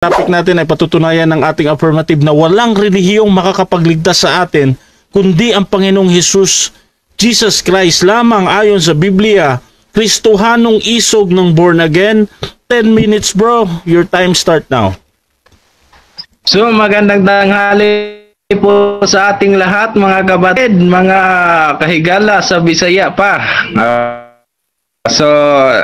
Topic natin ay patutunayan ng ating affirmative na walang relihiyong makakapagligtas sa atin kundi ang Panginoong Hesus, Jesus Christ lamang ayon sa Biblia. Kristohanong isog ng born again. 10 minutes bro, your time start now. So magandang tanghali po sa ating lahat mga kapatid, mga kahigala sa Bisaya pa. So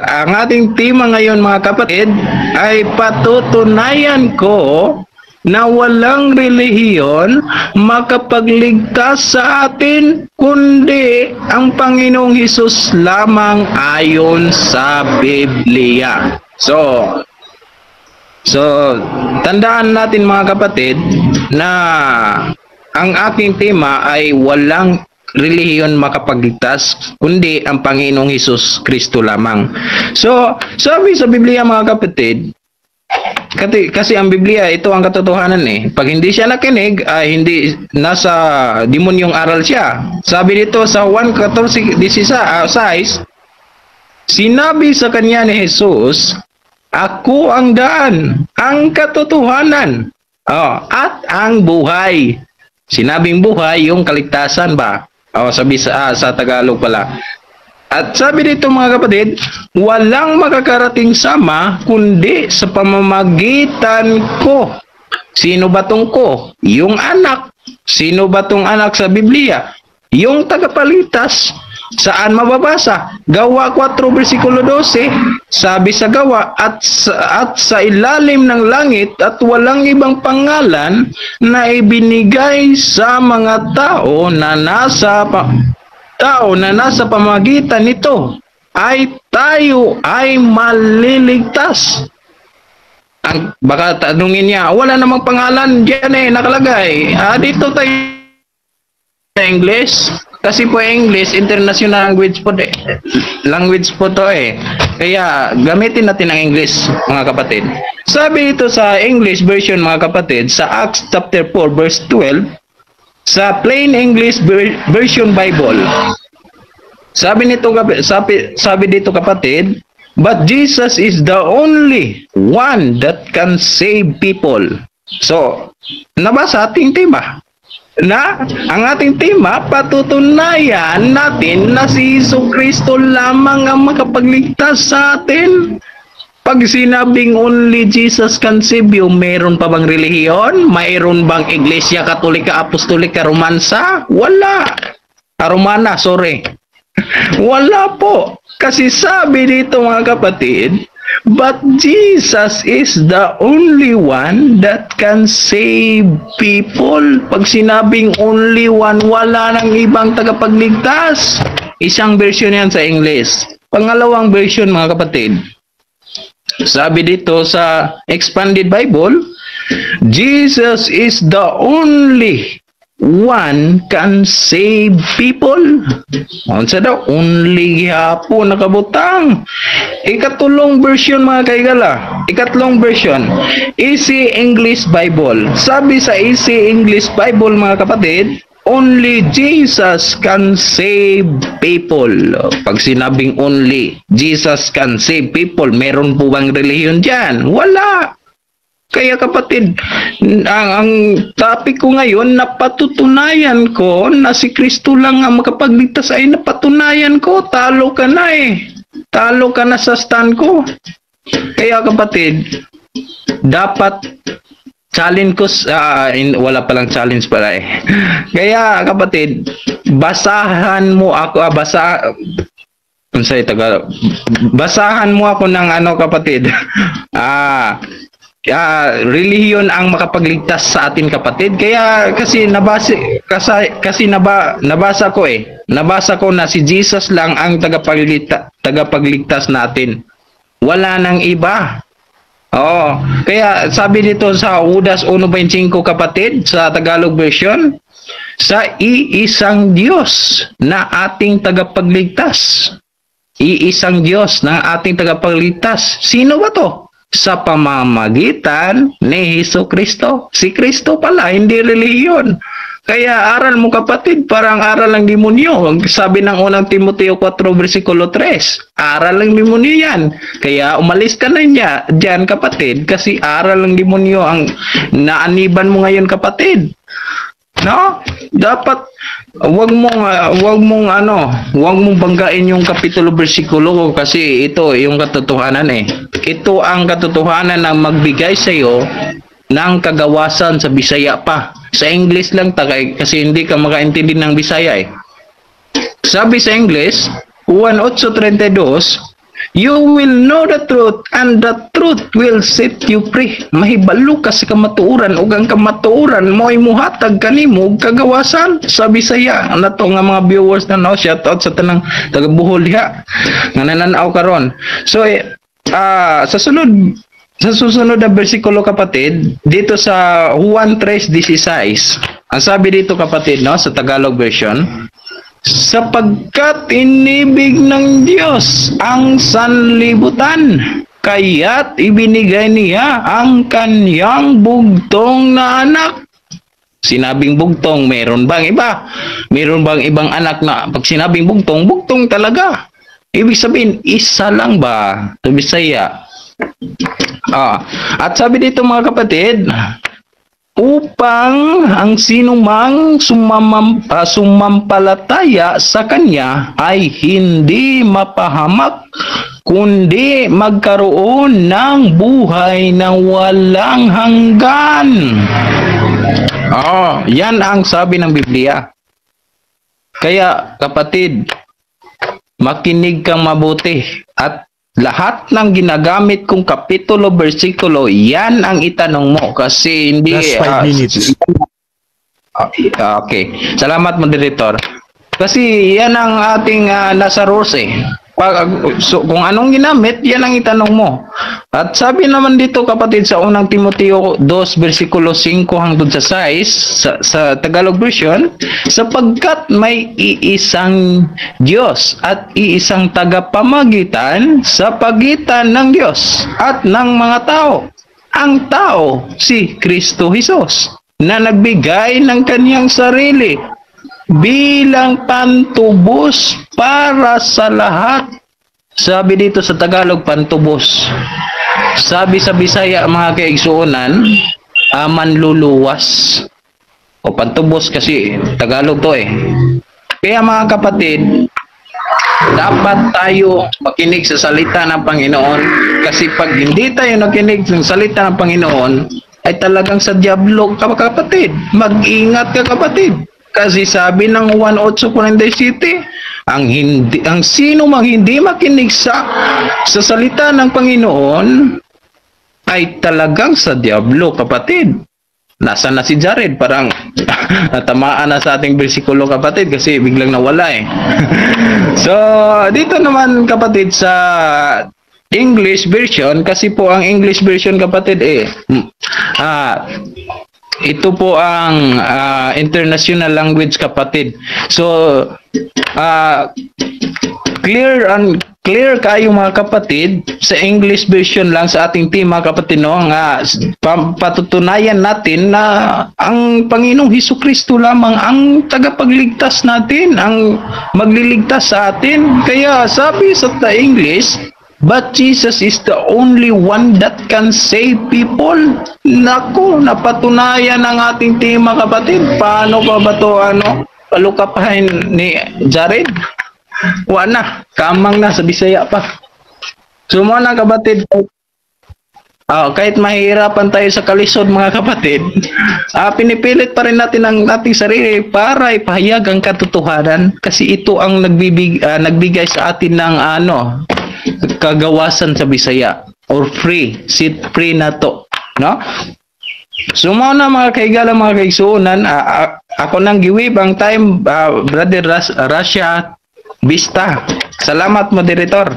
ang ating tema ngayon mga kapatid ay patutunayan ko na walang relihiyon makapagligtas sa atin kundi ang Panginoong Hesus lamang ayon sa Biblia. So tandaan natin mga kapatid na ang aking tema ay walang relihiyon makapagligtas kundi ang Panginoong Hesus Kristo lamang. So sabi sa Biblia mga kapatid, kasi ang Biblia ito ang katotohanan eh. Pag hindi siya nakinig ay hindi nasa demonyong aral siya. Sabi dito sa 1:14-16, sinabi sa kanya ni Jesus, ako ang daan, ang katotohanan, at ang buhay. Sinabing buhay, yung kaligtasan ba? Sabi sa Tagalog pala. At sabi dito mga kapatid, walang makakarating sama kundi sa pamamagitan ko. Sino ba tong ko? Yung anak. Sino ba tong anak sa Biblia? Yung tagapalitas. Saan mababasa? Gawa 4:12, sabi sa gawa, at sa ilalim ng langit at walang ibang pangalan na ibinigay sa mga tao na nasa pamamagitan nito ay tayo ay maliligtas. Baka tanungin niya, wala namang pangalan diyan nakalagay. Dito tayo sa English. Kasi po English, international language po to Kaya gamitin natin ang English mga kapatid. Sabi dito sa English version mga kapatid, sa Acts chapter 4 verse 12, sa Plain English Version Bible. Sabi dito kapatid, but Jesus is the only one that can save people. So, nabasa ating tema na ang ating tema, patutunayan natin na si Jesucristo lamang ang makapagligtas sa atin. Pag sinabing only Jesus can save you, mayroon pa bang relihiyon? Mayroon bang Iglesia Katolika, Apostolika, Romansa? Wala. Romana, sorry. Wala po. Kasi sabi dito mga kapatid, but Jesus is the only one that can save people. Pag sinabing only one, wala nang ibang tagapagligtas. Isang version yan sa English. Pangalawang version mga kapatid, sabi dito sa Expanded Bible, Jesus is the only one can save people. Unsa daw? Only hapon nakabutang. Ikatlong version mga kaigala. Ikatlong version, Easy English Bible. Sabi sa Easy English Bible mga kapatid, only Jesus can save people. Pag sinabing only Jesus can save people, meron po bang relihiyon dyan? Wala. Kaya kapatid, ang topic ko ngayon, napatutunayan ko na si Kristo lang ang makapagligtas ay napatunayan ko. Talo ka na Talo ka na sa stand ko. Kaya kapatid, dapat challenge ko, wala palang challenge pala Kaya kapatid, basahan mo ako, basahan mo ako ng kapatid. Relihiyon ang makapagligtas sa atin kapatid. Kaya kasi nabasa ko Nabasa ko na si Jesus lang ang tagapagligtas natin. Wala nang iba. Kaya sabi dito sa Judas 1:25 kapatid sa Tagalog version, sa iisang Diyos na ating tagapagligtas. Iisang Diyos na ating tagapagligtas. Sino ba to? Sa pamamagitan ni Jesucristo. Si Kristo pala, hindi relihiyon. Kaya aral mo kapatid, parang aral ng demonyo. Sabi ng unang Timoteo 4 versikulo 3, aral ng demonyo yan. Kaya umalis ka na dyan kapatid, kasi aral ng demonyo ang naaniban mo ngayon kapatid. No? Dapat wag mong banggain yung kapitulo bersikulo kasi ito yung katotohanan eh. Ito ang katotohanan na magbigay sa iyo ng kagawasan sa Bisaya pa. Sa English lang tagay kasi hindi ka makaintindi ng Bisaya eh. Sabi sa English, Juan 8:32, you will know the truth and the truth will set you free. Mahibalo ka sa kamatuoran ug ang kamatuoran mo'y muhatag kanimo og kagawasan sa Bisaya. Nato nga mga viewers na no, shout out sa tanang taga Bohol diha nga nananaw karon. So sa susunod na bersikulo kapatid, dito sa Juan 3:16, ang sabi dito kapatid no, sa Tagalog version, sapagkat inibig ng Diyos ang sanlibutan, kaya't ibinigay niya ang kanyang bugtong na anak. Sinabing bugtong, meron bang iba? Meron bang ibang anak na pag sinabing bugtong, bugtong talaga? Ibig sabihin, isa lang ba? Sa Bisaya. At sabi dito mga kapatid, upang ang sinumang sumampalataya sa Kanya ay hindi mapahamak, kundi magkaroon ng buhay na walang hanggan. Yan ang sabi ng Biblia. Kaya kapatid, makinig kang mabuti at lahat ng ginagamit kong kapitulo, bersikulo, yan ang itanong mo kasi hindi... Last 5 minutes. Okay. Salamat, moderator. Kasi yan ang ating nasa rules eh. So, kung anong ginamit, yan ang itanong mo. At sabi naman dito kapatid sa unang Timoteo 2 versikulo 5 hangtod sa 6 sa Tagalog version, sapagkat may iisang Diyos at iisang tagapamagitan sa pagitan ng Diyos at ng mga tao. Ang tao, si Kristo Jesus, na nagbigay ng kanyang sarili bilang pantubos para sa lahat. Sabi dito sa Tagalog, pantubos. Sabi sa Bisaya, mga kaigsuonan, manluluwas. O pantubos kasi Tagalog to eh. Kaya mga kapatid, dapat tayo makinig sa salita ng Panginoon, kasi pag hindi tayo nakinig sa salita ng Panginoon, ay talagang sa diablo ka kapatid. Mag-ingat ka kapatid. Kasi sabi ng 1:8:47, ang sino mang hindi makinig sa salita ng Panginoon ay talagang sa diablo kapatid. Nasaan na si Jared? Parang natamaan na sa ating bersikulo kapatid kasi biglang nawala eh. So dito naman kapatid sa English version, kasi po ang English version kapatid ito po ang international language kapatid. So clear kayo mga kapatid sa English version lang sa ating team mga kapatid no, nga patutunayan natin na ang Panginoong Hesukristo lamang ang tagapagligtas natin, ang magliligtas sa atin. Kaya sabi sa English, but Jesus is the only one that can save people. Naku, napatunayan ng ating team mga kapatid. Paano pa ba ito palukapahin ni Jared? Wala, kamang na sa Bisaya pa. So mga kapatid, kahit mahirapan tayo sa kalisod mga kapatid, pinipilit pa rin natin ang ating sarili para ipahayag ang katotohanan, kasi ito ang nagbigay sa atin ng kagawasan sa Bisaya or set free na to, no? So mga kaigala, mga kaigsuunan, ako nang giwib ang time, Brother Russia Vista. Salamat, moderator.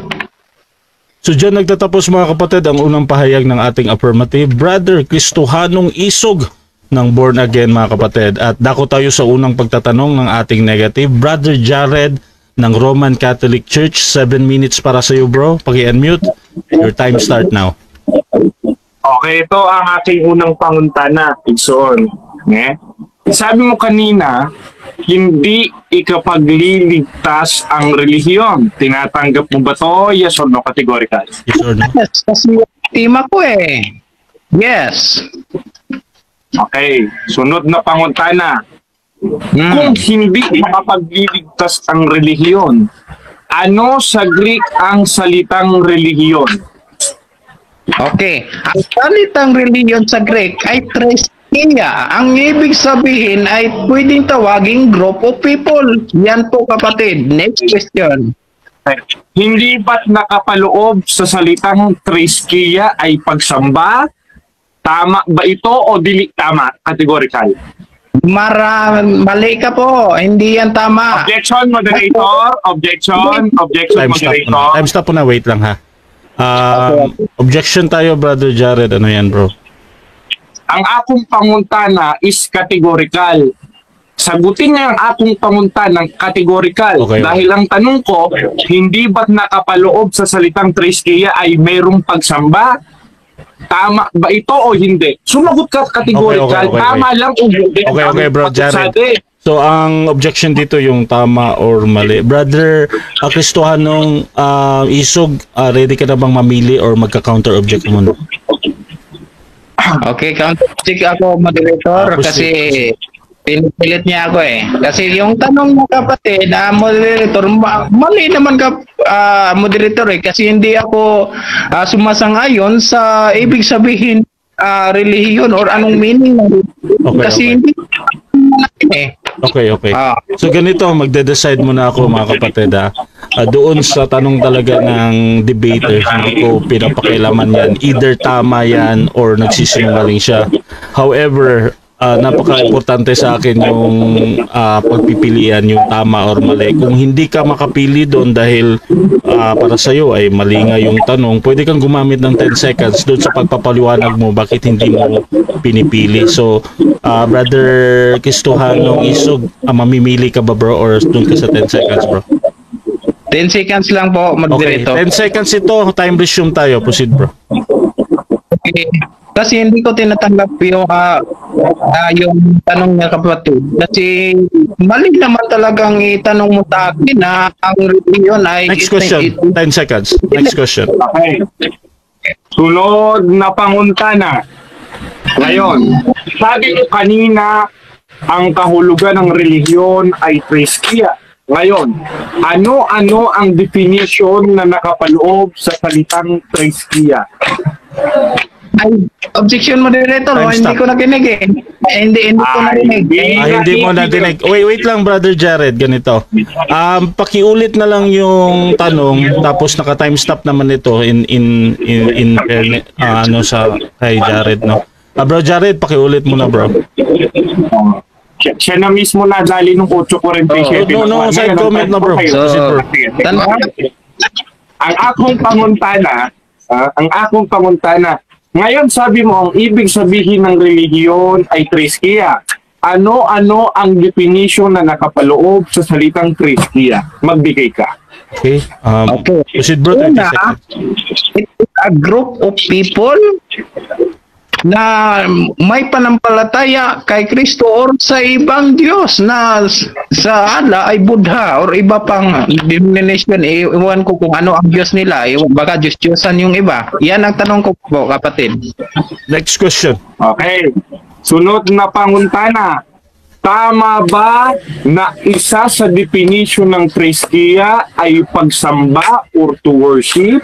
So dyan nagtatapos mga kapatid ang unang pahayag ng ating affirmative. Brother Kristohanong Isog ng Born Again mga kapatid. At dako tayo sa unang pagtatanong ng ating negative. Brother Jared ng Roman Catholic Church, 7 minutes para sa iyo bro. Paki-unmute. Your time start now. Okay, ito ang aking unang panguntana, Igsoon. sabi mo kanina, hindi ikapagliligtas ang relihiyon. Tinatanggap mo ba to? Yes or no? Categorical. Yes or no? Yes, kasi tema ko eh. Yes. Okay. Sunod na pangutana. Kung hindi makapagliligtas ang relihiyon, ano sa Greek ang salitang relihiyon? Okay. Ang salitang reliyon sa Greek ay Treskia. Ang ibig sabihin ay pwedeng tawaging group of people. Yan po kapatid. Next question. Hindi ba't nakapaloob sa salitang triskia ay pagsamba? Tama ba ito o dili tama? Categorical. Mali ka po. Hindi yan tama. Objection, moderator. Objection, Time stop po na. moderator. Time stop po na. Wait lang ha. Objection tayo, Brother Jared. Ano yan, bro? Ang akong panguntana is categorical. Sagutin niya ang akong panguntana ng categorical. Okay. Dahil ang tanong ko, hindi ba't nakapaloob sa salitang triskia ay mayroong pagsamba? Tama ba ito o hindi? Sumagot ka categorical. Okay. Tama lang o hindi. Okay, bro, Jared. So, ang objection dito yung tama or mali. Brother Kristohanong Isog, ready ka na bang mamili or magka-counter object muna? Okay, counter-check ako, moderator, Proceed. kasi pinipilit niya ako eh. Kasi yung tanong mo kapatid, moderator, mali naman ka, moderator eh, kasi hindi ako sumasang-ayon sa ibig sabihin relihiyon or anong meaning ng Okay, kasi okay. hindi eh. Okay. Ah. So ganito, magde-decide muna ako mga kapatid ha. Doon sa tanong talaga ng debater, hindi ko pinapakialaman yan. Either tama yan or nagsisinungaling siya. However, napaka-importante sa akin yung pagpipilian, yung tama or mali. Kung hindi ka makapili doon dahil para sa'yo ay mali nga yung tanong, pwede kang gumamit ng 10 seconds doon sa pagpapaliwanag mo bakit hindi mo pinipili. So, Brother Kristohanong Isog, mamimili ka ba bro or doon ka sa 10 seconds bro? 10 seconds lang po, Okay, moderator. 10 seconds ito, time resume tayo. Proceed bro. Okay. Kasi hindi ko tinatanggap yung tanong niya kapatid. Kasi mali naman talagang itanong mo sa akin na ang reliyon ay... Next question, 10 seconds. Next question. Okay. Sunod na panguntana. Ngayon, sabi ko kanina, ang kahulugan ng relihiyon ay triskia. Ngayon, ano-ano ang definition na nakapaloob sa salitang triskia? Ay, objection moderator, Time hindi stop. ko nakinig eh. Hindi ko narinig. Hindi mo nadinig. Wait lang Brother Jared, ganito. Pakiulit na lang yung tanong tapos naka-time stop naman ito in fairness, ano sa kay Jared no. Bro Jared, pakiulit mo na bro. Siya na mismo nadali ng 8:47. No, side comment na bro. So, Proceed, bro. tanong, Ang akong panguntana, ngayon sabi mo, ang ibig sabihin ng relihiyon ay triskia. Ano-ano ang definition na nakapaloob sa salitang triskia? Magbigay ka. Okay. Okay. Proceed bro, 30 Una, seconds. it is a group of people na may panampalataya kay Kristo or sa ibang Diyos na sa ala ay Buddha or iba pang denomination. Iwan ko kung ano ang Diyos nila. Baka Diyos-Diyosan yung iba. Yan ang tanong ko po, kapatid. Next question. Okay. Sunod na panguntana. Tama ba na isa sa definition ng triskia ay pagsamba or to worship?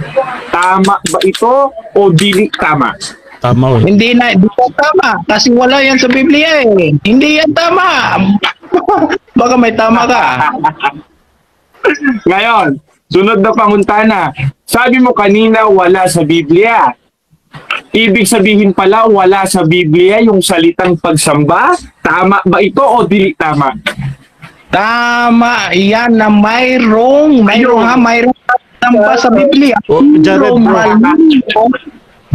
Tama ba ito o dili tama? Tama. Hindi ko tama kasi wala yan sa Biblia eh. Hindi yan tama. Baka may tama ka. Ngayon, sunod na panguntana. Sabi mo kanina wala sa Biblia. Ibig sabihin pala wala sa Biblia yung salitang pagsamba? Tama ba ito o dili tama? Tama yan na mayroong tamba sa Biblia. Oh, Jared, bro.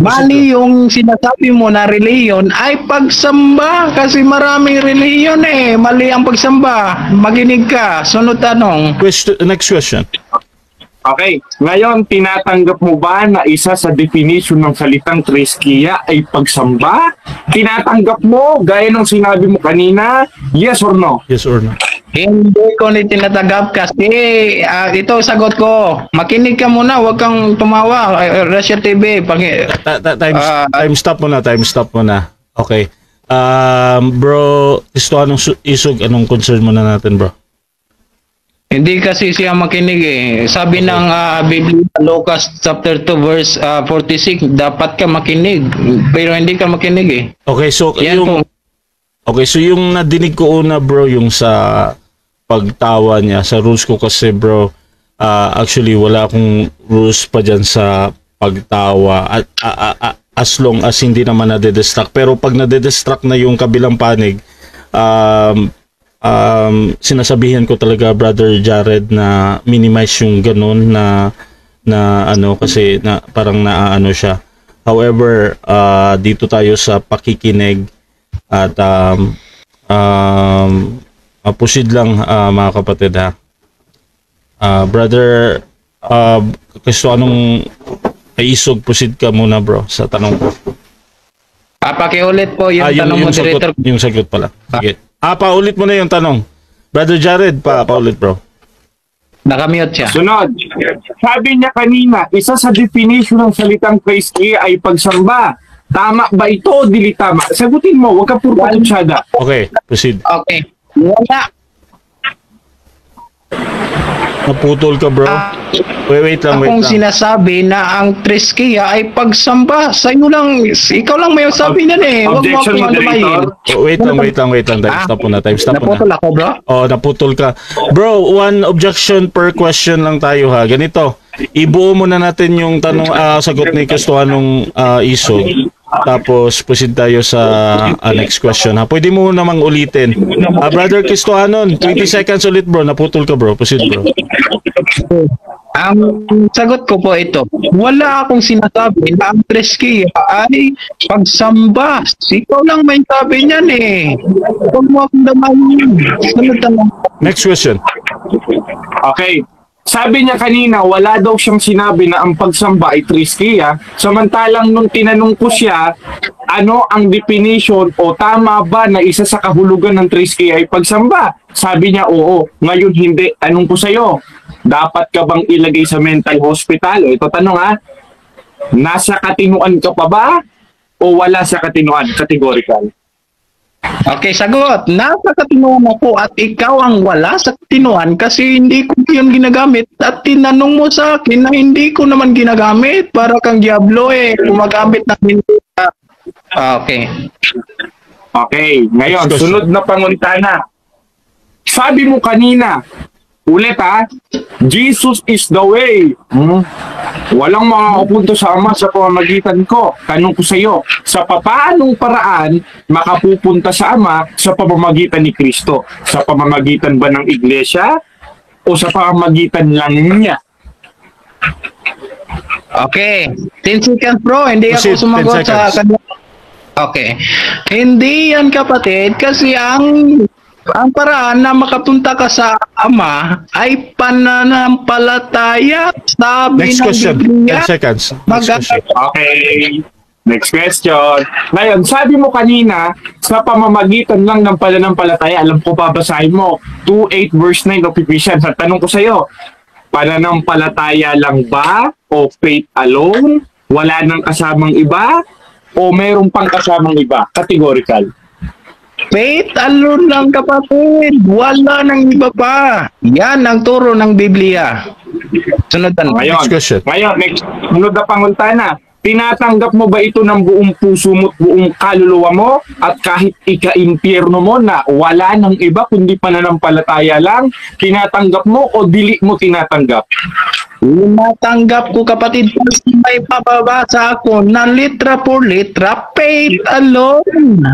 Mali yung sinasabi mo na reliyon ay pagsamba kasi maraming reliyon eh. Mali ang pagsamba. Maginig ka. Sunod tanong. Next question. Okay, ngayon tinatanggap mo ba na isa sa definition ng salitang treskia ay pagsamba? Tinatanggap mo gaya ng sinabi mo kanina? Yes or no? Yes or no? Hindi ko ni tinatanggap kasi ito sagot ko. Makinig ka muna, huwag kang tumawa. Russia TV. Time stop muna, time stop muna. Okay. Bro, anong isog, anong concern muna natin, bro? Hindi kasi siya makinig eh. Sabi ng Biblia, Lucas chapter 2 verse 46, dapat ka makinig. Pero hindi ka makinig eh. Okay, so Yan po. yung nadinig ko una, bro, yung sa pagtawa niya, sa rules ko kasi, bro, actually wala akong rules pa dyan sa pagtawa as long as hindi naman nade-distract. Pero pag nade-distract na yung kabilang panig, sinasabihan ko talaga, Brother Jared, na minimize yung ganun na ano, kasi na parang naaano siya. However, dito tayo sa pakikinig at pusid lang, mga kapatid, ha. Brother, gusto anong isog, pusid ka muna, bro, sa tanong ko. Pakiulit po yung tanong mo, Director. Yung sagot pala. Sige. Paulit mo na yung tanong. Brother Jared, paulit, bro. Nakamute siya. Sunod. Sabi niya kanina, isa sa definition ng salitang treskia ay pagsamba. Tama ba ito o dili tama? Sagutin mo, huwag ka puro patutsada. Okay, proceed. Okay. Wala. Naputol ka, bro. Wait lang. Akong sinasabi na ang treskia ay pagsamba. Sa'yo lang, ikaw lang may sabi na eh. Huwag mo Objection, akong moderator. Wait lang. Time stop muna. Naputol ako, bro. Naputol ka. Bro, one objection per question lang tayo, ha. Ganito, ibuo muna natin yung tanong, sagot ni Kristohanong Iso. Tapos proceed tayo sa next question, ha. Pwede mo namang ulitin. Brother Kristohanon, 20 seconds ulit, bro. Naputol ka, bro. Proceed, bro. Ang sagot ko po ito, wala akong sinasabi na ang treskia ay pagsamba. Ikaw lang may sabi niyan eh. Huwag mo akong damayin. Sunod tanong. Next question. Okay. Sabi niya kanina, wala daw siyang sinabi na ang pagsamba ay treskia. Samantalang nung tinanong ko siya, ano ang definition o tama ba na isa sa kahulugan ng treskia ay pagsamba? Sabi niya, oo. Ngayon hindi. Tanong ko sa'yo, dapat ka bang ilagay sa mental hospital? Ito tanong, ha? Nasa katinuan ka pa ba? O wala sa katinuan? Categorical. Okay, sagot. Nasa katinuan ako at ikaw ang wala sa katinuan kasi hindi ko yun ginagamit at tinanong mo sa akin na hindi ko naman ginagamit. Para kang diablo eh. Gumagamit ng hindi. Okay. Okay, ngayon, sunod na panguntana. Sabi mo kanina, ulit ha, Jesus is the way. Walang makakapunto sa Ama sa pamamagitan ko. Tanong ko sa iyo, sa papaanong paraan makapupunta sa Ama sa pamamagitan ni Kristo? Sa pamamagitan ba ng iglesia o sa pamamagitan lang niya? Okay. 10 seconds, bro. Hindi Proceed, ako sumagot 10 sa seconds. kanya. Okay. Hindi yan, kapatid, kasi ang paraan na makapunta ka sa Ama ay pananampalataya. Sabi Next ng question. Biblia, 10 seconds. Next question. Okay. Next question. Ngayon, sabi mo kanina, sa pamamagitan lang ng pananampalataya, alam ko babasahin mo, 2:8 verse 9 of Ephesians. At tanong ko sa iyo, pananampalataya lang ba o faith alone? Wala nang kasamang iba? O mayroong pang kasamang iba? Categorical. faith alone lang, kapatid. Wala nang iba pa. Yan ang turo ng Biblia. Sunod tanong. Ngayon, Next question. next. Sunod na panguntana. Tinatanggap mo ba ito ng buong puso mo at buong kaluluwa mo at kahit ika-impyerno mo na wala nang iba kundi pananampalataya lang? Tinatanggap mo o dili mo tinatanggap? Natanggap ko, kapatid, kasi may papabasa ako na litra por litra, faith alone.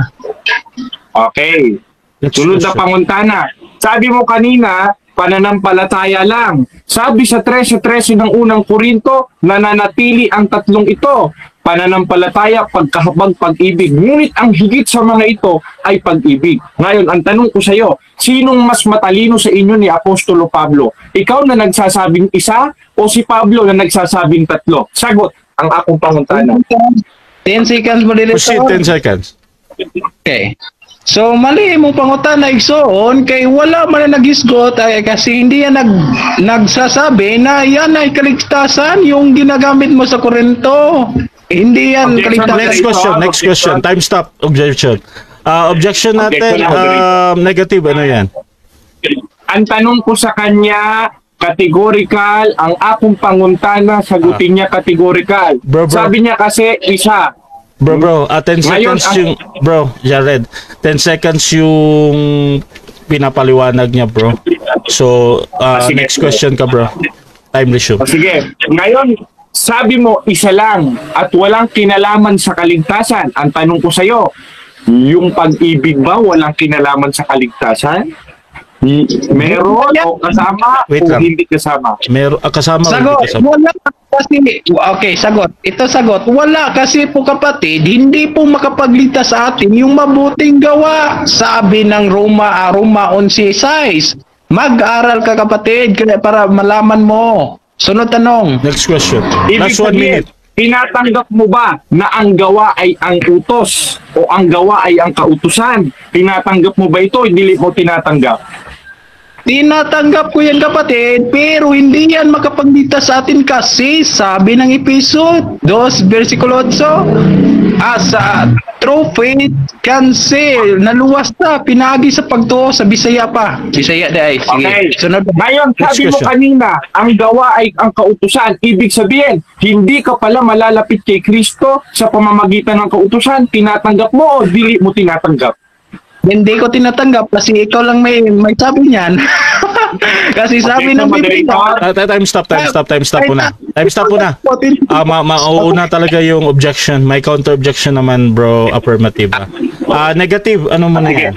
Okay. Next Sunod na question. panguntana. Sabi mo kanina, pananampalataya lang. Sabi sa 13:13 ng unang Korinto, nananatili ang tatlong ito. pananampalataya, pagkahabag, pag-ibig. Ngunit ang higit sa mga ito ay pag-ibig. Ngayon, ang tanong ko sa iyo, sinong mas matalino sa inyo ni Apostolo Pablo? Ikaw na nagsasabing isa o si Pablo na nagsasabing tatlo? Sagot ang akong pangutana. 10 seconds mo dito. Proceed, 10 seconds. Okay. So mali mo pangutan na igsoon kay wala man na nagisgot ay kasi hindi yan nagsasabi na yan ay kaligtasan yung ginagamit mo sa Korinto. Hindi yan kaligtasan. Next question. Time stop. Objection. Objection natin, negative. Ano yan? Ang tanong ko sa kanya, categorical. Ang akong panguntana, sagutin niya categorical. Bro. Sabi niya kasi isa. Bro, 10 Ngayon, seconds yung... Bro, Jared, 10 seconds yung pinapaliwanag niya, bro. So, Sige. next question ka, bro. Time resume. Sige. Ngayon, sabi mo, isa lang at walang kinalaman sa kaligtasan. Ang tanong ko sa'yo, yung pag-ibig ba walang kinalaman sa kaligtasan? Meron o kasama Wait o lang. hindi kasama? Kasama o Sagot, hindi kasama? wala kasi, okay, sagot. Ito sagot, wala kasi po kapatid, hindi po makapagligtas sa atin yung mabuting gawa. Sabi ng Roma 11:6. Mag-aral ka kapatid para malaman mo. Sunod tanong. Next question. Ibig Last 1 sabihin, minute. tinatanggap mo ba na ang gawa ay ang utos o ang gawa ay ang kautusan? Tinatanggap mo ba ito? Hindi mo tinatanggap. Tinatanggap ko yan kapatid, pero hindi yan makapagligtas sa atin kasi sabi ng Epeso 2 versikulo 8, sa true faith cancel, naluwas na, pinagi sa pagtuo sa Bisaya pa. Bisaya dahil. Sige, Okay. sunod. Ngayon, sabi mo question. kanina, ang gawa ay ang kautusan. Ibig sabihin, hindi ka pala malalapit kay Kristo sa pamamagitan ng kautusan. Tinatanggap mo o dili mo tinatanggap? Hindi ko tinatanggap kasi ikaw lang may sabi niyan. Kasi sabi ng Biblia. Time stop muna. Time stop muna. Mauuna talaga yung objection. May counter objection naman, bro. Affirmative. Negative. Ano mo na yan?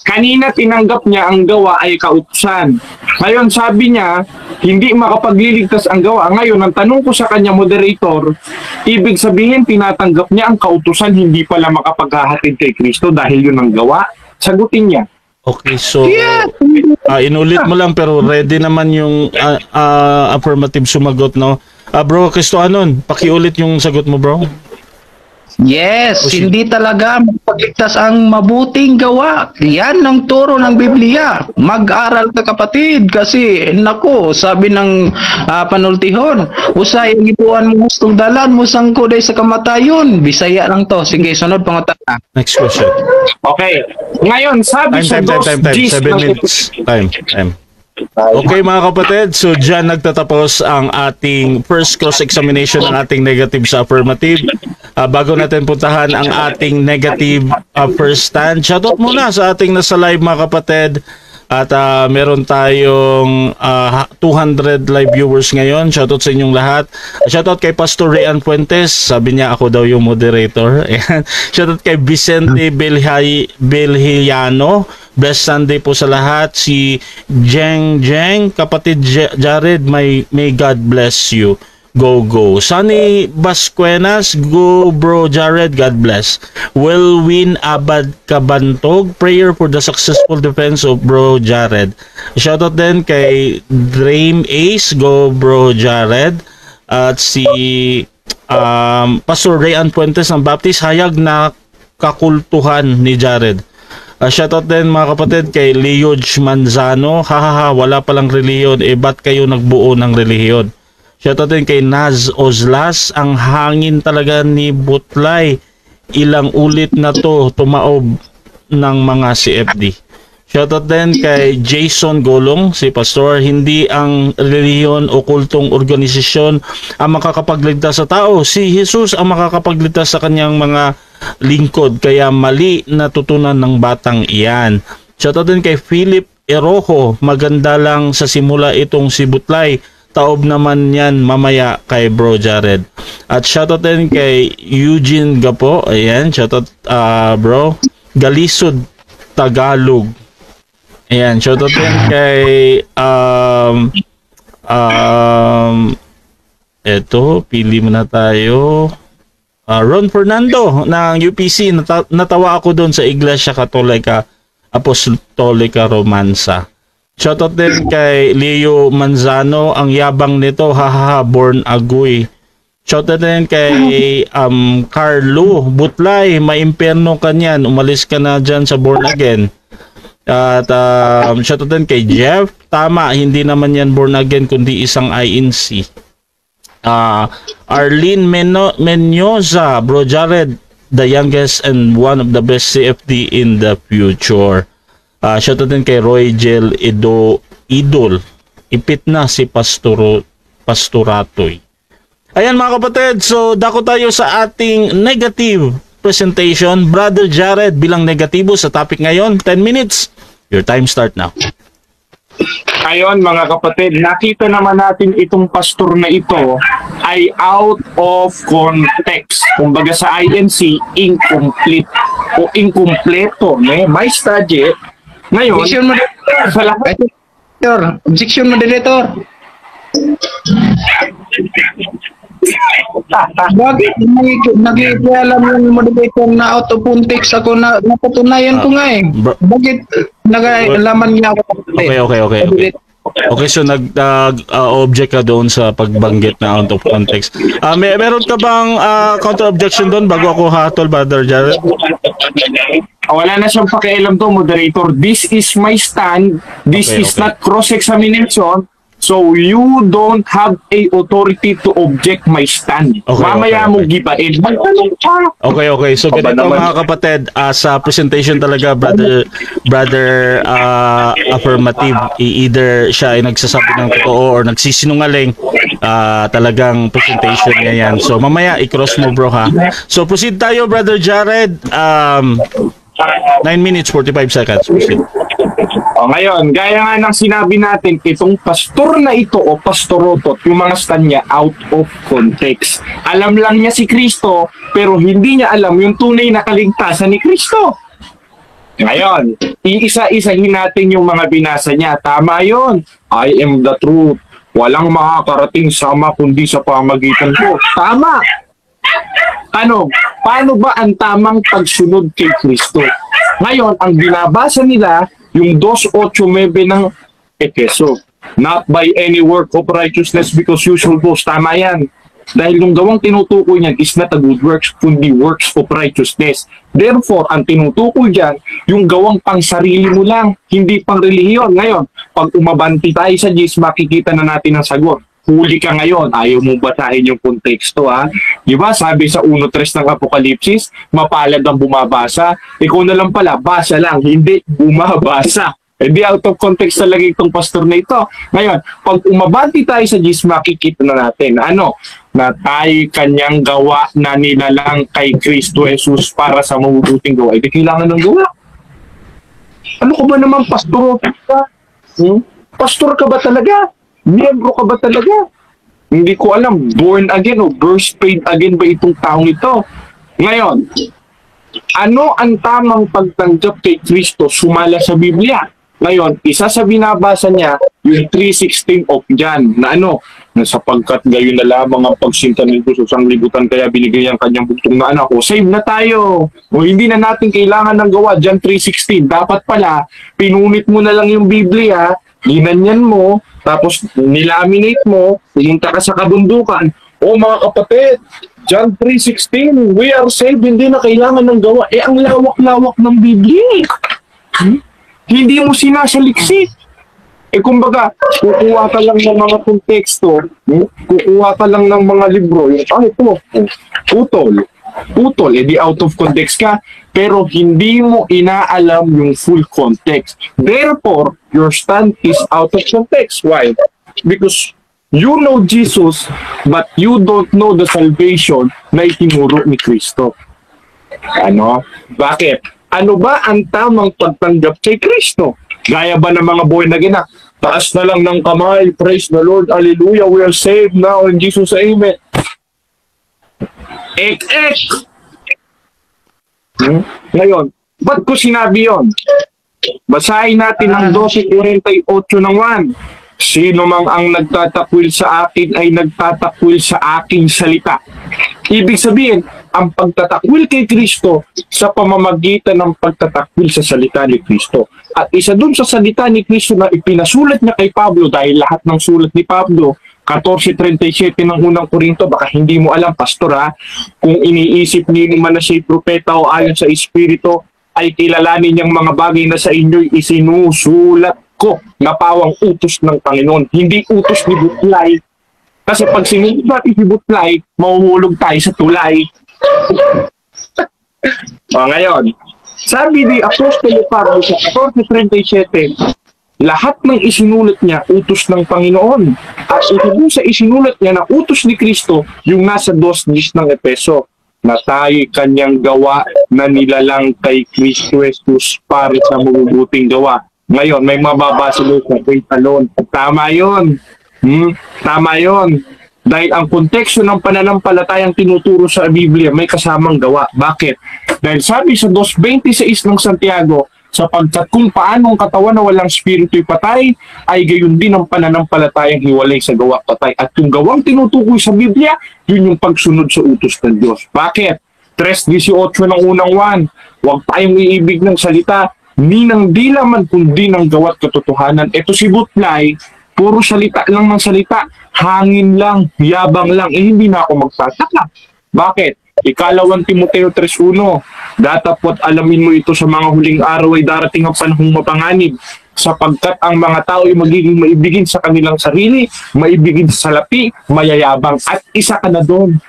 Kanina tinanggap niya ang gawa ay kautusan. Ngayon sabi niya, hindi makapagliligtas ang gawa. Ngayon, ang tanong ko sa kanya, moderator, ibig sabihin tinatanggap niya ang kautusan, hindi pala makapaghahatid kay Kristo dahil yun ang gawa? Sagutin niya. Okay, so Yeah. inulit mo lang pero ready naman yung affirmative sumagot, no? Bro, Kristohanon, pakiulit yung sagot mo, bro. Yes, Proceed. hindi talaga magpagligtas ang mabuting gawa. Yan ang turo ng Biblia. Mag-aral ka kapatid kasi nako, sabi ng panultihon, usay ang ibuan mo gustong dalan mo sangko day sa kamatayon. Bisaya lang to. Sige, sunod pangutana. Next question. Okay. Ngayon, sabi sa Time. 7 minutes. Time. Okay mga kapatid, so dyan nagtatapos ang ating first cross-examination ng ating negative sa affirmative. Bago natin puntahan ang ating negative first stand, shoutout muna sa ating nasa live mga kapatid. At meron tayong 200 live viewers ngayon. Shoutout sa inyong lahat. Shoutout kay Pastor Rian Fuentes. Sabi niya ako daw yung moderator. Ayan. Shoutout kay Vicente Belhiano. Blessed Sunday po sa lahat. Si Jeng, kapatid Jared, may God bless you. Go. Sunny Basquenas, go bro Jared, God bless. Win Abad Kabantog, prayer for the successful defense of bro Jared. Shoutout din kay Dream Ace, go bro Jared. At si Pastor Rayan Fuentes ng Baptist, hayag na kakultuhan ni Jared. Shoutout din mga kapatid kay Leoj Manzano, wala palang relihiyon, ba't kayo nagbuo ng relihiyon? Shoutout din kay Naz Ozlas, ang hangin talaga ni Butlay, ilang ulit na to tumaob ng mga CFD. Shoutout din kay Jason Golong, si Pastor, hindi ang relihiyon o kultong organisasyon ang makakapagligtas sa tao. Si Jesus ang makakapagligtas sa kanyang mga lingkod, kaya mali natutunan ng batang iyan. Shoutout din kay Philip Erojo, maganda lang sa simula itong si Butlay, taob naman yan mamaya kay bro Jared. At shoutout din kay Eugene Gapo, ayan, shoutout bro. Galisod Tagalog, ayan, shoutout din kay Eto, pili muna tayo. Ron Fernando ng UPC. Natawa ako doon sa Iglesia Katolika Apostolika Romansa. Shoutout din kay Leo Manzano. Ang yabang nito, hahaha, born agoy. Shoutout din kay Carlo Butlay. Maimperno ka niyan. Umalis ka na dyan sa born again. At shoutout din kay Jeff. Tama, hindi naman yan born again kundi isang INC. Arlene Menyoza, Bro Jared, the youngest and one of the best CFD in the future. Shoutout din kay Roy Gel Idol. Ipit na si Pastoratoy. Ayan mga kapatid, so dako tayo sa ating negative presentation. Brother Jared bilang negatibo sa topic ngayon. 10 minutes. Your time start now. Ayon mga kapatid, nakita naman natin itong pastor na ito ay out of context. Kumbaga sa INC, incomplete o incompleto. May study. Ngayon, Objection mo, sa lahat Director. Objection mo, Director. Bakit nag-ialam yung moderator na out of context ako na napatunayan ko nga eh. Bakit nag-alaman niya ako? Okay. Okay, so nag-object ka doon sa pagbanggit na out of context. Meron ka bang counter-objection doon bago ako hatol, Brother Jared? Wala na siyang pakialam to, moderator. This is my stand. This is not cross-examination. So you don't have a authority to object my stand. Mamaya mo gibain. Okay. So ganito mga kapatid, sa presentation talaga, brother affirmative, either siya ay nagsasabi ng totoo or nagsisinungaling, talagang presentation niya yan. So mamaya i-cross mo, bro, ha. So proceed tayo, Brother Jared. 9 minutes 45 seconds. Proceed. Ngayon, gaya nga ng sinabi natin, itong pastor na ito o pastorotot, yung mga stand niya out of context. Alam lang niya si Kristo, pero hindi niya alam yung tunay na kaligtasan ni Kristo. Ngayon, iisa-isahin natin yung mga binasa niya. Tama yun. I am the truth. Walang makakarating sama kundi sa pamagitan ko. Tama. Paano ba ang tamang pagsunod kay Kristo? Ngayon, ang binabasa nila, yung 2:8-9 ng Efeso. Not by any work of righteousness because you shall boast. Tama yan. Dahil yung gawang tinutukoy niyan is not a good works, kundi works of righteousness. Therefore, ang tinutukoy dyan, yung gawang pang sarili mo lang, hindi pang relihiyon. Ngayon, pag umabanti tayo sa GIS, makikita na natin ang sagot. Huli ka ngayon, ayaw mong basahin yung konteksto, ha? Diba, sabi sa 1:3 ng Apokalipsis, mapalad ang bumabasa. Ikaw na lang pala, basa lang, hindi bumabasa. Hindi out of context talaga itong pastor na ito. Ngayon, pag umabanti tayo sa GIS, makikita na natin, na tayo kanyang gawa na nilalang kay Kristo Jesus para sa mabubuting gawa. Hindi kailangan ng gawa. Ano ka ba naman, pastor? Pastor ka ba talaga? Miyembro ka ba talaga? Hindi ko alam, born again o birth paid again ba itong taong ito? Ngayon, ano ang tamang pagtanggap kay Kristo sumala sa Biblia? Ngayon, isa sa binabasa niya, yung 3:16 of John, na na sapagkat gayon na lamang ang pagsinta ng Diyos sa sanglibutan, kaya binigay ang kanyang bugtong na anak. O, save na tayo. O, hindi na natin kailangan ng gawa. John 3:16. Dapat pala, pinunit mo na lang yung Biblia, ginanyan mo, tapos nilaminate mo, pumunta ka sa kabundukan. O mga kapatid, John 3:16, we are saved, hindi na kailangan ng gawa. Ang lawak-lawak ng Biblia. Hindi mo sinasaliksik. Kumbaga, kukuha ka lang ng mga konteksto, kukuha ka lang ng mga libro, ito, putol, di out of context ka, pero hindi mo inaalam yung full context. Therefore, your stand is out of context. Why? Because you know Jesus, but you don't know the salvation na itinuro ni Kristo. Bakit? Ano ba ang tamang pagtanggap kay Kristo? Gaya ba ng mga boy na gina? Taas na lang ng kamay, praise the Lord, hallelujah, we are saved now in Jesus, amen. Ngayon, ba't ko sinabi yon? Basahin natin ang 12:48 ng 1. Sino mang ang nagtatakwil sa akin ay nagtatakwil sa aking salita. Ibig sabihin, ang pagtatakwil kay Kristo sa pamamagitan ng pagtatakwil sa salita ni Kristo. At isa dun sa salita ni Kristo na ipinasulat niya kay Pablo, dahil lahat ng sulat ni Pablo, 14:37 ng unang Korinto, baka hindi mo alam, pastor ha, kung iniisip niyo man na siya'y propeta o ayon sa Espiritu, ay kilalanin niyang mga bagay na sa inyo'y isinusulat ko na pawang utos ng Panginoon. Hindi utos ni Butlay. Kasi pag sinulat natin si Butlay, mahuhulog tayo sa tulay. O ngayon, sabi ni Apostol Pablo sa 14:37, lahat ng isinulat niya, utos ng Panginoon. At ito sa isinulat niya na utos ni Kristo, yung nasa 2:10 ng Epeso, na tayo'y kanyang gawa na nilalang kay Kristo Jesus para sa mabubuting gawa. Ngayon, may mababasa mo sa talon. Tama yun. Tama yun. Dahil ang konteksto ng pananampalatayang tinuturo sa Biblia may kasamang gawa. Bakit? Dahil sabi sa 2:26 ng Santiago, sapagkat kung paano ang katawan na walang spirito'y patay, ay gayon din ang pananampalatayang hiwalay sa gawa patay. At yung gawang tinutukoy sa Biblia, yun yung pagsunod sa utos ng Diyos. Bakit? 3:18 ng unang 1, huwag tayong iibig ng salita, ni ng dila man kundi ng gawa't katotohanan. Ito si Butlay, puro salita lang ng salita, hangin lang, yabang lang, hindi na ako magsasaka. Bakit? Ikalawang Timoteo 3:1, datapot alamin mo ito sa mga huling araw ay darating ang panahong mapanganib, sapagkat ang mga tao ay magiging maibigin sa kanilang sarili, maibigin sa salapi, mayayabang, at isa ka na doon.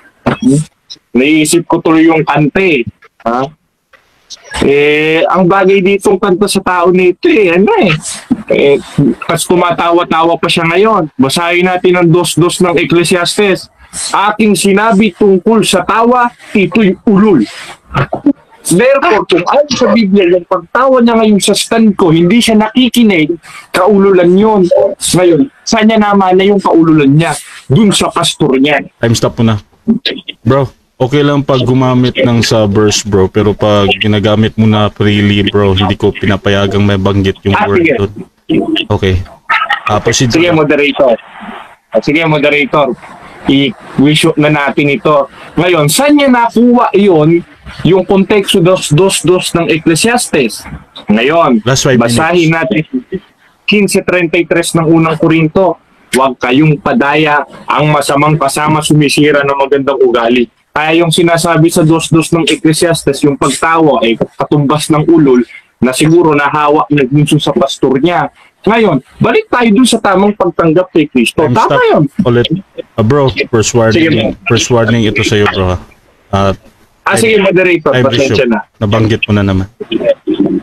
Naisip ko tuloy yung kante. Ha? Ang bagay ditong kanta sa tao nito kas tumatawa-tawa pa siya ngayon. Basahin natin ang 2:2 ng Ecclesiastes. Aking sinabi tungkol sa tawa, ito'y ulul. Therefore, kung ayon sa Biblia, yung pagtawa niya ngayon sa stand ko, hindi siya nakikinig, kaululan yun. Ngayon, saan niya naman na yung kaululan niya? Dun sa pastor niya. Time stop mo na. Bro, okay lang pag gumamit ng sa verse, bro, pero pag ginagamit mo na freely, bro, hindi ko pinapayagang may banggit yung word doon. Okay. Proceed. Sige, moderator. Sige, moderator. I-wish na natin ito. Ngayon, saan niya nakuha iyon, yung konteksto 2:2 ng Ecclesiastes? Ngayon, basahin natin 15:33 ng unang Korinto. Huwag kayong padaya, ang masamang kasama sumisira ng magandang ugali. Kaya yung sinasabi sa 2:2 ng Ecclesiastes, yung pagtawa ay katumbas ng ulol na siguro nahawa niya dun sa pastor niya. Ngayon, balik tayo dun sa tamang pagtanggap kay Kristo. Tama yun. Ulit. Bro, first warning ito sa'yo, bro. Sige, moderator, pasensya na. Nabanggit mo na naman.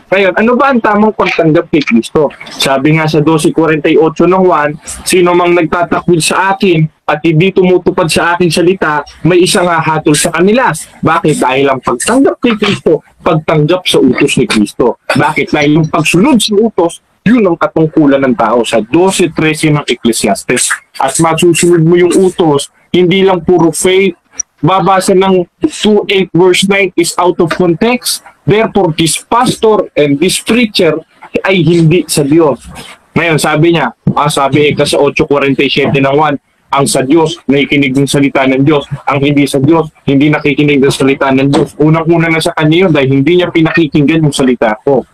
Ngayon, ano ba ang tamang pagtanggap kay Kristo? Sabi nga sa 12:48 ng 1, sino mang nagtatakwil sa akin at hindi tumutupad sa aking salita, may isang hahatol sa kanila. Bakit? Dahil ang pagtanggap kay Kristo, pagtanggap sa utos ni Kristo. Bakit? Dahil yung pagsunod sa utos, yun ang katungkulan ng tao sa 12:13 ng Ecclesiastes. At masusunod mo yung utos, hindi lang puro faith. Babasa ng 2:8 verse 9 is out of context. Therefore, this pastor and this preacher ay hindi sa Diyos. Ngayon, sabi niya, sabi sa 8:47 ng 1, ang sa Diyos, nakikinig ng salita ng Diyos. Ang hindi sa Diyos, hindi nakikinig ng salita ng Diyos. Unang-una na sa kanya yun dahil hindi niya pinakikinggan yung salita ko.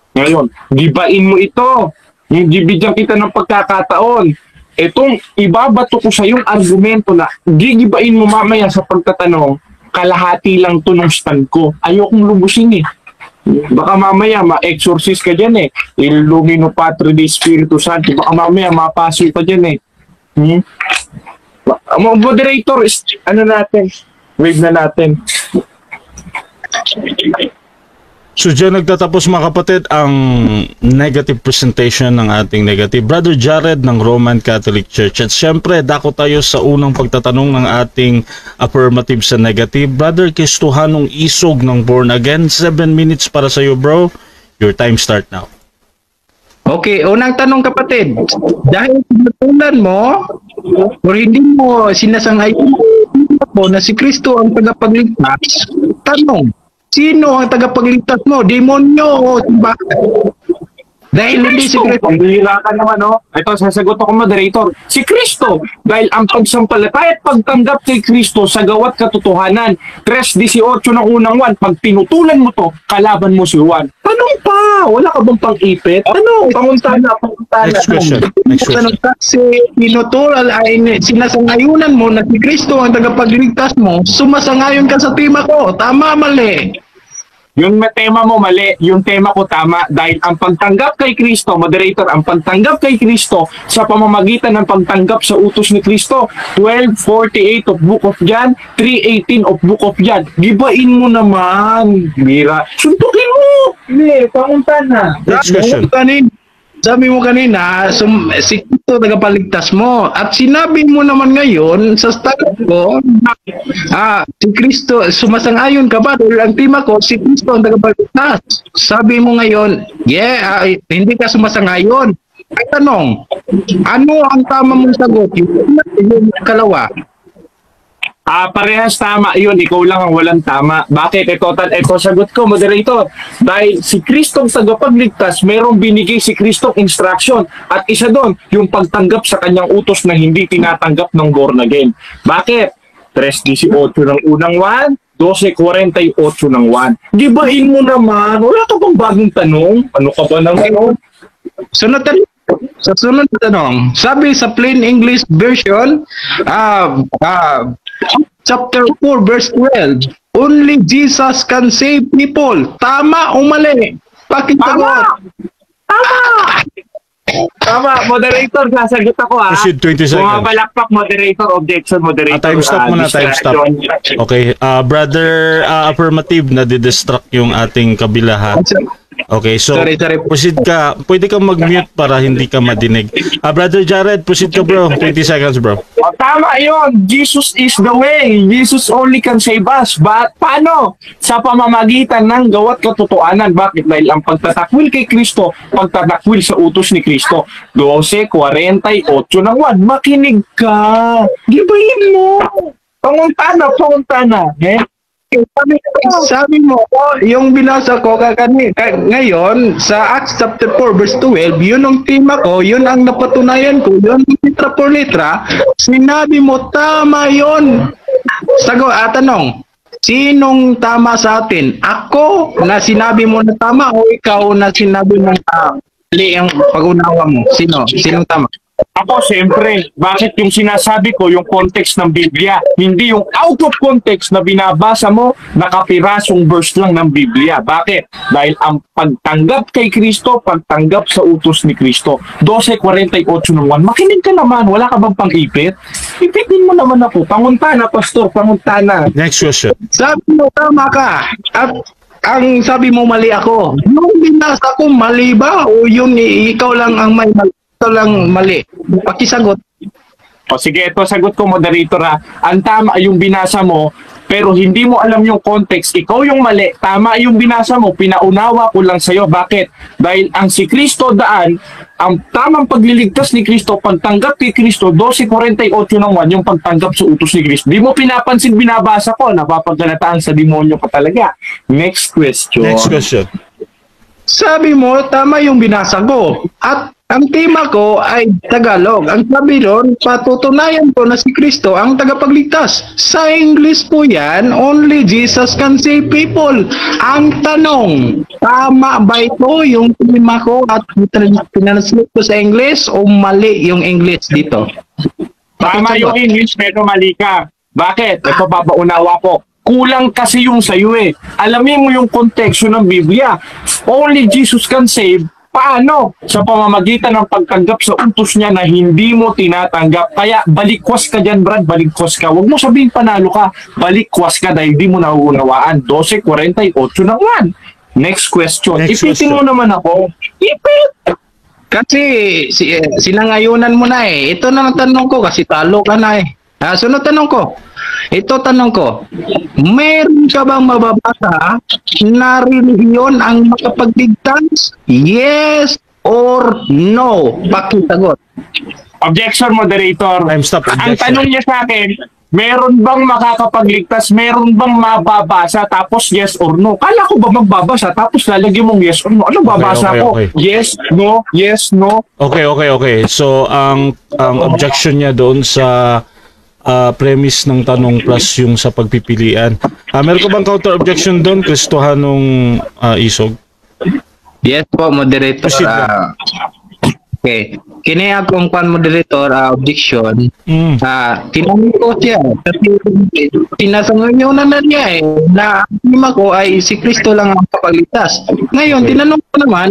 Ngayon, gibain mo ito. Bibigyan kita ng pagkakataon. Itong ibabato ko sa yung argumento na gigibain mo mamaya sa pagtatanong, kalahati lang to ng stand ko. Ayokong lubusin Baka mamaya ma-exorcist ka dyan Il Lumino Patri di Spiritu Santo. Baka mamaya mapaso ka dyan Moderator, ano natin? Wave na natin. So dyan nagtatapos mga kapatid ang negative presentation ng ating negative. Brother Jared ng Roman Catholic Church. At syempre, dako tayo sa unang pagtatanong ng ating affirmative sa negative. Brother Kristohanong Isog ng Born Again. 7 minutes para sa iyo, bro. Your time start now. Okay, unang tanong kapatid. Dahil pinatulan mo o hindi mo sinasang-ayon mo na si Kristo ang tagapagligtas, tanong, sino ang tagapagligtas mo? Demonyo o bakit? Dahil hindi si Kristo. Pambihira ka naman, no? Ito, sasagot ako, moderator. Si Kristo, dahil ang pagsampalataya at pagtanggap kay Kristo sa gawat katotohanan. 3:18 ng unang Juan, pag pinutulan mo to, kalaban mo si Juan. Tanong pa! Wala ka bang pang-ipit? Ano? Panguntana. Next question. Next question. Kasi pinutural ay sinasangayunan mo na si Kristo ang tagapagligtas mo, sumasangayon ka sa tema ko. Tama, mali. Yung tema mo mali, yung tema ko tama. Dahil ang pagtanggap kay Kristo, moderator, ang pagtanggap kay Kristo sa pamamagitan ng pagtanggap sa utos ni Kristo, 12:48 of Book of John, 3:18 of Book of John. Gibain mo naman. Mira. Suntukin mo! Hindi, pangunta na. Next question. Sabi mo kanina, si Kristo tagapagligtas mo. At sinabi mo naman ngayon sa statement ko, si Kristo, sumasang-ayon ka ba? Dahil ang tema ko, si Kristo ang tagapagligtas. Sabi mo ngayon, hindi ka sumasang-ayon. Ay tanong, ano ang tama mong sagot? Yung kalawa. Parehas tama yun, ikaw lang ang walang tama. Bakit? Ito sagot ko, moderator. Dahil si Kristong tagapagligtas, merong binigay si Kristong instruction. At isa doon, yung pagtanggap sa kanyang utos na hindi tinatanggap ng born again. Bakit? 3:18 ng unang Juan, 12:48 ng Juan. Gibahin mo naman. Wala ka bang bagong tanong? Ano ka ba nang Sunod tanong. Sa sunod na tanong, sabi sa plain English version, chapter 4 verse 12, only Jesus can save people. Tama o mali? Bakit sagot? Tama, moderator, sasagot ako ha. Proceed, 20 seconds. Pumapalakpak, moderator, objection, moderator. Time stop muna, time stop. Okay, brother, affirmative, na distract yung ating kabila ha. Okay, so Sorry. proceed ka. Pwede kang mag-mute para hindi ka madinig. Brother Jared, proceed ka bro. 20 seconds bro. Tama yun. Jesus is the way. Jesus only can save us. But paano? Sa pamamagitan ng gawat katotohanan. Bakit? Dahil ang pagtatakwil kay Kristo, pagtatakwil sa utos ni Kristo. 12:48 ng Juan. Makinig ka. Gibahin mo. Panguntana. Sabi mo, yung binasa ko ngayon sa Acts chapter 4 verse 12, yun ang tema ko, yun ang napatunayan ko, yun litra por litra. Sinabi mo, tama yun. Tanong, sinong tama sa atin? Ako na sinabi mo na tama o ikaw na sinabi mo na mali ang pag-unawa mo? Sinong tama? Ako, siyempre, bakit yung sinasabi ko, yung context ng Biblia, hindi yung out of context na binabasa mo, nakapirasong verse lang ng Biblia. Bakit? Dahil ang pagtanggap kay Kristo, pagtanggap sa utos ni Kristo. 12:48 ng Juan. Makinig ka naman, wala ka bang pang-ipit? Ipitin mo naman ako. Panguntana, pastor, panguntana. Next question. Sabi mo, tama ka. At ang sabi mo, mali ako. Yung binasa ko, mali ba? O yun, ikaw lang ang may mali? Ito lang mali. Pakisagot. O sige, ito sagot ko, moderator ha. Ang tama yung binasa mo, pero hindi mo alam yung context. Ikaw yung mali. Tama yung binasa mo, pinaunawa ko lang sa'yo. Bakit? Dahil ang si Kristo daan, ang tamang pagliligtas ni Kristo, pagtanggap kay Kristo, 12:48 ng Juan, yung pagtanggap sa utos ni Kristo. Di mo pinapansin, binabasa ko, napapagkalataan sa demonyo ka talaga. Next question. Next question. Sabi mo, tama yung binasa ko. At ang tema ko ay Tagalog. Ang sabi doon, patutunayan ko na si Kristo ang tagapagligtas. Sa English po yan, only Jesus can save people. Ang tanong, tama ba ito yung tema ko at pinanslate ko sa English o mali yung English dito? Tama yung English, pero mali ka. Bakit? Ito babaunawa ko. Kulang kasi yung sa'yo eh. Alamin mo yung konteksto ng Biblia. Only Jesus can save. Paano? Sa pamamagitan ng pagtanggap sa utos niya na hindi mo tinatanggap. Kaya balikwas ka dyan, Brad. Balikwas ka. Huwag mo sabihin panalo ka. Balikwas ka dahil di mo nauunawaan. 12:48 ng Juan. Next question. Ipitin mo naman ako. Ipit! Kasi sinangayunan mo na eh. Ito na ang tanong ko kasi talo ka na eh. Sunod tanong ko. Ito tanong ko. Meron ka bang mababasa na relihiyon ang makapagligtas? Yes or no? Pakisagot. Objection, moderator. Time stop. Ang Objection. tanong niya sa akin, Meron bang makakapagligtas? Meron bang mababasa tapos yes or no? Kala ko ba magbabasa tapos lalagyan mong yes or no? Ano babasa okay, ko? okay. Yes, no, yes, no. Okay. So, ang objection niya doon sa premise ng tanong plus yung sa pagpipilian. Meron ka bang counter objection doon, Kristohanong Isog? Yes po, moderator. Proceed po. Okay. Kini akong moderator objection. Mm. Tinanong ko siya kasi pinasangayon na niya na ang tema ko ay si Kristo lang ang kapagligtas. Ngayon, tinanong ko naman,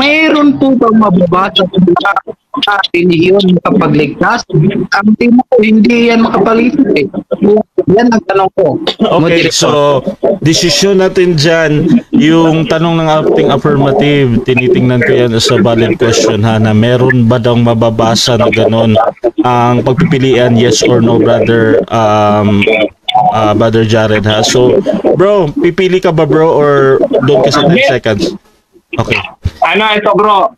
mayroon po bang mababasa sa relihiyon makapagligtas? Ang tema ko, hindi yan makapagligtas Yan ang tanong ko. Okay, so desisyon natin dyan, yung tanong ng ating affirmative, tinitingnan ko yan as a valid question ha, na meron ba daw mababasa na ganon ang pagpipilian, yes or no, brother Brother Jared ha. So, bro, pipili ka ba bro or doon ka sa 10 seconds? Okay. Ano ito bro?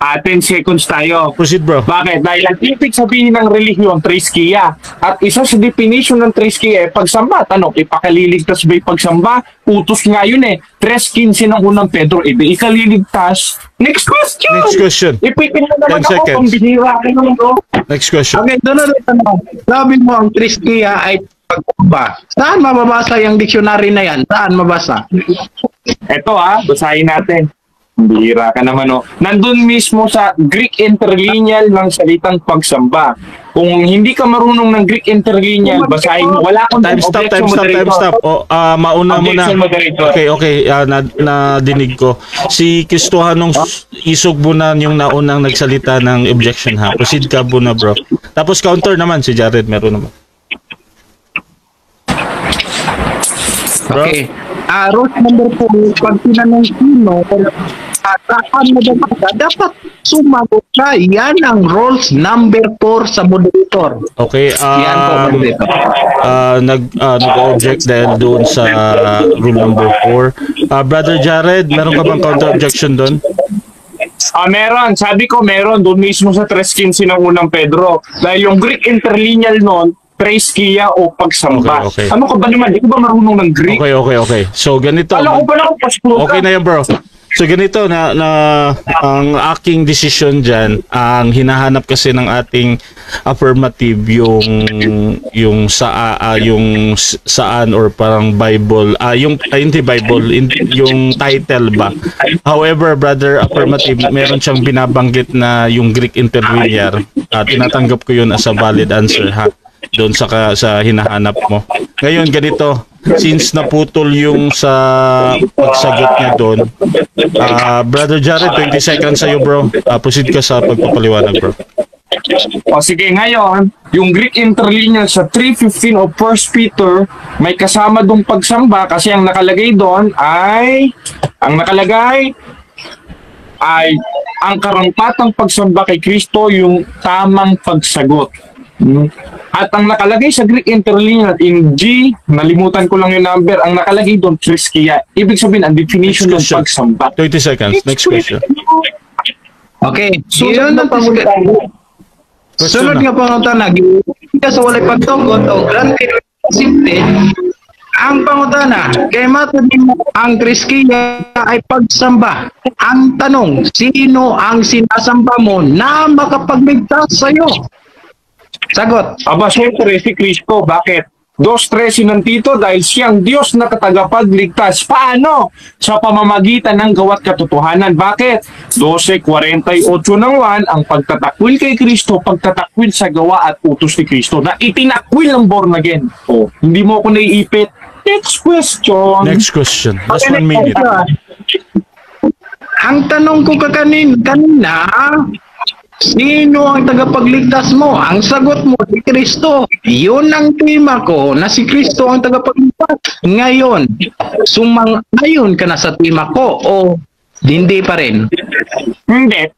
10 seconds tayo. Proceed bro. Bakit? Dahil ang ibig sabihin ng relihiyon, triskia. At isa sa definition ng triskia pagsamba. Tanong, ipakaliligtas ba yung pagsamba? Utos nga yun 3:15 ng unang Pedro. Ikaliligtas. Next question! Next question. Ipitin mo naman 10 ako seconds. kung binira ka naman bro. Next question. Okay, doon na tanong. Sabi mo ang triskia ay pagsamba. Saan mababasa yung dictionary na yan? Saan mabasa? Ito basahin natin. Bihira ka naman Nandun mismo sa Greek interlineal ng salitang pagsamba. Kung hindi ka marunong ng Greek interlineal, basahin mo. Wala akong Time stop. Mauna muna. Objection, moderator. Okay. Nadinig ko. Si Kristohanong Isog muna yung naunang nagsalita ng objection ha. Proceed ka muna bro. Tapos counter naman si Jared, meron naman. Bro? Okay. Rules number 4, pag tinanong sino, saan mababasa, dapat sumagot ka. Yan ang rules number 4 sa moderator. Okay, Yan po, moderator. nag-object dahil doon sa rule number 4. Brother Jared, meron ka bang counter objection doon? Meron. Sabi ko meron. Doon mismo sa 3:15 ng unang Pedro. Dahil yung Greek interlineal nun, triskia o pagsamba. Okay. Ano ka ba naman? Di ko ba marunong ng Greek? Okay. So ganito. Alam ko ba na passport Okay na yan bro. So ganito na ang aking decision diyan, ang hinahanap kasi ng ating affirmative yung saan or parang Bible, hindi Bible, yung title ba. However, brother affirmative, meron siyang binabanggit na yung Greek interlinear. Tinatanggap ko yun as a valid answer ha. Doon sa hinahanap mo. Ngayon ganito, since naputol yung sa pagsagot niya doon, Brother Jared, 20 seconds sa'yo bro. Proceed ka sa pagpapaliwanag bro. O sige, ngayon, yung Greek interlinear sa 3:15 of 1 Peter, may kasama dong pagsamba kasi ang nakalagay doon ay ang karampatang pagsamba kay Kristo, yung tamang pagsagot. At ang nakalagay sa Greek interlinear in G, nalimutan ko lang yung number, ang nakalagay doon, triskia. Ibig sabihin, ang definition ng pagsamba. 20 seconds. Next question. Okay. Sunod na pangutana. Sunod nga pangutana. Ka sa walay pagtugot o granted simple. Ang pangutana, kay matod mo ang triskia ay pagsamba. Ang tanong, sino ang sinasamba mo na makapagligtas sa'yo? Sagot. Aba, syempre, si Kristo. Bakit? 2:13 nandito dahil siyang Diyos na katagapagligtas. Paano? Sa pamamagitan ng gawa't katotohanan. Bakit? 12:48 ng 1, ang pagtatakwil kay Kristo, pagtatakwil sa gawa at utos ni Kristo na itinakwil ng born again. Hindi mo ako naiipit. Next question. Next question. Last 1 minute. Ang tanong ko kanina, sino ang tagapagligtas mo? Ang sagot mo, si Kristo. Yun ang tema ko, na si Kristo ang tagapagligtas. Ngayon, sumang-ayon ka na sa tema ko o hindi pa rin? Hindi.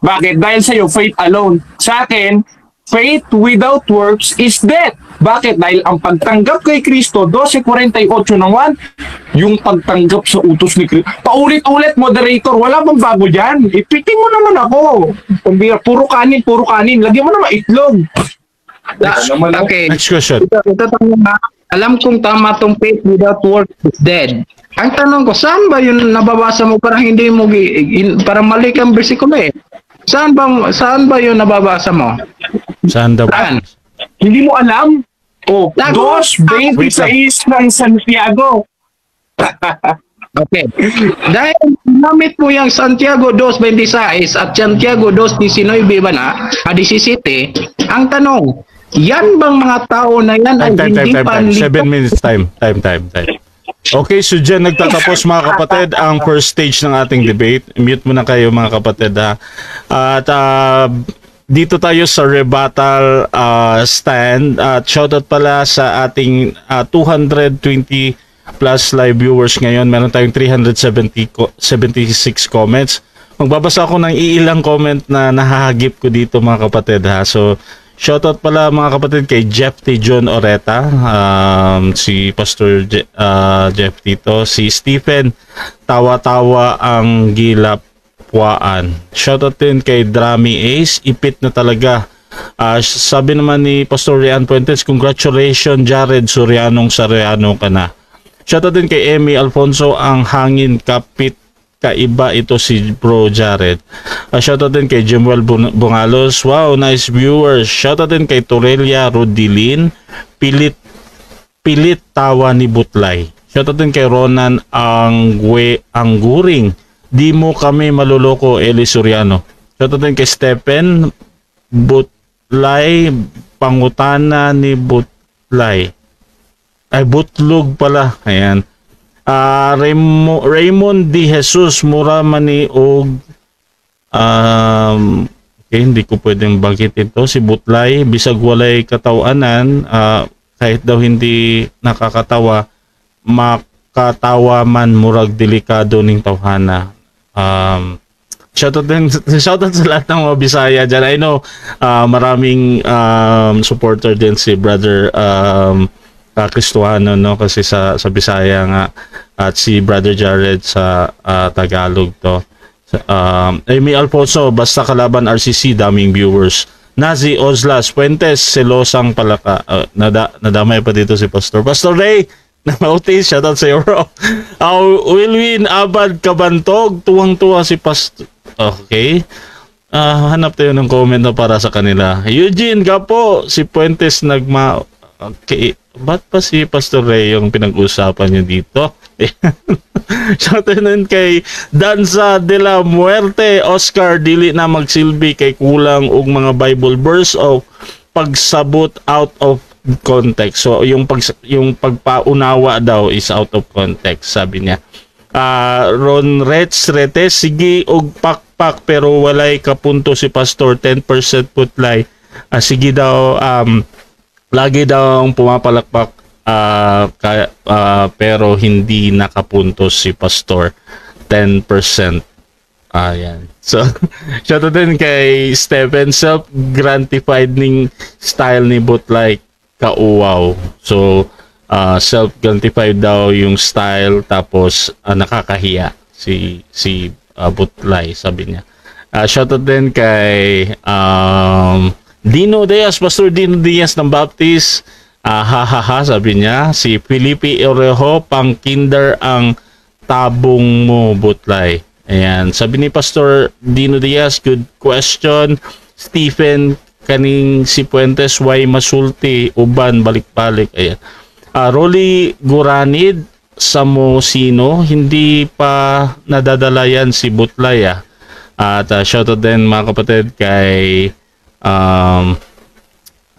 Bakit? Dahil sa'yo, faith alone. Sa akin, faith without works is death. Bakit? Dahil ang pagtanggap kay Kristo, 12:48 ng 1, yung pagtanggap sa utos ni Kristo. Paulit-ulit, moderator, wala bang bago dyan? Ipitin mo naman ako. Puro kanin. Lagyan mo naman itlog. Okay. Next question. Ito tanong na, alam kong tama tong faith without work is dead. Ang tanong ko, saan ba yun nababasa mo para hindi mo para mali kang bersikulo eh? Saan ba yun nababasa mo? Saan daw? Saan? Hindi mo alam? O, Lago. 2:26 ng Santiago. Okay. Dahil namit mo yung Santiago 2:26 at Santiago 2:19 ba na, 17, ang tanong, yan bang mga tao na yan ay hindi pa 7 minutes time. Okay, so dyan nagtatapos mga kapatid ang first stage ng ating debate. Mute muna kayo mga kapatid ha. At dito tayo sa rebuttal stand. At shoutout pala sa ating 220 plus live viewers ngayon. Meron tayong 376 comments. Magbabasa ako ng iilang comment na nahahagip ko dito mga kapatid ha. So shoutout pala mga kapatid kay Jeff T. John Oreta, si Pastor Jeff Tito, si Stephen Tawa-Tawa ang Gilapwaan. Shoutout din kay Drami Ace, ipit na talaga. Sabi naman ni Pastor Rian Puentes, congratulations Jared, Sorianong Soriano ka na. Shoutout din kay Emmy Alfonso, ang hangin kapit kaiba ito si Bro Jared. Shoutout din kay Jemuel Bungalos. Wow, nice viewers. Shoutout din kay Torelia Rodilin. Pilit tawa ni Butlay. Shoutout din kay Ronan Angguring. Di mo kami maluloko, Eli Soriano. Shoutout din kay Stephen Butlay. Pangutana ni Butlay. Ay, Butlog pala. Ayan. Raymond D. Jesus mura mani og okay, hindi ko pwedeng banggitin to. Si Butlay bisag walay katawanan, kahit daw hindi nakakatawa, makatawa man murag delikado ning tawhana. Shoutout sa lahat ng mga Bisaya dyan. I know maraming supporter din si brother Kristohano, no, kasi sa Bisaya nga, at si Brother Jared sa Tagalog to. Amy Alfonso, basta kalaban RCC, daming viewers. Nazi Ozlas Puentes, selosang palaka. Nadamay pa dito si Pastor Ray na mautis, shoutout sa iyo bro. Wilwin Abad Kabantog, tuwang-tuwa si Pastor. Okay, hanap tayo ng comment na para sa kanila. Eugene Gapo, si Puentes okay, ba't pa si Pastor Ray yung pinag-usapan niyo dito? Shoutout nun kay Danza de la Muerte, Oscar, dili na magsilbi kay kulang og mga Bible verse o pagsabot out of context. So yung pagpaunawa daw is out of context, sabi niya. Ron Retes, sige og pakpak pero walay kapunto si Pastor, 10% putlay. Sige daw, lagi daw pumapalakpak pero hindi nakapuntos si Pastor, 10%. Ayan. So, shoutout din kay Stephen, self-gratified ning style ni Butlay kauwaw. So, self-gratified daw yung style, tapos nakakahiya si Butlay, sabi niya. Shoutout din kay Dino Diaz, Pastor Dino Diaz ng Baptist. Sabi niya. Si Felipe Orejo, pang kinder ang tabong mo, Butlay. Ayan. Sabi ni Pastor Dino Diaz, good question. Stephen, kaning si Puentes, why masulti, uban, balik-balik. Ayan. Rolly Guranid, Samosino, hindi pa nadadala yan si Butlay. At shoutout din mga kapatid kay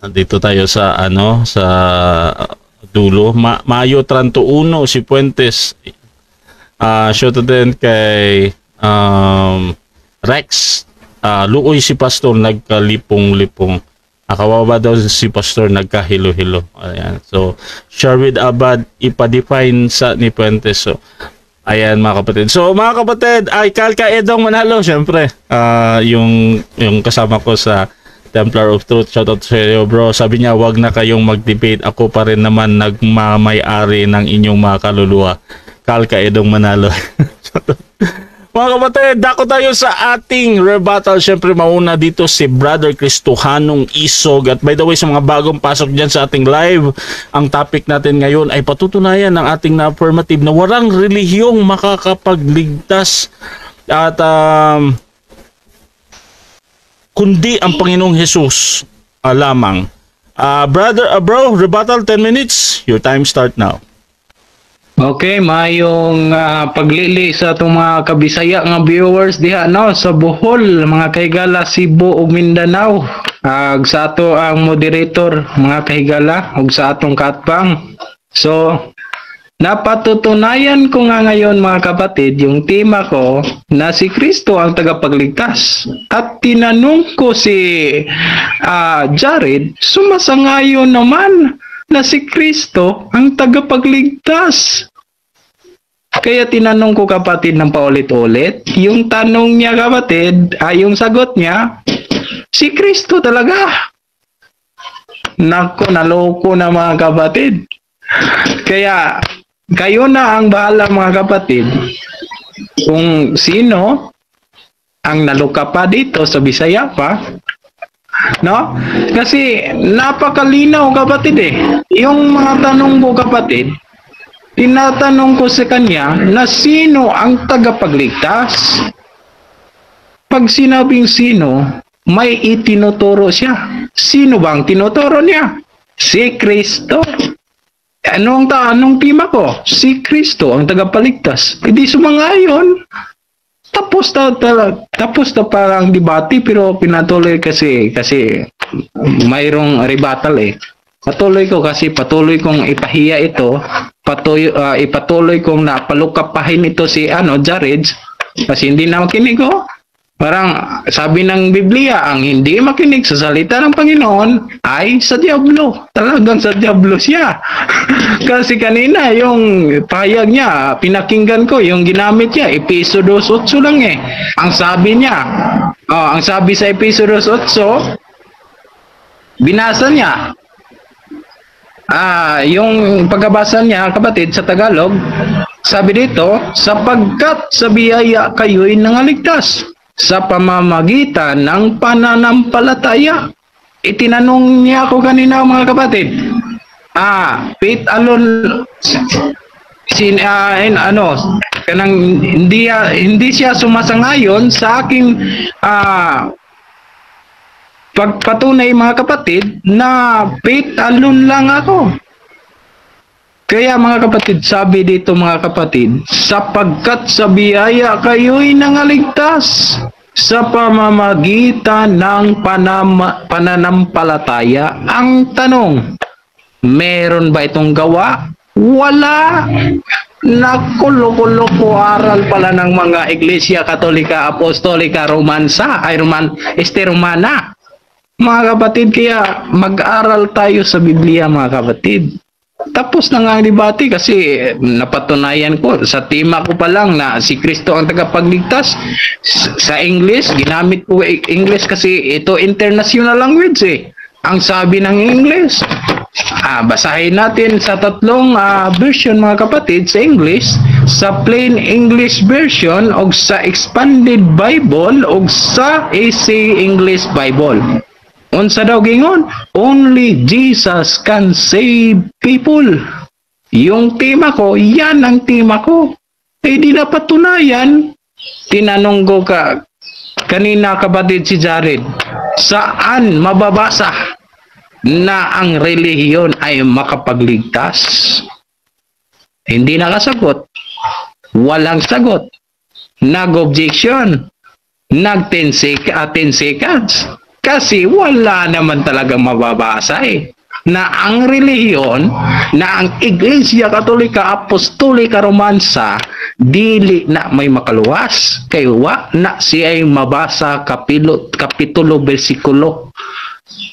dito tayo sa sa dulo, Mayo 31 si Puentes. Shoutout din kay Rex, luoy si Pastor, nagkalipong-lipong. Kawawa daw si Pastor, nagkahilo-hilo. Ayan. So Sherwood Abad, ipa-define sa ni Puentes. So ayan mga kapatid. So mga kapatid, ay Kalka Edong Manalo, syempre yung kasama ko sa Templar of Truth. Shoutout sa iyo bro. Sabi niya, wag na kayong mag-debate. Ako pa rin naman nagmamay-ari ng inyong mga kaluluwa. Kalka Edong Manalo. Mga kapatid, dako tayo sa ating rebuttal. Siyempre, mauna dito si Brother Cristohanong Isog. At by the way, sa mga bagong pasok dyan sa ating live, ang topic natin ngayon ay patutunayan ng ating na-affirmative na walang relihiyong makakapagligtas at kundi ang Panginoong Hesus lamang. Bro, rebuttal 10 minutes. Your time start now. Okay, mayong paglili sa itong mga kabisaya nga viewers diha no sa Bohol, mga kahigala, Cebu ug Mindanao. Ag sa ato ang moderator, mga kahigala, ug sa atong katpang. So, napatutunayan ko nga ngayon mga kapatid, yung tema ko na si Kristo ang tagapagligtas. At tinanong ko si Jared, sumasangayon naman na si Kristo ang tagapagligtas. Kaya tinanong ko kapatid ng paulit-ulit, yung tanong niya kapatid, yung sagot niya, si Kristo talaga. Nako, naloko na mga kapatid. Kaya kayo na ang bahala mga kapatid kung sino ang naluka pa dito sa Bisaya pa. No? Kasi napakalinaw kapatid Yung mga tanong ko kapatid, tinatanong ko sa kanya na sino ang tagapagligtas. Pag sinabing sino, may itinuturo siya. Sino bang tinuturo niya? Si Kristo. Anong tema ko? Si Kristo ang tagapagligtas. Hindi sumangayon. Tapos na parang debate pero pinatuloy kasi mayroong rebuttal Patuloy kong ipahiya ito, ipatuloy kong napalukapahin ito si Jared kasi hindi na makinig Parang sabi ng Biblia, ang hindi makinig sa salita ng Panginoon ay sa diablo. Talagang sa diablo siya. Kasi kanina yung pahayag niya, pinakinggan ko, yung ginamit niya, Episodo 8 lang Ang sabi niya, ang sabi sa Episodo 8, binasa niya. Yung pagbabasa niya, kapatid, sa Tagalog, sabi dito, sapagkat sa biyaya kayo'y nangaligtas sa pamamagitan ng pananampalataya. Itinanong niya ako kanina mga kapatid. Faith alone hindi siya sumasangayon sa aking pagpatunay mga kapatid na faith alone lang ako. Kaya mga kapatid, sabi dito mga kapatid, sapagkat sa biyaya kayo'y nangaligtas sa pamamagitan ng pananampalataya. Ang tanong, meron ba itong gawa? Wala. Nakulo-kulo aral pala ng mga Iglesia Katolika, Apostolika, Romana. Mga kapatid, kaya mag-aral tayo sa Biblia mga kapatid. Tapos na nga ang debate kasi napatunayan ko sa tema ko pa lang na si Kristo ang tagapagligtas. Sa English, ginamit ko English kasi ito international language Ang sabi ng English, basahin natin sa tatlong version mga kapatid sa English, sa plain English version o sa expanded Bible o sa AC English Bible. Unsa daw gingon? Only Jesus can save people. Yung tema ko, yan ang tema ko. Di napatunayan. Tinanong ko kanina kapatid si Jared, saan mababasa na ang relihiyon ay makapagligtas? Hindi nakasagot. Walang sagot. Nag-objection. Nag-10 seconds. Kasi wala naman talagang mababasa na ang relihiyon, na ang Iglesia Katolika, Apostolika, Romansa, dili na may makaluwas. Kaya na siya ay mabasa kapitulo, bersikulo.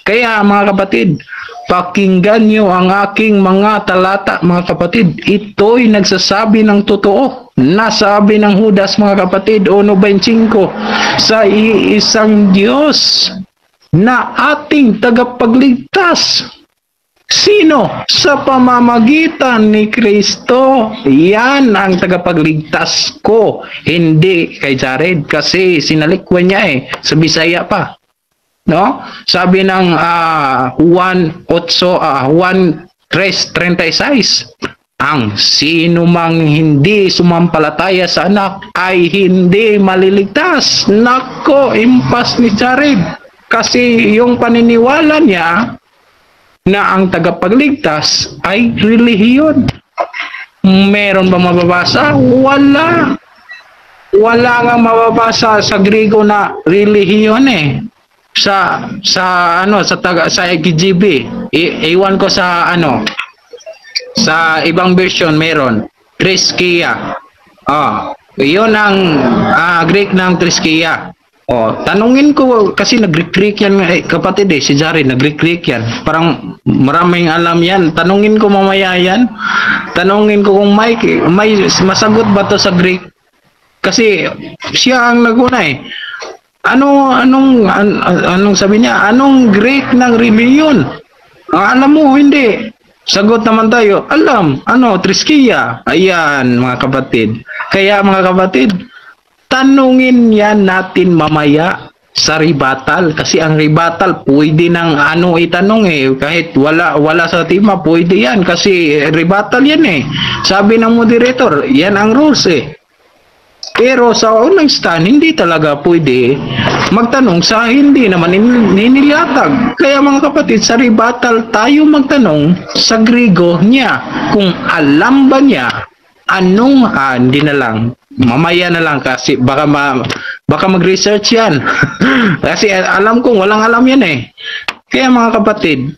Kaya mga kapatid, pakinggan nyo ang aking mga talata mga kapatid. Ito'y nagsasabi ng totoo. Nasabi ng Judas mga kapatid, 1:25, sa iisang Diyos na ating tagapagligtas. Sino? Sa pamamagitan ni Kristo. Yan ang tagapagligtas ko. Hindi kay Jared kasi sinalikwan niya sa Bisaya pa. No? Sabi ng Juan 3:36, ang sino mang hindi sumampalataya sa anak ay hindi maliligtas. Nako, impas ni Jared. Kasi yung paniniwala niya na ang tagapagligtas ay relihiyon. Meron ba mababasa? Wala. Wala nga mababasa sa Griego na relihiyon sa KJV. Iwan ko sa sa ibang version meron Triskia. Yun ang Greek ng Triskia. Tanungin ko kasi nag-Greek yan kapatid si Jared nag-Greek yan. Parang maraming alam yan. Tanungin ko mamaya yan. Tanungin ko kung may masagot ba to sa Greek. Kasi siya ang naguna Anong sabi niya? Anong Greek ng reliyon? Alam mo, hindi. Sagot naman tayo, alam. Triskia. Ayan, mga kapatid. Kaya, mga kapatid, tanungin yan natin mamaya sa rebuttal. Kasi ang rebuttal, pwede nang itanong Kahit wala sa tema, pwede yan. Kasi rebuttal yan Sabi ng moderator, yan ang rules Pero sa unang stand, hindi talaga pwede magtanong sa hindi naman ninilatag. Kaya mga kapatid, sa rebuttal tayo magtanong sa Griego niya. Kung alam ba niya, hindi na lang. Mamaya na lang kasi baka mag-research yan. Kasi alam kong walang alam yan Kaya mga kapatid,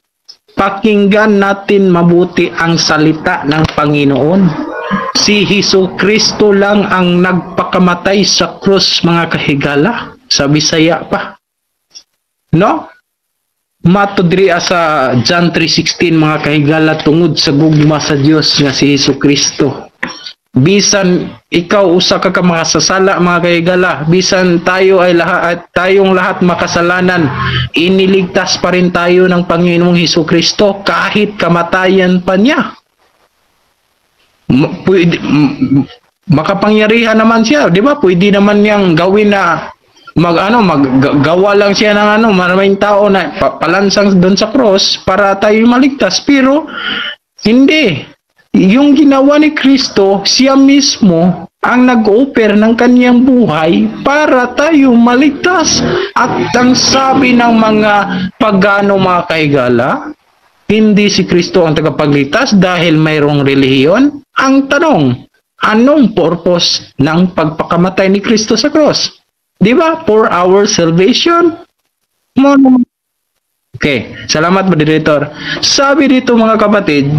pakinggan natin mabuti ang salita ng Panginoon. Si Jesucristo lang ang nagpakamatay sa krus, mga kahigala. Sa Bisaya pa. No? Matudri sa John 3:16, mga kahigala, tungod sa gugma sa Dios nga si Jesucristo. Bisan ikaw usa ka makasasala, mga kahigala, bisan tayo ay tayong lahat makasalanan, iniligtas pa rin tayo ng Panginoong Jesucristo kahit kamatayan pa niya. Makapangyarihan naman siya, di ba? Pwede naman niyang gawin na maggawa lang siya ng maraming tao na palansang doon sa cross para tayo maligtas. Pero hindi. Yung ginawa ni Kristo, siya mismo ang nag-offer ng kanyang buhay para tayo maligtas. At ang sabi ng mga pagano, mga kahigala, hindi si Kristo ang tagapagligtas dahil mayroong relihiyon. Ang tanong, anong purpose ng pagpakamatay ni Kristo sa cross? Di ba? For our salvation. Okay, salamat moderator. Sabi dito, mga kapatid,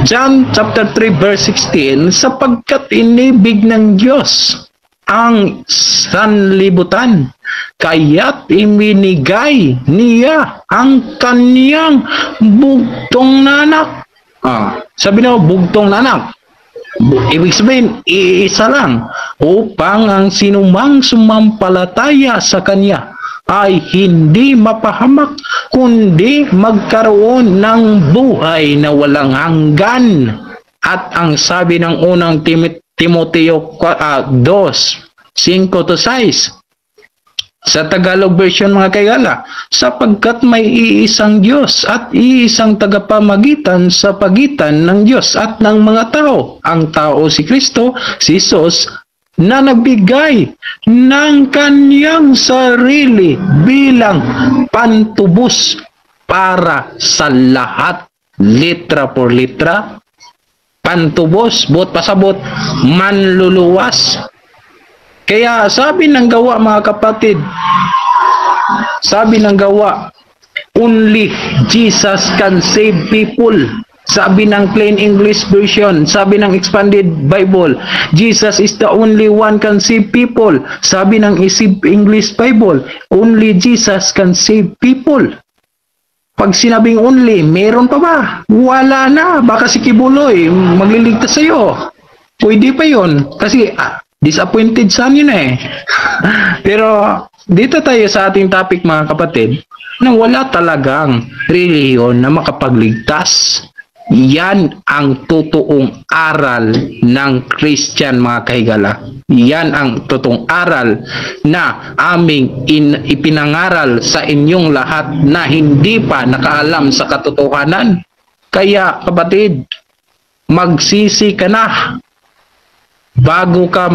John chapter 3 verse 16, sapagkat inibig ng Diyos ang sanlibutan, kaya't iminigay niya ang kaniyang bugtong na anak. Sabi na, bugtong na anak. Ibig sabihin, iisa lang, upang ang sinumang sumampalataya sa kanya ay hindi mapahamak, kundi magkaroon ng buhay na walang hanggan. At ang sabi ng unang Timoteo 2:5-6, sa Tagalog version, mga kayala, sapagkat may iisang Diyos at iisang tagapamagitan sa pagitan ng Diyos at ng mga tao. Ang tao si Kristo, si Jesus, na nagbigay ng kanyang sarili bilang pantubos para sa lahat. Litra por litra, pantubos, bot pasabot, manluluwas. Kaya sabi ng gawa, mga kapatid, sabi ng gawa, only Jesus can save people. Sabi ng Plain English Version, sabi ng Expanded Bible, Jesus is the only one can save people. Sabi ng Isib English Bible, only Jesus can save people. Pag sinabing only, meron pa ba? Wala na. Baka si Kibuloy magliligtas sa'yo. Pwede pa yun. Kasi disappointed son yun Pero dito tayo sa ating topic mga kapatid, na wala talagang relihiyon na makapagligtas. Yan ang totoong aral ng Christian mga kahigala. Yan ang totoong aral na aming ipinangaral sa inyong lahat na hindi pa nakaalam sa katotohanan. Kaya kapatid, magsisi ka na bago pa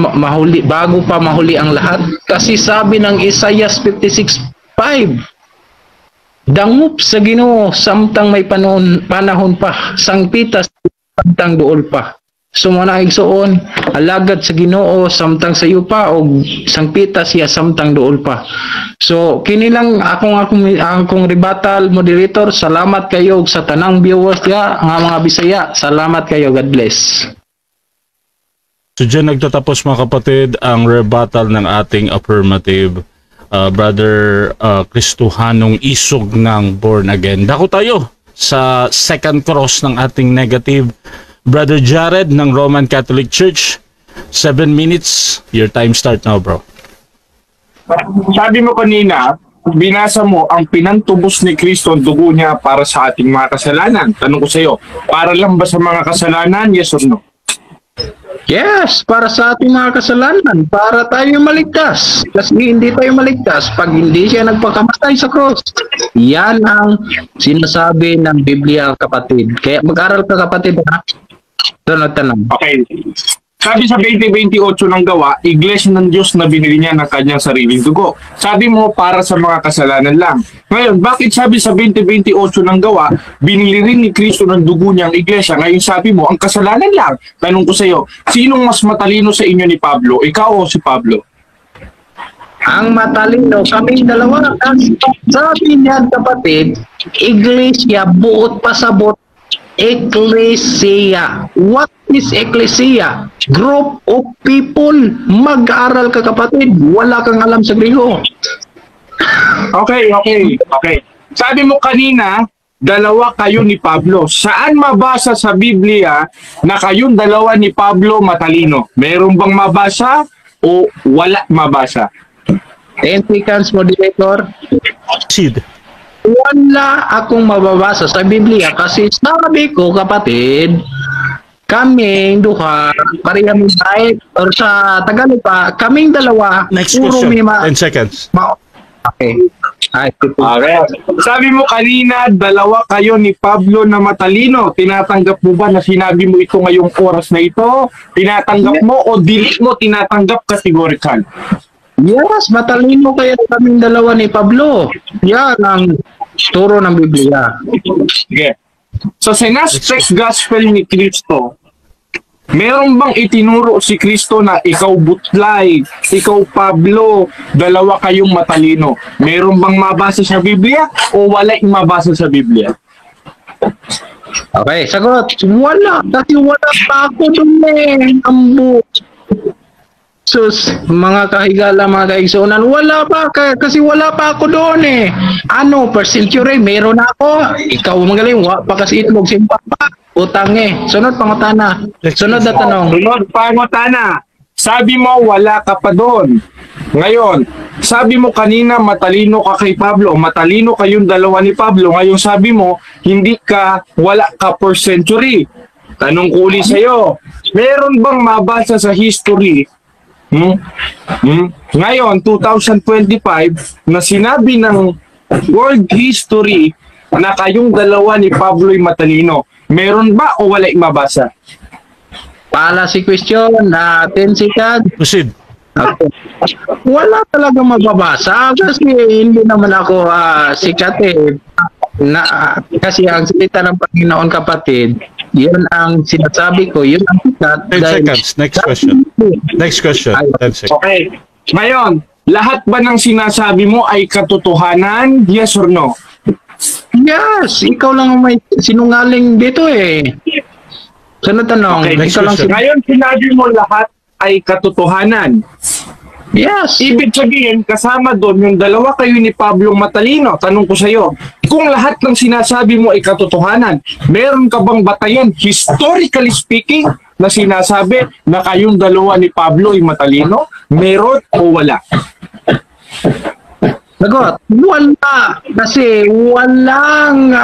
mahuli ang lahat, kasi sabi ng Isaiah 56:5, dangup sa Ginoo samtang may panahon pa, sangpitas samtang duol pa. Sumana igsoon, alagad sa Ginoo samtang sayo pa, o sangpitas siya samtang duol pa. So kini lang akong rebuttal, moderator. Salamat kayo sa tanang viewers nga mga Bisaya. Salamat kayo, God bless. So dyan nagtatapos mga kapatid ang rebuttal ng ating affirmative Brother Kristohanong Isog ng Born Again. Dako tayo sa second cross ng ating negative. Brother Jared ng Roman Catholic Church. 7 minutes. Your time start now, bro. Sabi mo kanina, binasa mo ang pinantubos ni Kristo ang dugo niya para sa ating mga kasalanan. Tanong ko sa iyo, para lang ba sa mga kasalanan? Yes or no? Yes, para sa ating mga kasalanan, para tayo maligtas. Kasi hindi tayo maligtas pag hindi siya nagpakamatay sa cross. Yan ang sinasabi ng Biblia, kapatid. Kaya mag-aral ka, kapatid, ha? Tanong. Okay. Sabi sa 20:28 ng Gawa, Iglesia ng Diyos na binili niya ng kanyang sariling dugo. Sabi mo, para sa mga kasalanan lang. Ngayon, bakit sabi sa 20:28 ng Gawa, binili rin ni Kristo ng dugo niya ang Iglesia? Ngayon sabi mo, ang kasalanan lang. Tanong ko sa iyo, sinong mas matalino sa inyo ni Pablo? Ikaw o si Pablo? Ang matalino, kaming dalawa. Sabi niya, kapatid, Iglesia, buot pasabot. Ecclesia. What is ecclesia? Group of people. Mag-aral ka, kapatid. Wala kang alam sa Griho. Okay. Sabi mo kanina, dalawa kayo ni Pablo. Saan mabasa sa Biblia na kayong dalawa ni Pablo matalino? Meron bang mabasa o wala mabasa? 10 seconds, moderator. Sid. Wala akong mababasa sa Biblia kasi sabi ko, kapatid, kaming duha, parehang night, or sa Tagalog pa, kaming dalawa, Next puro question. may 10 seconds. Okay. Ay, Okay. Sabi mo kanina, dalawa kayo ni Pablo na matalino. Tinatanggap mo ba na sinabi mo ito ngayong oras na ito? Tinatanggap mo o dili mo tinatanggap categorical? Yes, matalino kaya kaming dalawa ni Pablo. Yan ang turo ng Biblia. Sige. So, sinaspect gospel ni Kristo, meron bang itinuro si Kristo na ikaw Butlay, ikaw Pablo, dalawa kayong matalino? Meron bang mabasa sa Biblia o wala yung mabasa sa Biblia? Okay, sagot. Wala. Kasi wala pa ako dun Ambo. Sus, mga kahigala, mga kaigsunan, wala pa, kasi wala pa ako doon Ano, per century, meron ako. Ikaw magaling, pa kasi itlog, simpa pa. Utang Sunod pangutana. Sunod na tanong. Sunod pangutana. Sabi mo, wala ka pa doon. Ngayon, sabi mo kanina, matalino ka kay Pablo. Matalino kayong dalawa ni Pablo. Ngayon sabi mo, wala ka per century. Tanong ko uli sa'yo, meron bang mabasa sa history ngayon, 2025, na sinabi ng world history na kayong dalawa ni Pablo'y matalino? Meron ba o wala mabasa? Pala si question na 10 seconds. Proceed. Okay. Wala talaga magbabasa kasi hindi naman ako sikat kasi ang salita ng Panginoon, kapatid, yun ang sinasabi ko, yun ang sikat. 10 seconds. Next question. 10 seconds. Okay. Ngayon, lahat ba ng sinasabi mo ay katotohanan? Yes or no? Yes, ikaw lang ang may sinungaling dito Sunod tanong. Okay, next ikaw lang question. Ngayon, sinabi mo lahat ay katotohanan. Yes. Ibig sabihin, kasama doon yung dalawa kayo ni Pablo matalino. Tanong ko sa iyo, kung lahat ng sinasabi mo ay katotohanan, meron ka bang batayan, historically speaking, na sinasabi na kayong dalawa ni Pablo ay matalino? Meron o wala? Sagot, wala. Kasi wala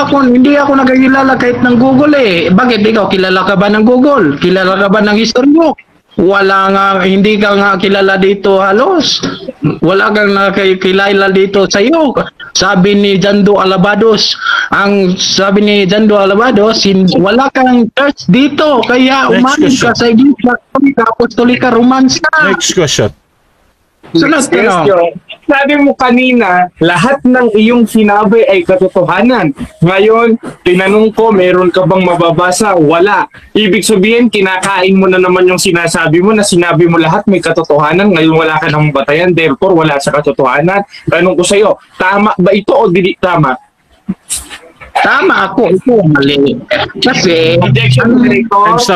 ako, hindi ako nagkakilala kahit ng Google eh. Bakit ikaw, kilala ka ba ng Google? Kilala ka ba ng history mo? Wala nga, hindi ka nga kilala dito halos. Wala kang nakikilala dito sa iyo. Sabi ni Jando Alabados, wala kang church dito. Kaya Next umamin ka question. sa Iglesia Apostolika Romansa. Next question. Sunod Next ka na. question. Sabi mo kanina, lahat ng iyong sinabi ay katotohanan. Ngayon, tinanong ko, meron ka bang mababasa? Wala. Ibig sabihin, kinakain mo na naman yung sinasabi mo na sinabi mo lahat may katotohanan. Ngayon wala ka nang batayan, therefore wala sa katotohanan. Tanong ko sa'yo, tama ba ito o dili tama? Tama ako. Ito mali. Kasi, Objection,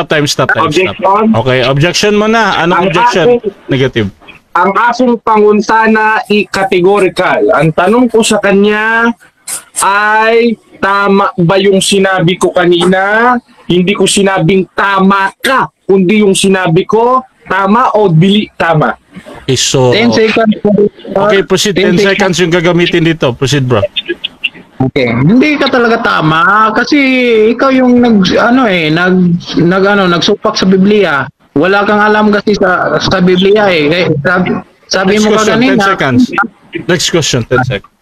Time stop. Objection. Okay, objection mo na. Anong objection? Negative. Ang aking panguntana i-categorical. Ang tanong ko sa kanya ay tama ba yung sinabi ko kanina? Hindi ko sinabing tama ka, kundi yung sinabi ko tama o dili tama. Okay, so 10 seconds. okay, proceed. 10 seconds yung gagamitin dito. Proceed, bro. Okay. Hindi ka talaga tama kasi ikaw yung nagsupak sa Biblia. Wala kang alam kasi sa Biblia eh. Sabi Next mo ka question, kanina. 10 seconds. Next question, 10 seconds.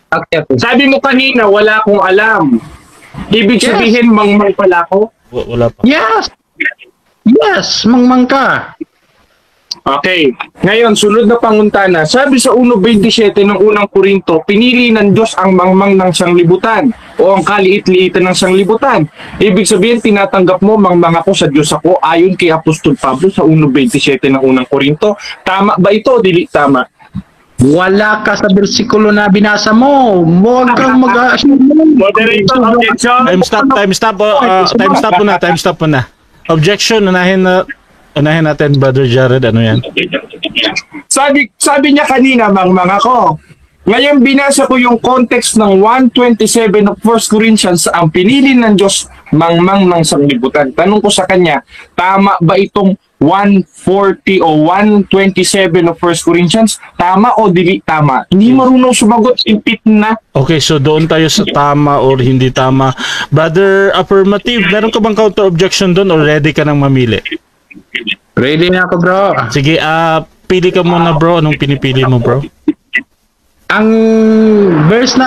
Okay. Sabi mo kanina wala akong alam. Ibig Yes. sabihin mangmang pala ako. Wala pa. Yes. Yes, mangmang ka. Okay. Ngayon, sunod na panguntana. Sabi sa 1.27 ng unang Korinto, pinili ng Diyos ang mangmang ng sanglibutan o ang kaliit-liitan ng sanglibutan. Ibig sabihin, tinatanggap mo, mangmang ako sa Diyos ako, ayon kay Apostol Pablo sa 1.27 ng unang Korinto. Tama ba ito o dili tama? Wala ka sa bersikulo na binasa mo. Huwag kang Moderator, objection. Time stop. Time stop muna. Objection, unahin natin, Brother Jared. Ano yan? Sabi niya kanina, mangmang ako. Ngayon binasa ko yung context ng 127 of 1 Corinthians, ang pinili ng Diyos, mangmang ng sanglibutan. Tanong ko sa kanya, tama ba itong 140 o 127 of 1 Corinthians? Tama o dili tama? Hindi marunong sumagot, impit na. Okay, so doon tayo sa tama or hindi tama. Brother Affirmative, meron ka bang counter objection doon or ready ka nang mamili? Ready na ako, bro. Sige, pili ka muna, bro. Anong pinipili mo, bro? Ang verse na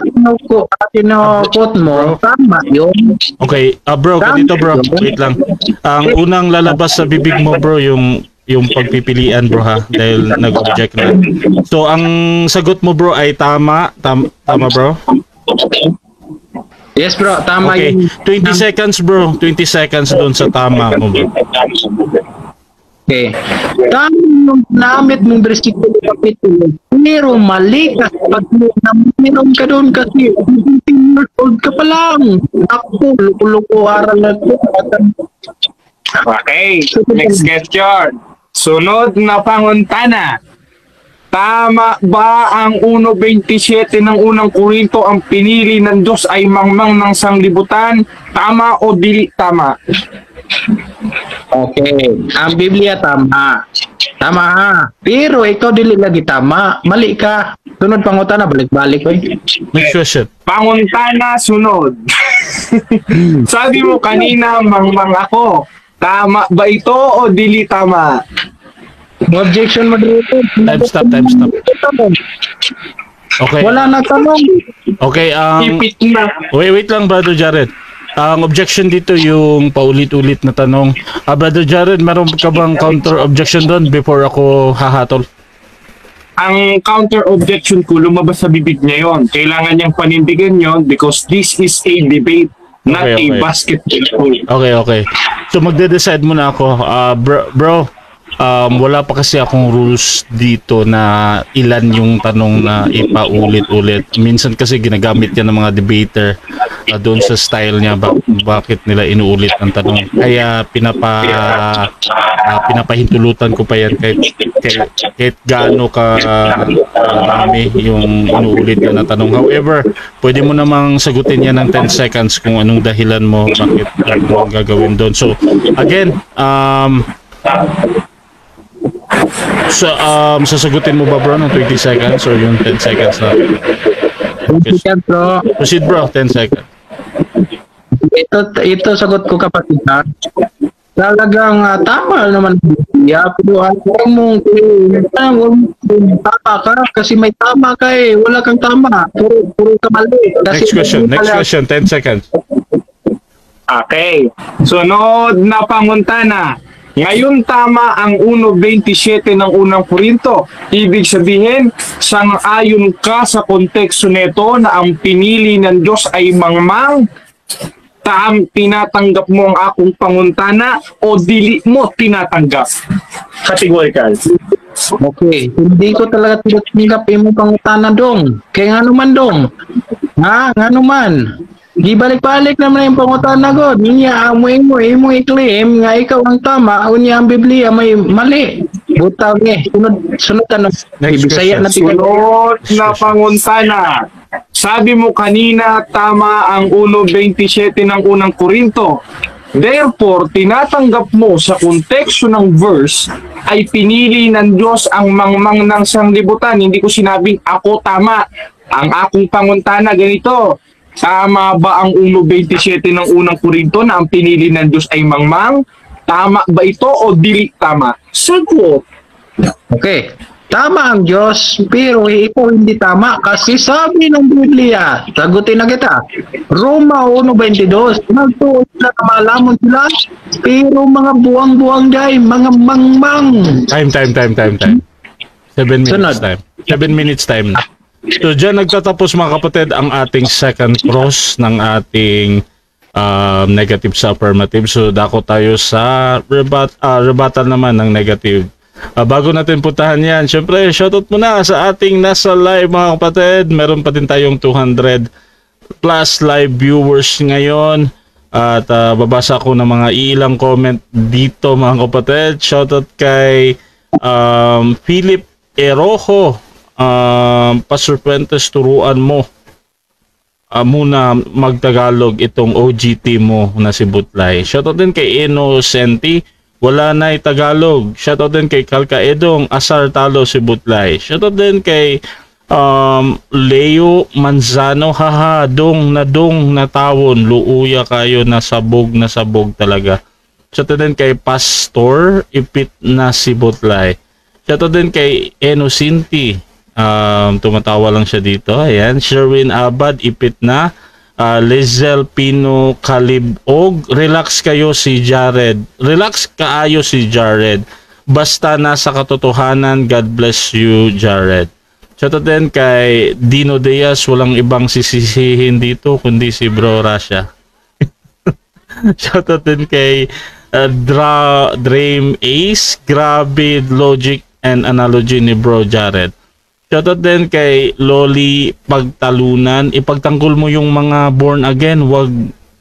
quote mo, tama yun. Okay, bro, ganito, bro. Wait lang. Ang unang lalabas sa bibig mo, bro, yung pagpipilian, bro, ha? Dahil nag-object na. So, ang sagot mo, bro, ay tama. Tama, bro? Yes, bro. Tama Okay, yun. 20 seconds, bro. 20 seconds doon sa tama mo, bro. Okay. Tama yung namit mong versikulo kapitulo. Pero mali ka pag naminom ka doon kasi 15 years old ka pa lang. Ako, luko-luko aral na ito. Okay, next question. Sunod na panguntana. Tama ba ang 1.27 ng unang Korinto ang pinili ng Diyos ay mangmang ng sanglibutan? Tama o dili tama? Okay. Ang Biblia tama. Tama ha. Pero ikaw dili lagi tama. Mali ka. Sunod pangutana, balik-balik ko eh. Next question. Panguntana sunod. Sabi mo kanina, mangmang ako. Tama ba ito o dili tama? Objection mo dito. Time stop. Okay. Wala na tanong. Okay, Ipit na. wait lang, Brother Jared. Ang objection dito yung paulit-ulit na tanong. Brother Jared, meron ka bang counter objection doon before ako hahatol? Ang counter objection ko lumabas sa bibig niya yon. Kailangan niyang panindigan yon because this is a debate, not Okay. a basketball. Okay. So magde-decide muna ako. Bro, wala pa kasi akong rules dito na ilan yung tanong na ipaulit-ulit. Minsan kasi ginagamit yan ng mga debater doon sa style niya bakit nila inuulit ang tanong. Kaya pinapahintulutan ko pa yan kahit gaano ka dami yung inuulit na tanong. However, pwede mo namang sagutin yan ng 10 seconds kung anong dahilan mo bakit ano ang gagawin doon. So, again, Sasagutin mo ba bro ng 20 seconds or yung 10 seconds na? Yan, bro. Proceed bro, 10 seconds. Ito sagot ko, kapatid, ha? Talagang tama naman. Pero huwag mong tama ka kasi may tama ka eh. Wala kang tama. Puro ka mali. Next question, 10 seconds. Okay. Sunod na panguntana. Ngayon tama ang 1.27 ng unang Korinto. Ibig sabihin, sang-ayon ka sa konteksto nito na ang pinili ng Diyos ay mangmang, tinatanggap mo ang akong panguntana o dili mo tinatanggap? Categorical. Okay. Hindi ko talaga tinatanggap yung pangutana dong. Kaya nga naman dong. Ha? Nga naman. Di balik-balik naman yung pangutana ko. Niya, imo i-claim nga ikaw ang tama. Unya ang Biblia may mali. Butang eh. Sunod ano. Next Bisaya na tingnan. Sunod na panguntana. Sabi mo kanina, tama ang 1.27 ng unang Korinto. Therefore, tinatanggap mo sa konteksto ng verse ay pinili ng Diyos ang mangmang ng sanglibutan. Hindi ko sinabing ako tama. Ang akong panguntana ganito. Tama ba ang 1.27 ng unang Korinto na ang pinili ng Diyos ay mangmang? Tama ba ito o dili tama? Sagot. Okay. Tama ang Diyos, pero ito hindi tama kasi sabi ng Biblia, sagutin na kita, Roma 1.22, nagtuon sila na malamon sila, pero mga buwang-buwang day, mga mangmang. Time. 7 minutes Sunod. time. 7 minutes time na. So dyan nagtatapos mga kapatid ang ating second cross ng ating negative sa affirmative. So dako tayo sa rebuttal naman ng negative. Bago natin puntahan yan, syempre shoutout muna sa ating nasa live mga kapatid. Meron pa din tayong 200 plus live viewers ngayon. At babasa ko ng mga ilang comment dito mga kapatid. Shoutout kay Philip Erojo. Pastor Fuentes, turuan mo muna magtagalog itong OGT mo na si Butlay. Shoutout din kay Innocenti, wala na Tagalog. Shoutout din kay Kalkaedong, asar talo si Butlay. Shoutout din kay Leo Manzano, haha, dong na tawon, luuya kayo, na sabog talaga. Shoutout din kay Pastor, ipit na si Butlay. Shoutout din kay Innocenti, tumatawa lang siya dito. Ayan, Sherwin Abad, ipit na. Lizel Pino Kalibog, relax kayo si Jared. Relax kaayo si Jared. Basta nasa katotohanan, God bless you, Jared. Shoutout din kay Dino Diaz, walang ibang sisisihin dito kundi si Bro Rasha. Shoutout din kay Dream Ace, grabe logic and analogy ni Bro Jared. Shoutout din kay Loli Pagtalunan. Ipagtanggol mo yung mga born again. Wag,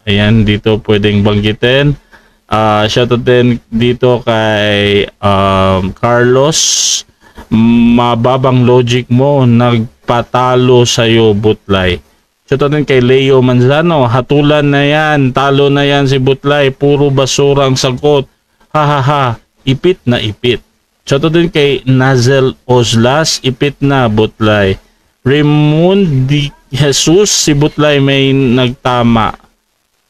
ayan, dito pwedeng banggitin. Shoutout din dito kay Carlos. Mababang logic mo. Nagpatalo sa'yo, Butlay. Shoutout din kay Leo Manzano. Hatulan na yan. Talo na yan si Butlay. Puro basurang sagot. Hahaha. Ipit na ipit. Shoutout din kay Nazel Oslas, ipit na Butlay. Raymond Di Jesus, si Butlay may nagtama.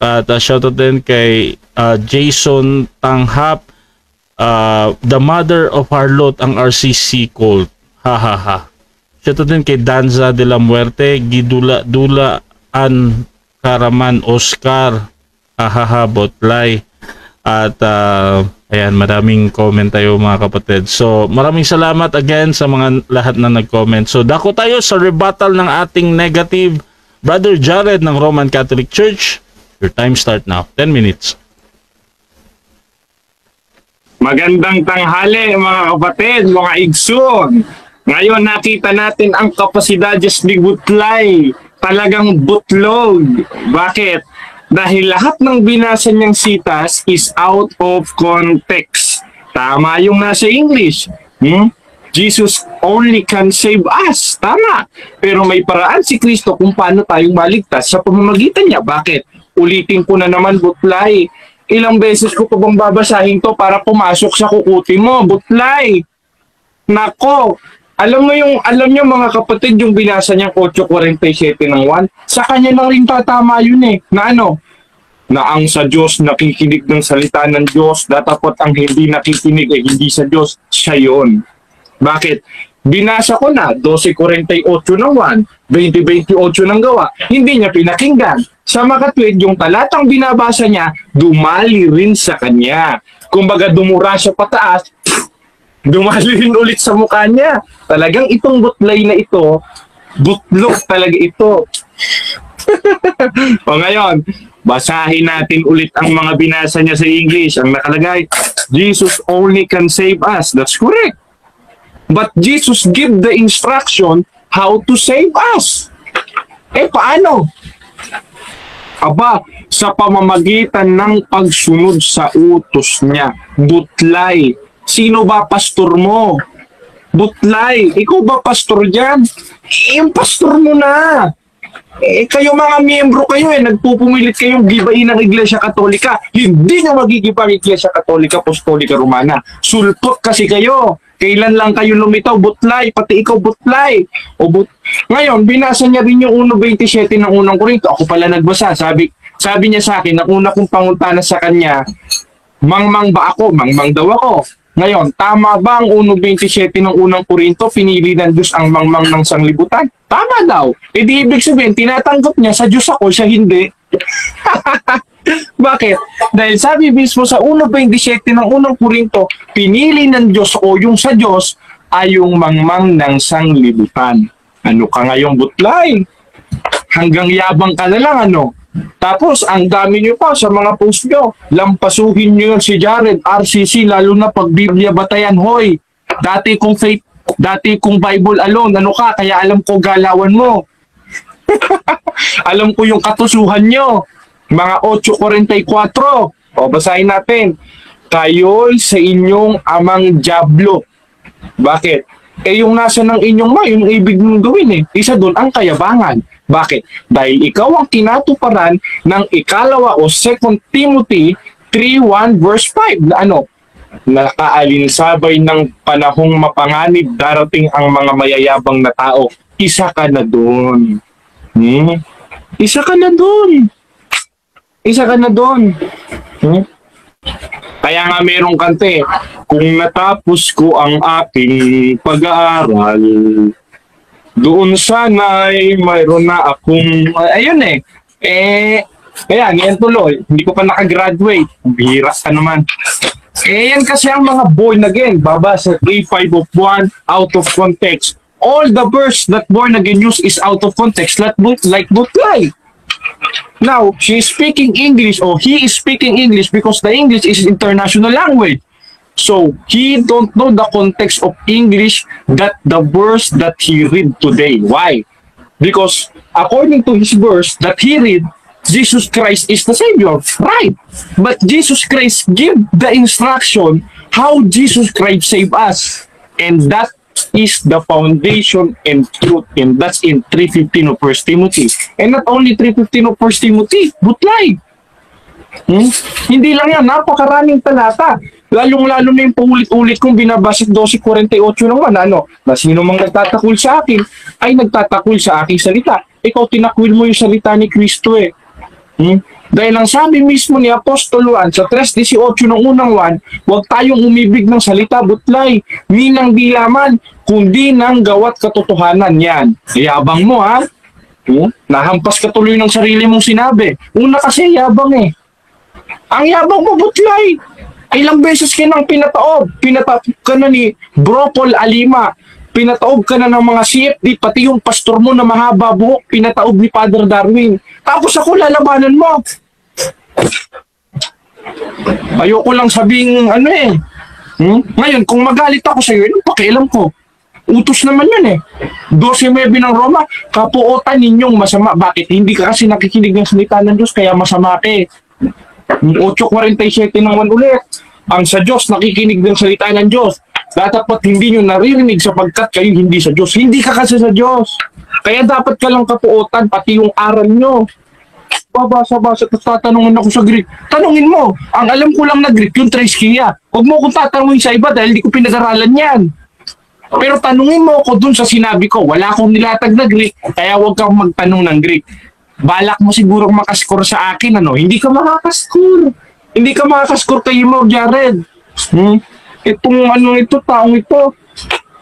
At shoutout din kay Jason Tanghap, the mother of Harlot, ang RCC cult. Hahaha. Shoutout din kay Danza de la Muerte, Gidula An Karaman Oscar. Hahaha, Butlay. At ayan, maraming comment tayo mga kapatid. So maraming salamat again sa mga lahat na nag-comment. So dako tayo sa rebuttal ng ating negative. Brother Jared ng Roman Catholic Church, your time start now. 10 minutes. Magandang tanghali mga kapatid, mga igsoon. Ngayon nakita natin ang kapasidades ni Butlay. Talagang butlog. Bakit? Dahil lahat ng binasa niyang sitas is out of context. Tama yung nasa English. Jesus only can save us. Tama. Pero may paraan si Kristo kung paano tayong maligtas sa pamamagitan niya. Bakit? Ulitin ko na naman, Butlay. Ilang beses ko pa bang babasahin to para pumasok sa kukuti mo, Butlay? Nako, alam nyo mga kapatid, yung binasa niyang 8:47 ng 1, sa kanya lang rin tatama yun eh, na ano, na ang sa Diyos nakikinig ng salita ng Diyos, datapot ang hindi nakikinig ay hindi sa Diyos, siya yun. Bakit? Binasa ko na 12:48 ng 1, 20:28 ng gawa, hindi niya pinakinggan. Sa makatwid, yung talatang binabasa niya, dumali rin sa kanya. Kumbaga dumura siya pataas, dumali rin ulit sa mukha niya. Talagang itong butlay na ito, butlok talaga ito. O ngayon, basahin natin ulit ang mga binasa niya sa English. Ang nakalagay, Jesus only can save us. That's correct. But Jesus give the instruction how to save us. Paano? Aba, sa pamamagitan ng pagsunod sa utos niya. Butlay. Sino ba pastor mo? Butlay. Ikaw ba pastor dyan? Yung pastor mo na. Kayo mga miyembro kayo nagpupumilit kayong gibain ng Iglesia Katolika. Hindi na magigibang Iglesia Katolika, Apostolika, Romana. Sulpot kasi kayo. Kailan lang kayo lumitaw, butlay, pati ikaw butlay. Ngayon, binasa niya rin yung 1:27 ng unang Korinto. Ako pala nagbasa. Sabi niya sa akin, ang una kong pangutana sa kanya, mangmang ba ako? Mangmang daw ako. Ngayon, tama ba ang 1:27 ng unang Korinto, pinili ng Diyos ang mangmang ng sanglibutan? Tama daw. Di ibig sabihin, tinatanggap niya sa Diyos ako, siya hindi. Bakit? Dahil sabi mismo sa 1:27 ng unang Korinto, pinili ng Diyos o yung sa Diyos ay yung mangmang ng sanglibutan. Ano ka ngayong butlay? Hanggang yabang ka na lang, ano? Tapos, ang dami nyo pa sa mga post nyo. Lampasuhin nyo yun si Jared, RCC, lalo na pag Biblia batayan. Hoy, dati kong Bible alone, ano ka? Kaya alam ko galawan mo. Alam ko yung katusuhan nyo. Mga 8:44. O, basahin natin. Kayo'y sa inyong amang Diablo. Bakit? Yung nasa ng inyong yung ibig mong gawin Isa doon ang kayabangan. Bakit? Dahil ikaw ang tinatuparan ng ikalawa o 2 Timothy 3:1 verse 5 na ano? Nakaalinsabay ng panahong mapanganib darating ang mga mayayabang na tao. Isa ka na doon. Isa ka na doon. Isa ka na doon. Kaya nga merong kante, kung natapos ko ang aking pag-aaral, doon sana'y mayroon na akong, ayun ayan, yan tuloy, hindi ko pa nakagraduate, bihira ka naman. Yan kasi ang mga born again, babasa 3:5 of 1, out of context. All the verse that born again use is out of context, like butlay. Now, she is speaking English or he is speaking English because the English is international language. So, he don't know the context of English that the verse that he read today. Why? Because according to his verse that he read, Jesus Christ is the Savior. Right. But Jesus Christ give the instruction how Jesus Christ save us. And that is the foundation and truth. And that's in 3:15 of 1 Timothy. And not only 3:15 of 1 Timothy, butlay. Hindi lang yan, napakaraming talata. Lalong-lalo na yung paulit-ulit kong binabasa 12:48 naman, na sino mang nagtatakul sa akin, ay nagtatakul sa aking salita. Ikaw tinakwil mo yung salita ni Kristo Dahil ang sabi mismo ni Apostol Juan sa 3:18 ng unang 1, huwag tayong umibig ng salita butlay, minang dilaman, kundi ng gawat katotohanan yan. Yabang mo Nahampas ka tuloy ng sarili mong sinabi. Una kasi yabang Ang yabang mo butlay. Ilang beses ka nang pinataob ka na ni Bro Paul Alima. Pinataob ka na ng mga CFD, pati yung pastor mo na mahaba buhok, pinataob ni Father Darwin. Tapos ako lalabanan mo. Ayoko lang sabing Ngayon, kung magalit ako sa iyo, pakialam ko. Utos naman yun 12:9 ng Roma, kapuotan ninyong masama. Bakit? Hindi ka kasi nakikinig ng salita ng Diyos, kaya masama ka 8:47 ng 1 ulit. Ang sa Diyos, nakikinig ng salita ng Diyos. Dapat hindi nyo naririnig sapagkat kayo hindi sa Diyos. Hindi ka kasi sa Diyos. Kaya dapat ka lang kapuotan, pati yung aral nyo. Babasa-basa, tatanungin ako sa Greek. Tanungin mo. Ang alam ko lang na Greek, yung Triskia. Huwag mo kong tatanungin sa iba dahil hindi ko pinag-aralan yan. Pero tanungin mo ako dun sa sinabi ko, wala akong nilatag na Greek, kaya huwag kang magtanong ng Greek. Balak mo siguro makascore sa akin, ano? Hindi ka makakascore. Hindi ka makakascore kay mo, Jared. Itong ano ito, taong ito.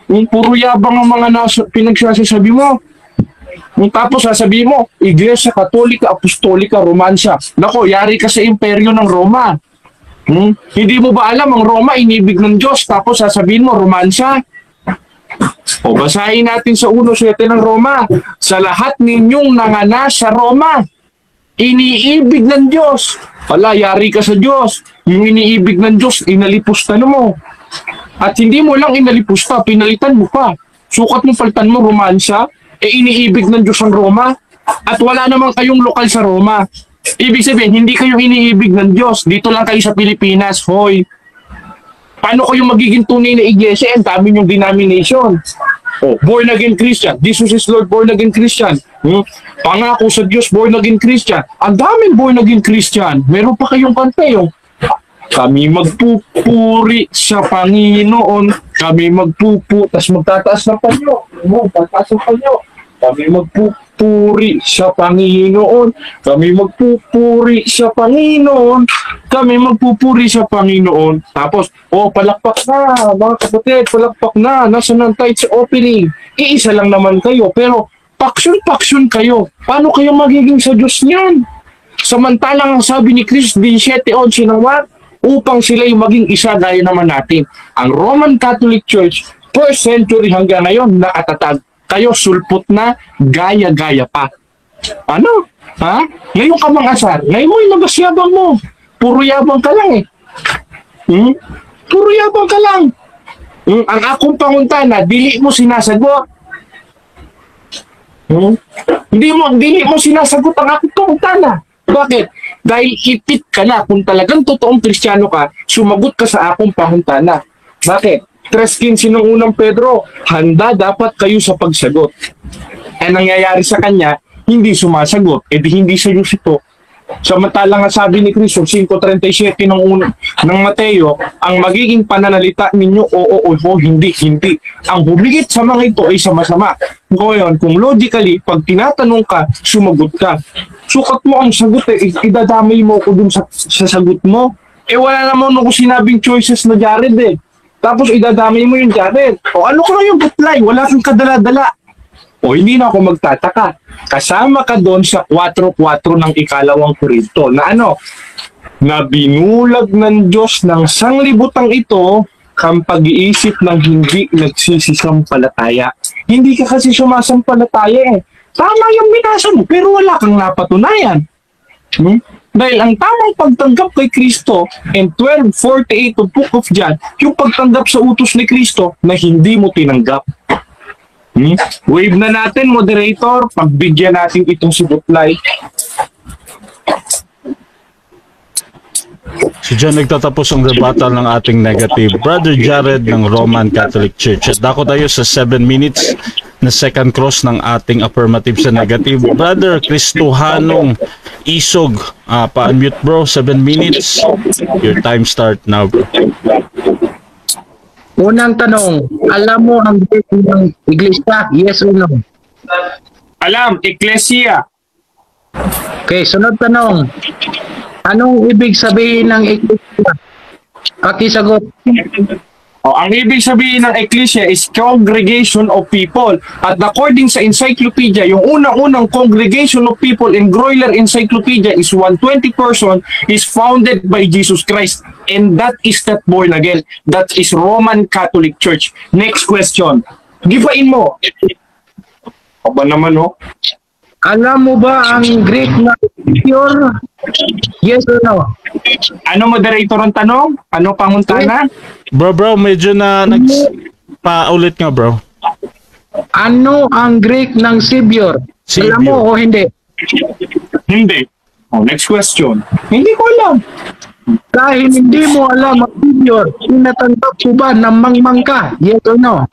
Puro yabang ang mga pinagsasabi mo. Tapos sasabihin mo, Iglesia Katolika, Apostolika, Romansya. Nako, yari ka sa imperyo ng Roma. Hindi mo ba alam, ang Roma inibig ng Diyos, tapos sasabihin mo, Romansya? O basahin natin sa 1:7 ng Roma. Sa lahat ninyong nangana sa Roma, iniibig ng Diyos. Wala, yari ka sa Diyos. Yung iniibig ng Diyos, inalipusta mo. At hindi mo lang inalipusta, pinalitan mo pa. Sukat mo, palitan mo, Romansya. Iniibig ng Diyos ang Roma. At wala namang kayong lokal sa Roma. Ibig sabihin, hindi kayo iniibig ng Diyos. Dito lang kayo sa Pilipinas, hoy. Paano kayo magiging tunay na iglesia? Ang dami yung denomination. Born again Christian. Jesus is Lord, born again Christian. Pangako sa Diyos, born again Christian. Ang daming born again Christian. Meron pa kayong kanta yung kami magpupuri sa Panginoon. Kami tas magtataas ng panyo. Tataas ng panyo. Kami magpupuri sa Panginoon. Kami magpupuri sa Panginoon. Kami magpupuri sa Panginoon. Tapos, palakpak na, mga kapatid, palakpak na. Nasaan ang tithes opening? Iisa lang naman kayo. Pero, paksyon kayo. Paano kayo magiging sa Diyos niyan? Samantalang ang sabi ni Chris 17:11 ng what? Upang sila'y maging isa gaya naman natin. Ang Roman Catholic Church, 1st century hanggang ngayon, nakatatag. Kayo sulpot na, gaya-gaya pa. Ano? Ha? Ngayon ka mangasar. Ngayon mo ilabas yabang mo. Puro yabang ka lang eh. Puro yabang ka lang. Ang akong panguntana, dili mo sinasagot. Dili mo sinasagot ang akong panguntana. Bakit? Dahil ipit ka na. Kung talagang totoong Kristiyano ka, sumagot ka sa akong panguntana. Bakit? 3:15 ng unang Pedro, handa dapat kayo sa pagsagot. Nangyayari sa kanya, hindi sumasagot, di hindi sa Diyos ito. Samantalang nga sabi ni Cristo, 5:37 ng Mateo, ang magiging pananalita ninyo, oo, hindi. Ang humigit sa mga ito ay sama-sama. Ngayon, kung logically, pag tinatanong ka, sumagot ka. Sukat mo ang sagot idadamay mo ko dun sa sagot mo. Wala naman ako sinabing choices na Jared Tapos idadamay mo yung Jared. Ano ka yung butlay? Wala kang kadala-dala. Hindi na ako magtataka. Kasama ka doon sa 4:4 ng ikalawang Korinto na na binulag ng Diyos ng sanglibutang ito ang pag-iisip ng hindi nagsisisampalataya. Hindi ka kasi sumasampalataya Tama yung binasa mo, pero wala kang napatunayan. Dahil ang tamang pagtanggap kay Kristo in 12:48 of Book of John, yung pagtanggap sa utos ni Kristo na hindi mo tinanggap. Wave na natin, moderator. Pagbigyan natin itong si Butlay. So dyan nagtatapos ang rebuttal ng ating negative. Brother Jared ng Roman Catholic Church. At dako tayo sa 7 minutes na second cross ng ating affirmative sa negative. Brother Cristohanong Isog, pa-unmute bro, 7 minutes. Your time start now, bro. Unang tanong, alam mo ang Greek ng iglesia? Yes or no? Alam, Ecclesia. Okay, sunod tanong. Anong ibig sabihin ng iglesia? Pakisagot. Ang ibig sabihin ng Ecclesia is congregation of people. At according sa encyclopedia, yung unang-unang congregation of people in Groyler Encyclopedia is 120 person is founded by Jesus Christ. And that is not born again. That is Roman Catholic Church. Next question. Gibain mo. Aba naman Alam mo ba ang Greek na pure? Yes or no? Ano moderator ang tanong? Ano panguntana? Bro, medyo na paulit nga, bro. Ano ang Greek ng Savior? Savior. Alam mo o hindi? Hindi. Next question. Hindi ko alam. Dahil hindi mo alam ang Savior, tinatanggap ko ba na mangmang ka? Yes or no?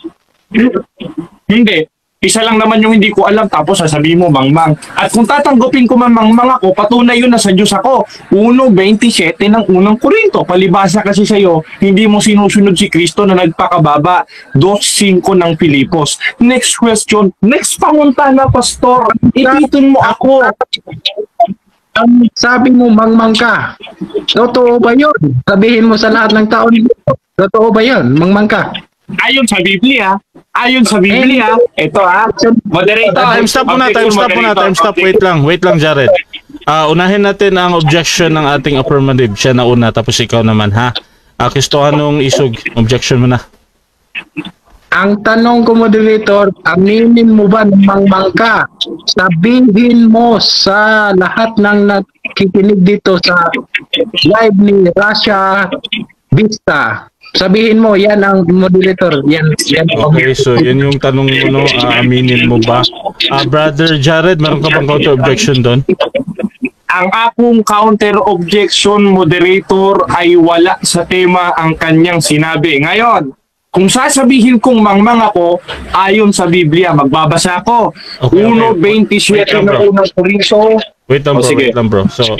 Hindi. Isa lang naman yung hindi ko alam, tapos sasabihin mo, mangmang. At kung tatanggapin ko man mangmang ako, patunay yun na sa Diyos ako. 1:27 ng unang Korinto. Palibasa kasi sa'yo, hindi mo sinusunod si Kristo na nagpakababa. 2:5 ng Pilipos. Next question, next pangunta na, Pastor. Ipitin mo ako. Ang sabi mo, mangmang ka. Totoo ba yun? Sabihin mo sa lahat ng tao, totoo ba yun? Mangmang ka. Ayon sa Biblia, ito moderator. Time stop muna. Wait lang, Jared. Unahin natin ang objection ng ating affirmative. Siya na una, tapos ikaw naman, ha? Kristohan nung isog, objection mo na. Ang tanong ko, moderator, aminin mo ba na mangmang ka? Sabihin mo sa lahat ng nakikinig dito sa live ni Russia Vista. Sabihin mo, yan ang moderator. Yan. Okay, so yan yung tanong mo, no? Aminin mo ba? Brother Jared, meron ka bang counter objection doon? Ang akong counter objection, moderator, ay wala sa tema ang kanyang sinabi. Ngayon, kung sasabihin kong mangmang ako, ayon sa Biblia, magbabasa ako. Okay. 1:27 ng unang Korinto. Wait lang bro. So,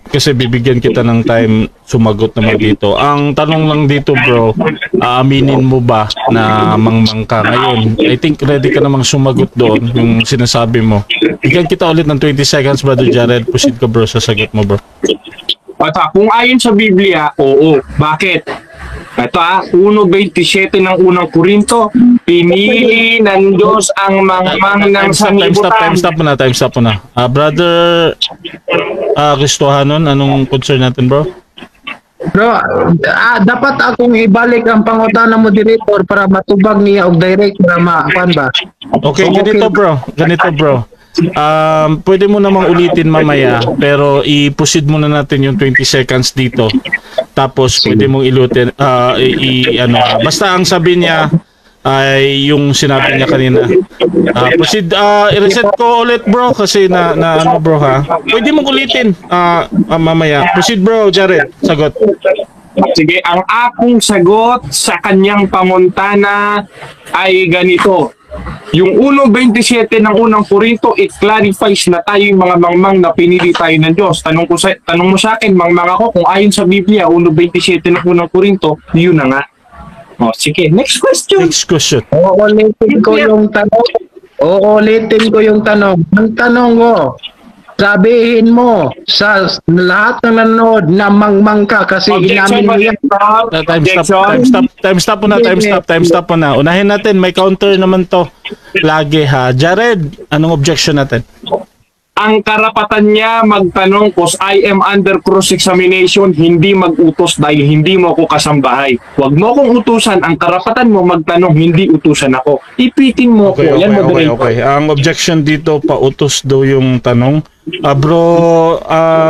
kasi bibigyan kita ng time sumagot naman dito. Ang tanong lang dito bro, aaminin mo ba na mangmang ka ngayon? I think ready ka namang sumagot doon yung sinasabi mo. Bigyan kita ulit ng 20 seconds, Brother Jared. Proceed ka bro sa sagot mo bro. At kung ayon sa Biblia, oo. Bakit? Ito 1:27 ng unang Korinto, pinili ng Diyos ang mangmang ng sanlibutan. Time stop muna. Brother Kristohanon, anong concern natin bro? Bro, dapat akong ibalik ang pangutan ng moderator para matubag niya og direct para makuan ba? Okay, ganito bro. Pwede mo namang ulitin mamaya, pero i-proceed muna natin yung 20 seconds dito. Tapos pwede mong ilutin basta ang sabi niya ay yung sinabi niya kanina. Proceed, i-reset ko ulit bro kasi na bro ha. Pwede mong ulitin mamaya. Proceed bro, Jared, sagot. Sige, ang akong sagot sa kanyang panguntana ay ganito. Yung 1:27 ng unang Korinto, it clarifies na tayo yung mga mangmang na pinili tayo ng Diyos. Tanong mo sa akin, mangmang ako, kung ayon sa Biblia, 1:27 ng unang Korinto, yun na nga. Sige, next question. Uulitin ko yung tanong. Ang tanong ko, sabihin mo sa lahat ng nanonood na mangmang ka kasi inamin mo yan. Time stop muna. Unahin natin, may counter naman to. Lagi ha. Jared, anong objection natin? Ang karapatan niya magtanong cause I am under cross-examination, hindi mag-utos dahil hindi mo ako kasambahay. Huwag mo akong utusan. Ang karapatan mo magtanong, hindi utusan ako. Ipitin mo ko. Yan moderator. Okay. Ang objection dito, pautos daw yung tanong. Bro,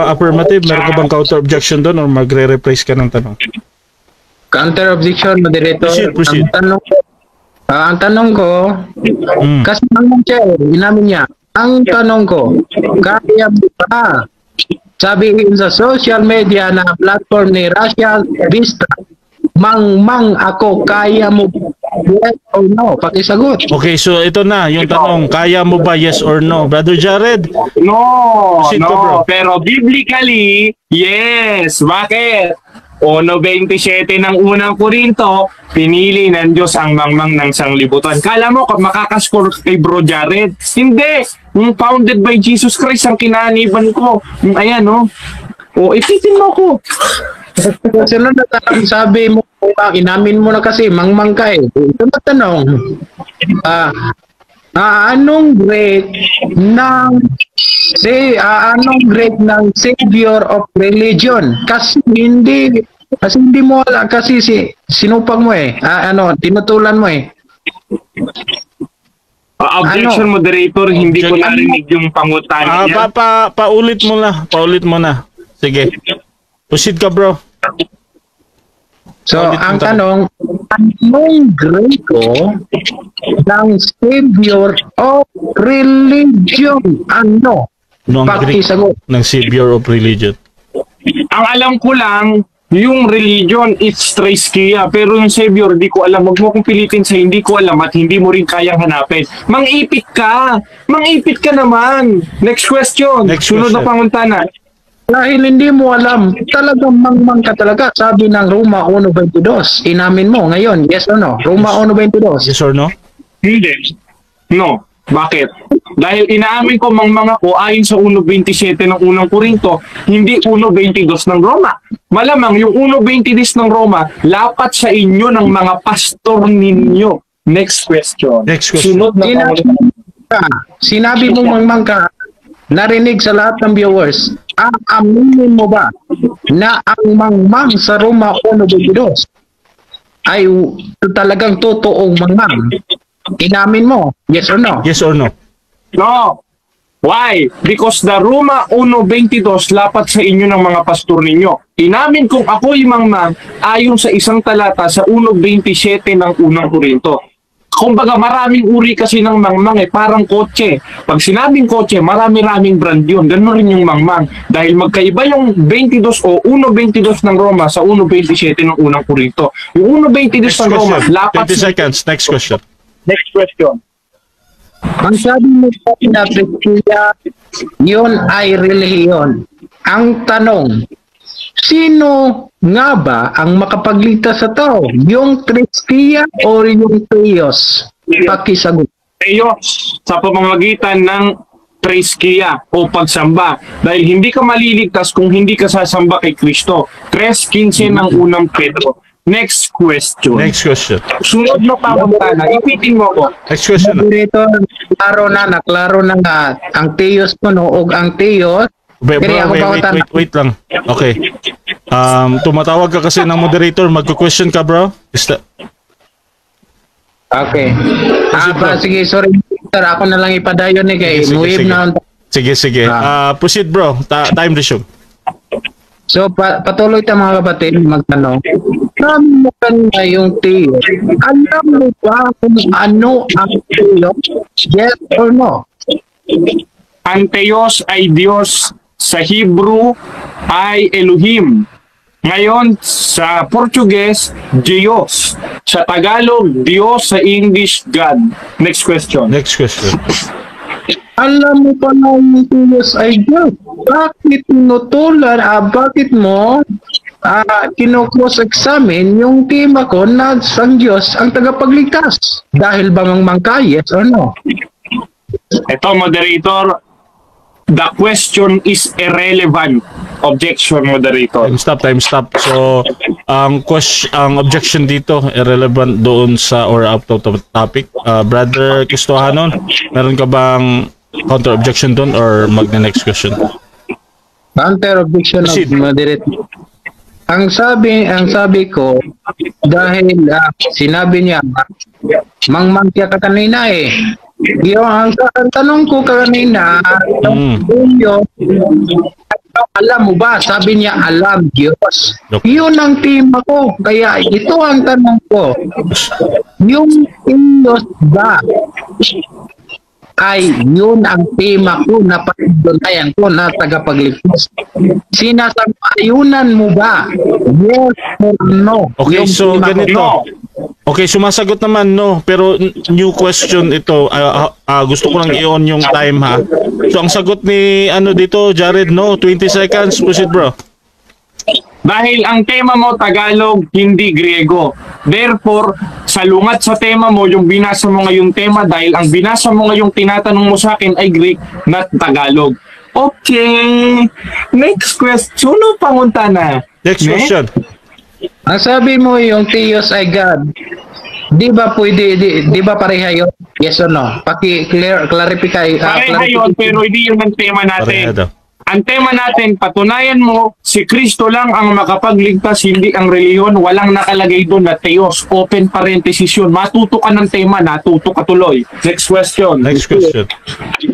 affirmative, meron ka bang counter objection doon or magre-replace ka ng tanong? Counter objection, moderator. Proceed. Ang tanong ko, kasi naman siya, inamin niya. Ang tanong ko, kaya ba sabihin sa social media na platform ni Russia Vista, mangmang ako, kaya mo yes or no? Pakisagot. Okay, so ito na yung tanong, kaya mo ba yes or no? Brother Jared? No, Proceed ko, bro. pero biblically, yes. Bakit? 1:27 ng unang Korinto, pinili ng Diyos ang mangmang ng sanglibutan. Kala mo makakascore kay Bro Jared? Hindi! Yung founded by Jesus Christ ang kinaniban ko. Ayan, ipitin mo ko. Sunod na tanong, sabi mo, inamin mo na kasi, mangmang ka eh. Ito na tanong, anong grade ng Savior of Religion? Kasi hindi mo wala kasi sinupag mo tinutulan mo eh. Objection, moderator, hindi ko narinig yung pangutan niya. Paulit mo na. Sige. Proceed ka, bro. So, ang tanong, anong grade ng Savior of Religion? Ano? Ang Greek Pakisagot. ng Savior of Religion. Ang alam ko lang, yung religion, it's Triskia. Pero yung Savior, di ko alam. Huwag mo kong pilitin sa hindi ko alam at hindi mo rin kayang hanapin. Mang-ipit ka! Mang-ipit ka naman! Next question. Next Sunod na question. pangutana. Dahil hindi mo alam, talagang mangmang ka talaga. Sabi ng Roma 1.22. Inamin mo ngayon, yes or no? Roma 1.22. Yes or no? Hindi. No. Bakit? Dahil inaamin ko mga ko ayon sa 1.27 ng unang Korinto, hindi 1.22 ng Roma. Malamang yung 1.22 ng Roma, lapat sa inyo ng mga pastor ninyo. Next question. Next question. Sunod na Sinabi mo mangmang ka, narinig sa lahat ng viewers, aaminin mo ba na ang mangmang sa Roma 1.22 ay talagang totoong mangmang? Inamin mo, yes or no? Yes or no? No. Why? Because the Roma 1.22 lapat sa inyo ng mga pastor ninyo. Inamin kong ako'y mangmang ayon sa isang talata sa 1.27 ng unang Korinto. Kumbaga maraming uri kasi ng mangmang parang kotse. Pag sinabing kotse, marami-raming brand yun. Ganun rin yung mangmang. Dahil magkaiba yung 22 o 1.22 ng Roma sa 1.27 ng unang Korinto. Yung 1.22 Next ng Roma, question. lapat 20 seconds. Next question. Next question. Ang sabi mo sa Triskia, yun ay relihiyon. Ang tanong, sino nga ba ang makapagligtas sa tao? Yung Triskia o yung Theos? Pakisagot. Teos sa pamamagitan ng Triskia o pagsamba. Dahil hindi ka maliligtas kung hindi ka sasamba kay Kristo. 3.15 ng unang Pedro. Next question. Next question. Sunod na pangutana, ipitin mo ko. Next question. Dito, naklaro na nga ang Theos ko no, o ang Theos. Bro, wait lang. Okay. Tumatawag ka kasi ng moderator. Magko-question ka, bro. Okay. Sige, sorry. Sir, ako na lang ipadayon kay Muib na. Sige. Proceed, bro. Time resume. So, patuloy tayo mga kapatid magtanong. Alam mo kanina yung Theos. Alam mo ba kung ano ang Theos? Yes or no? Ang Teos ay Diyos. Sa Hebrew ay Elohim. Ngayon, sa Portuguese, Diyos. Sa Tagalog, Diyos. Sa English, God. Next question. Next question. Alam mo pa na yung Diyos ay Diyos. Bakit tinutulan, bakit mo kino-cross-examine yung tema ko na ang Diyos ang tagapagligtas? Dahil ba mangmangka, yes or no? Ito, moderator, the question is irrelevant. Objection, moderator. Time stop. So, ang objection dito irrelevant doon sa or out of topic. Brother Cristohanon, meron ka bang counter objection doon or mag-next question? Counter objection of moderator. Ang sabi ko, dahil sinabi niya, mangmangkya ka kanina Yung ang tanong ko kanina, alam mo ba? Sabi niya, alam Diyos. Yun ang tema ko. Kaya ito ang tanong ko. Yung Diyos ba ay yun ang tema ko na patutunayan ko na tagapagligtas. Sinasang-ayunan mo ba? Yes or no? Okay, yung so tema ganito. ko. Okay, sumasagot naman no, pero new question ito. Gusto ko lang i-on yung time ha. So ang sagot ni dito, Jared, no, 20 seconds. Proceed, bro. Dahil ang tema mo Tagalog, hindi Griego. Therefore, salungat sa tema mo yung binasa mo ngayong tema dahil ang binasa mo ngayong tinatanong mo sa akin ay Greek not Tagalog. Okay. Next question. No, pangutana. Next question. Ang sabi mo yung Theos ay God. Di ba pwede, di ba pareha yun? Yes or no? Clarify. Pareha yun, pero hindi yun ang tema natin. Pareha daw. Ang tema natin, patunayan mo, si Kristo lang ang makapagligtas, hindi ang reliyon. Walang nakalagay doon na Theos. Open parenthesis yun. Matuto ka ng tema, natuto ka tuloy. Next question. Next question.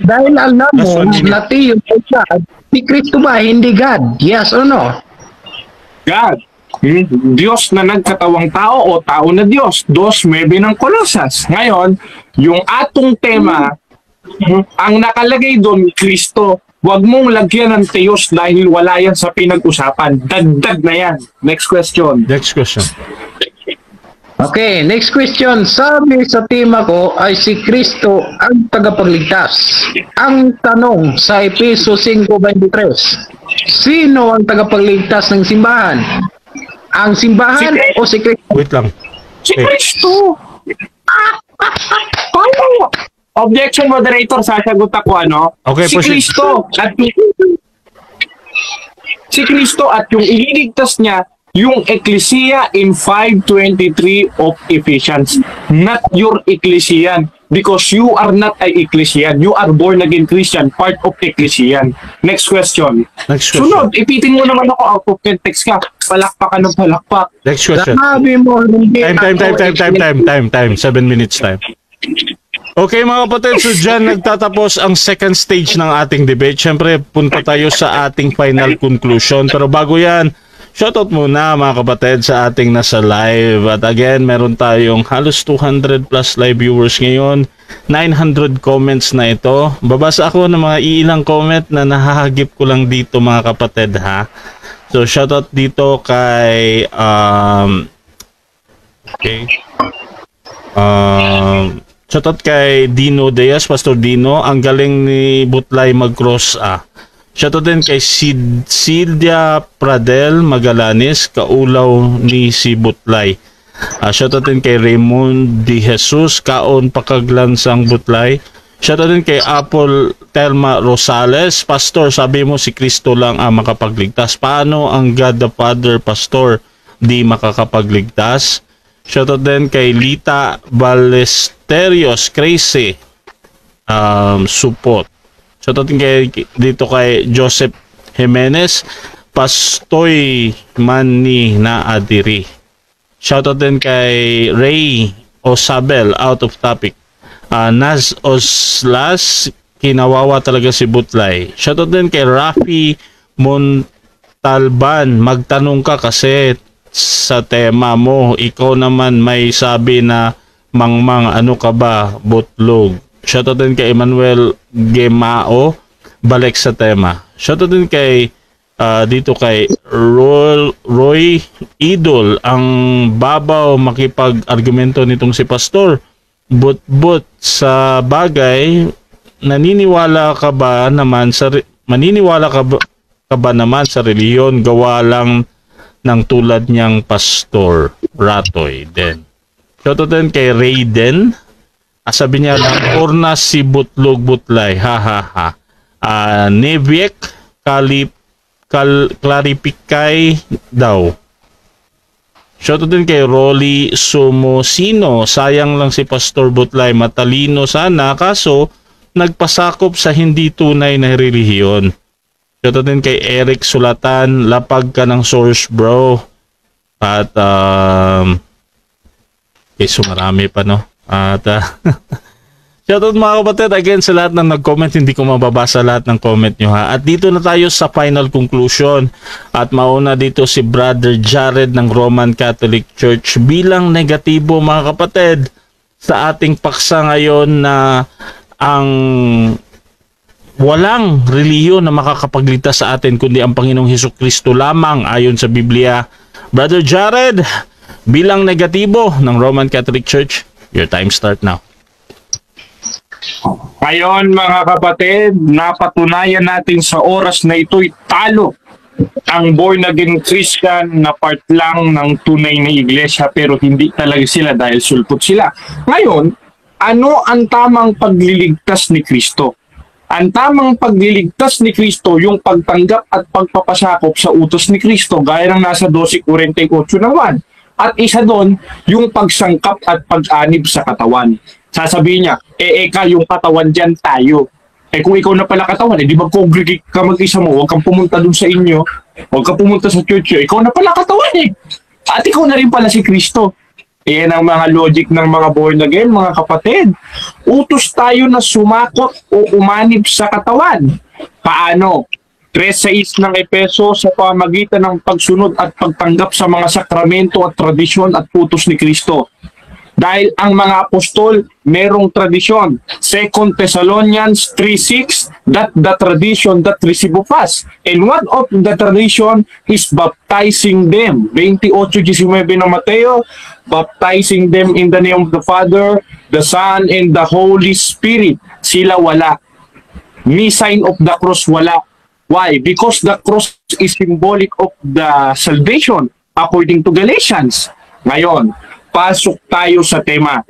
Dahil alam mo Last 1 minute. na Theos ay God, si Kristo ba hindi God? Yes or no? God. Diyos na nagkatawang tao o tao na Diyos. 2:9 ng Kolosas. Ngayon, yung atong tema, ang nakalagay doon, Kristo. Huwag mong lagyan ng Teos dahil wala yan sa pinag-usapan. Dagdag na yan. Next question. Next question. Okay, next question. Sabi sa tema ko ay si Kristo ang tagapagligtas. Ang tanong sa Efeso 5:23, sino ang tagapagligtas ng simbahan? Ang simbahan o si Kristo? Wait lang. Si Okay. Kristo! Paano? Objection, moderator, sasagot ako ano? Okay, si proceed. Kristo at yung ililigtas niya yung ecclesia in 5:23 of Ephesians, not your ecclesian, because you are not a ecclesian, you are born again Christian, part of ecclesian. Next question. Next question. Sunod, ipitin mo naman ako out of context ka, palakpak ka ng palakpak. Next question. Sabi mo hindi Time. 7 minutes time. Okay mga kapatid, so dyan nagtatapos ang second stage ng ating debate. Siyempre, punta tayo sa ating final conclusion. Pero bago yan, shoutout muna mga kapatid sa ating nasa live. At again, meron tayong halos 200 plus live viewers ngayon. 900 comments na ito. Babasa ako ng mga iilang comment na nahahagip ko lang dito mga kapatid ha. So shoutout dito kay shoutout kay Dino Diaz, Pastor Dino. Ang galing ni Butlay mag-cross Shoutout din kay Silvia Pradel Magalanes, kaulaw ni si Butlay. Shoutout din kay Raymond De Jesus, kaon pakaglansang Butlay. Shoutout din kay Apple Telma Rosales, Pastor, sabi mo si Kristo lang ang makapagligtas. Paano ang God the Father, Pastor, di makakapagligtas? Shoutout din kay Lita Ballesterios, crazy support. Shoutout din dito kay Joseph Jimenez, Pastoy Mani na Adiri. Shoutout din kay Ray Osabel, out of topic. Naz Oslas, kinawawa talaga si Butlay. Shoutout din kay Rafi Montalban, magtanong ka kasi sa tema mo. Ikaw naman may sabi na mangmang ano ka ba, butlog. Shoutout din kay Emmanuel Gemao, balik sa tema. Shoutout din kay dito kay Roy Idol, ang babaw makipag-argumento nitong si Pastor. But sa bagay, maniniwala ka ba naman sa relihiyon, gawa lang ng tulad niyang Pastor Ratoy din. Shoutout din kay Raiden. Sabi niya lang, orna si Butlog Butlay, ha ha ha. Neviek Claripikay daw. Shoutout din kay Rolly Sumosino, sayang lang si Pastor Butlay, matalino sana kaso nagpasakop sa hindi tunay na relihiyon. Shoutout din kay Eric Sulatan, lapag ka ng source bro. At so marami pa no. At shoutout mga kapatid again sa lahat ng nag-comment, hindi ko mababasa lahat ng comment nyo ha. At dito na tayo sa final conclusion. At mauna dito si Brother Jared ng Roman Catholic Church bilang negatibo mga kapatid sa ating paksa ngayon na ang walang relihiyon na makakapagligtas sa atin kundi ang Panginoong Hesukristo lamang ayon sa Biblia. Brother Jared, bilang negatibo ng Roman Catholic Church, your time start now. Ngayon mga kapatid, napatunayan natin sa oras na ito'y talo ang born again Christian na part lang ng tunay na iglesia, pero hindi talaga sila dahil sulpot sila. Ngayon, ano ang tamang pagliligtas ni Kristo? Ang tamang pagliligtas ni Kristo, yung pagtanggap at pagpapasakop sa utos ni Kristo, gaya ng nasa 12:48 ng 1. At isa doon, yung pagsangkap at pag-anib sa katawan. Sasabihin niya, eka yung katawan dyan tayo. Kung ikaw na pala katawan, di mag-congregate ka mag-isa mo, huwag kang pumunta doon sa inyo, huwag kang pumunta sa church, ikaw na pala katawan At ikaw na rin pala si Kristo. Yan ang mga logic ng mga born again, mga kapatid. Utos tayo na sumakot o umanib sa katawan. Paano? 3:6 ng Efeso, sa pamagitan ng pagsunod at pagtanggap sa mga sakramento at tradisyon at utos ni Kristo. Dahil ang mga apostol merong tradisyon. 2 Thessalonians 3:6, that the tradition that receive of us. And one of the tradition is baptizing them. 28:19 ng Mateo, baptizing them in the name of the Father, the Son, and the Holy Spirit. Sila wala. Ni sign of the cross wala. Why? Because the cross is symbolic of the salvation according to Galatians. Ngayon, pasok tayo sa tema.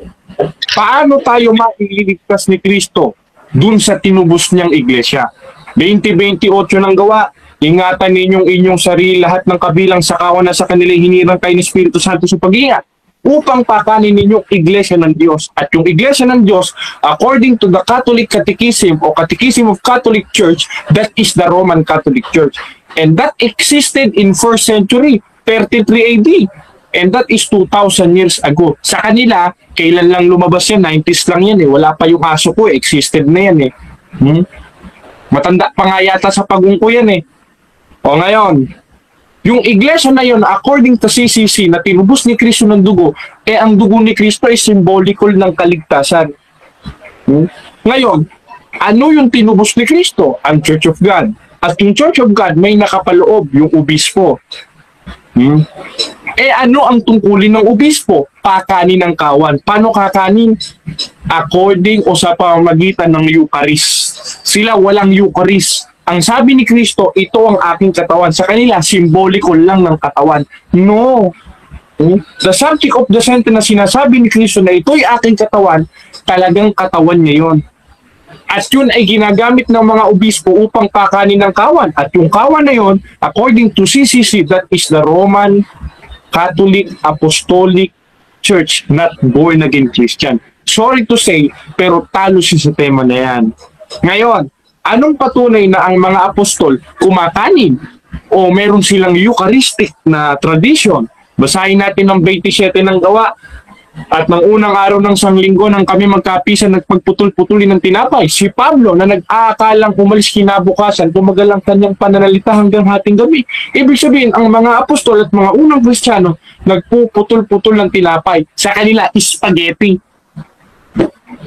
Paano tayo mailigtas ni Kristo dun sa tinubos niyang iglesia? 20:28 ng Gawa, ingatan ninyong inyong sarili lahat ng kabilang sa kawan na sa kanila hinirang kayo ni Espiritu Santo sa pag-iingat upang pakanin ninyong iglesia ng Diyos. At yung iglesia ng Diyos, according to the Catholic Catechism o Catechism of Catholic Church, that is the Roman Catholic Church. And that existed in 1st century, 33 AD. And that is 2,000 years ago. Sa kanila, kailan lang lumabas yan? 90s lang yan eh. Wala pa yung aso ko, existed na yan eh. Matanda pa nga yata sa pagungko yan eh. O ngayon, yung iglesia na yun, according to CCC, na tinubos ni Kristo ng dugo, ang dugo ni Kristo ay symbolical ng kaligtasan. Ngayon, ano yung tinubos ni Kristo? Ang Church of God. At yung Church of God, may nakapaloob, yung obispo. Ano ang tungkulin ng obispo? Pakanin ng kawan. Paano kakanin? According o sa pamamagitan ng Eucharist. Sila walang Eucharist. Ang sabi ni Kristo, ito ang aking katawan. Sa kanila, symbolical lang ng katawan. No. The subject of the sentence na sinasabi ni Kristo na ito'y aking katawan, talagang katawan niya yun. At yun ay ginagamit ng mga obispo upang pakanin ng kawan. At yung kawan na yun, according to CCC, that is the Roman Catholic Apostolic Church, not born again Christian. Sorry to say, pero talo siya sa tema na yan. Ngayon, anong patunay na ang mga apostol kumakanin o meron silang Eucharistic na tradition? Basahin natin ang 27 ng Gawa. At ng unang araw ng sanglinggo nang kami magkapisan nagpagputol-putulin ng tinapay, si Pablo na nag-aakalang umalis kinabukasan, tumagal ang kanyang pananalita hanggang hating gabi. Ibig sabihin, ang mga apostol at mga unang Kristiyano nagpuputol-putol ng tinapay. Sa kanila, spaghetti.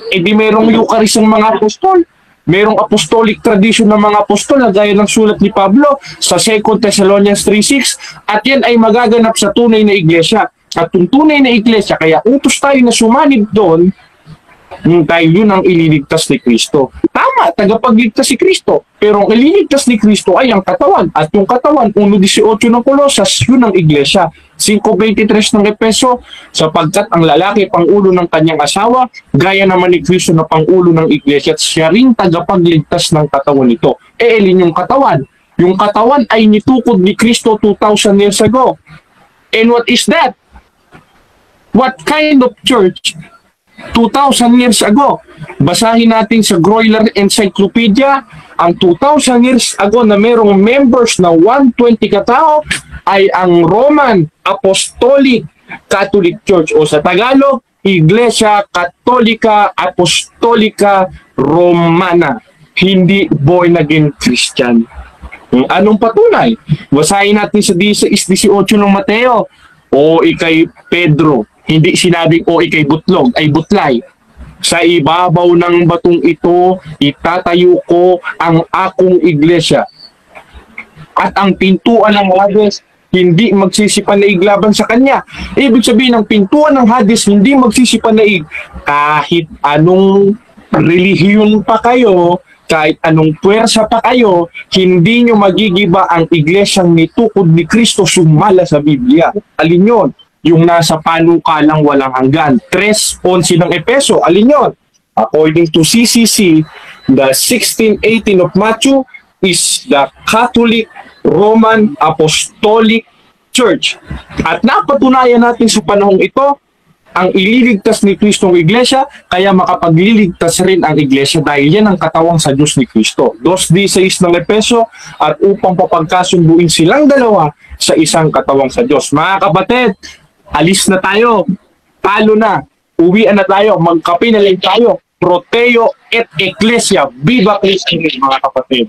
Di merong Eucharist ng mga apostol. Merong apostolic tradition ng mga apostol na gaya ng sulat ni Pablo sa 2 Thessalonians 3:6 at yan ay magaganap sa tunay na iglesia. At yung tunay na iglesia, kaya utos tayo na sumanib doon dahil yun ang ililigtas ni Kristo. Tama, tagapagligtas si Kristo. Pero ang ililigtas ni Kristo ay ang katawan. At yung katawan, 1:18 ng Colosas, yun ang iglesia. 5:23 ng Efeso, sapagkat ang lalaki pangulo ng kanyang asawa, gaya naman ni Kristo na pangulo ng iglesia at siya rin tagapagligtas ng katawan nito. Elin yung katawan? Yung katawan ay nitukod ni Kristo 2,000 years ago. And what is that? What kind of church 2,000 years ago? Basahin natin sa Groyler Encyclopedia, ang 2,000 years ago na merong members na 120 katao ay ang Roman Apostolic Catholic Church o sa Tagalog, Iglesia Katolika Apostolika Romana. Hindi born again Christian. Anong patunay? Basahin natin sa 18 ng Mateo. O ikay Pedro, hindi sinabing o ikay butlog, ay butlay. Sa ibabaw ng batong ito, itatayo ko ang akong iglesia. At ang pintuan ng Hades, hindi magsisipanaig laban sa kanya. Ibig sabihin, ang pintuan ng Hades, hindi magsisipanaig. Kahit anong relihiyon pa kayo, kahit anong puwersa pa kayo, hindi nyo magigiba ang iglesyang nitukod ni Kristo sumala sa Biblia. Alin yun? Yung nasa panukalang walang hanggan. 3:11 ng Efeso. Alin yun? According to CCC, the 16:18 of Matthew is the Catholic Roman Apostolic Church. At napatunayan natin sa panahong ito, ang ililigtas ni Kristo ang iglesia, kaya makapagliligtas rin ang iglesia dahil yan ang katawang sa Diyos ni Kristo. 2:16 ng Efeso, at upang papagkasunduin silang dalawa sa isang katawang sa Diyos. Mga kapatid, alis na tayo. Talo na. Uwian na tayo. Magkape na lang tayo. Proteo et Ecclesia. Viva Cristo, mga kapatid.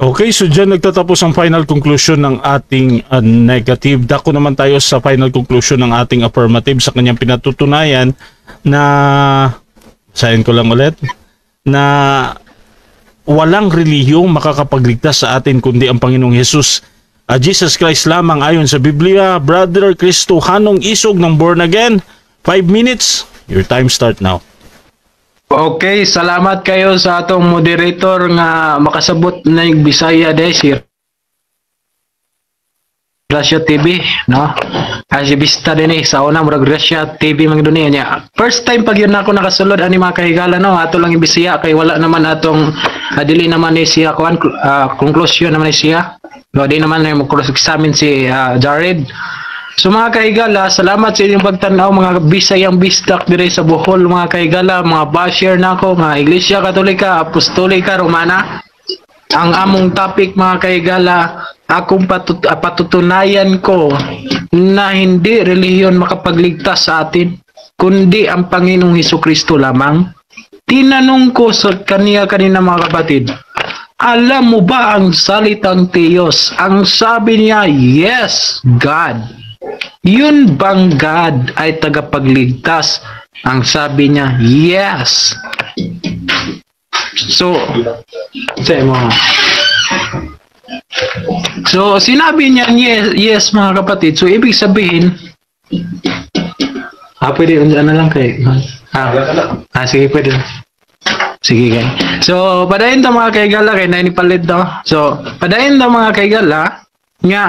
Okay, so dyan nagtatapos ang final conclusion ng ating negative. Dako naman tayo sa final conclusion ng ating affirmative sa kanyang pinatutunayan na, sayin ko lang ulit, na walang relihiyong makakapagligtas sa atin kundi ang Panginoong Hesus. Jesus Christ lamang ayon sa Biblia. Brother Kristohanong Isog ng Born Again, 5 minutes. Your time start now. Okay, salamat kayo sa atong moderator nga makasabot na yung Bisaya dahil si Gracia TV, no? Ay si Bista din sa una murag Gracia TV mang dunia niya. First time pag yun ako nakasulod ani mga kahigala, no? Ato lang yung Bisaya kay wala naman atong dili naman ni siya kuan conclusion naman ni siya. No, di naman na mag-cross-examine si Jared. So mga kahigala, salamat sa inyong pagtanaw mga Bisayang Bistak dire sa Bohol mga kahigala, mga basher nako, mga Iglesia Katolika, Apostolika, Romana. Ang among topic mga kahigala, akong patutunayan ko na hindi relihiyon makapagligtas sa atin, kundi ang Panginoong Hesukristo lamang. Tinanong ko sa kanina mga kapatid, alam mo ba ang salitang Diyos? Ang sabi niya, yes, God. Yun bang God ay tagapagligtas? Ang sabi niya, yes. So, sinabi niya, yes mga kapatid. So, ibig sabihin, pwede, ano lang kay, sige, pwede. Sige kay. So, padayon ta mga kaigala kay nainipalit daw. So, padayon ta mga kaigala nga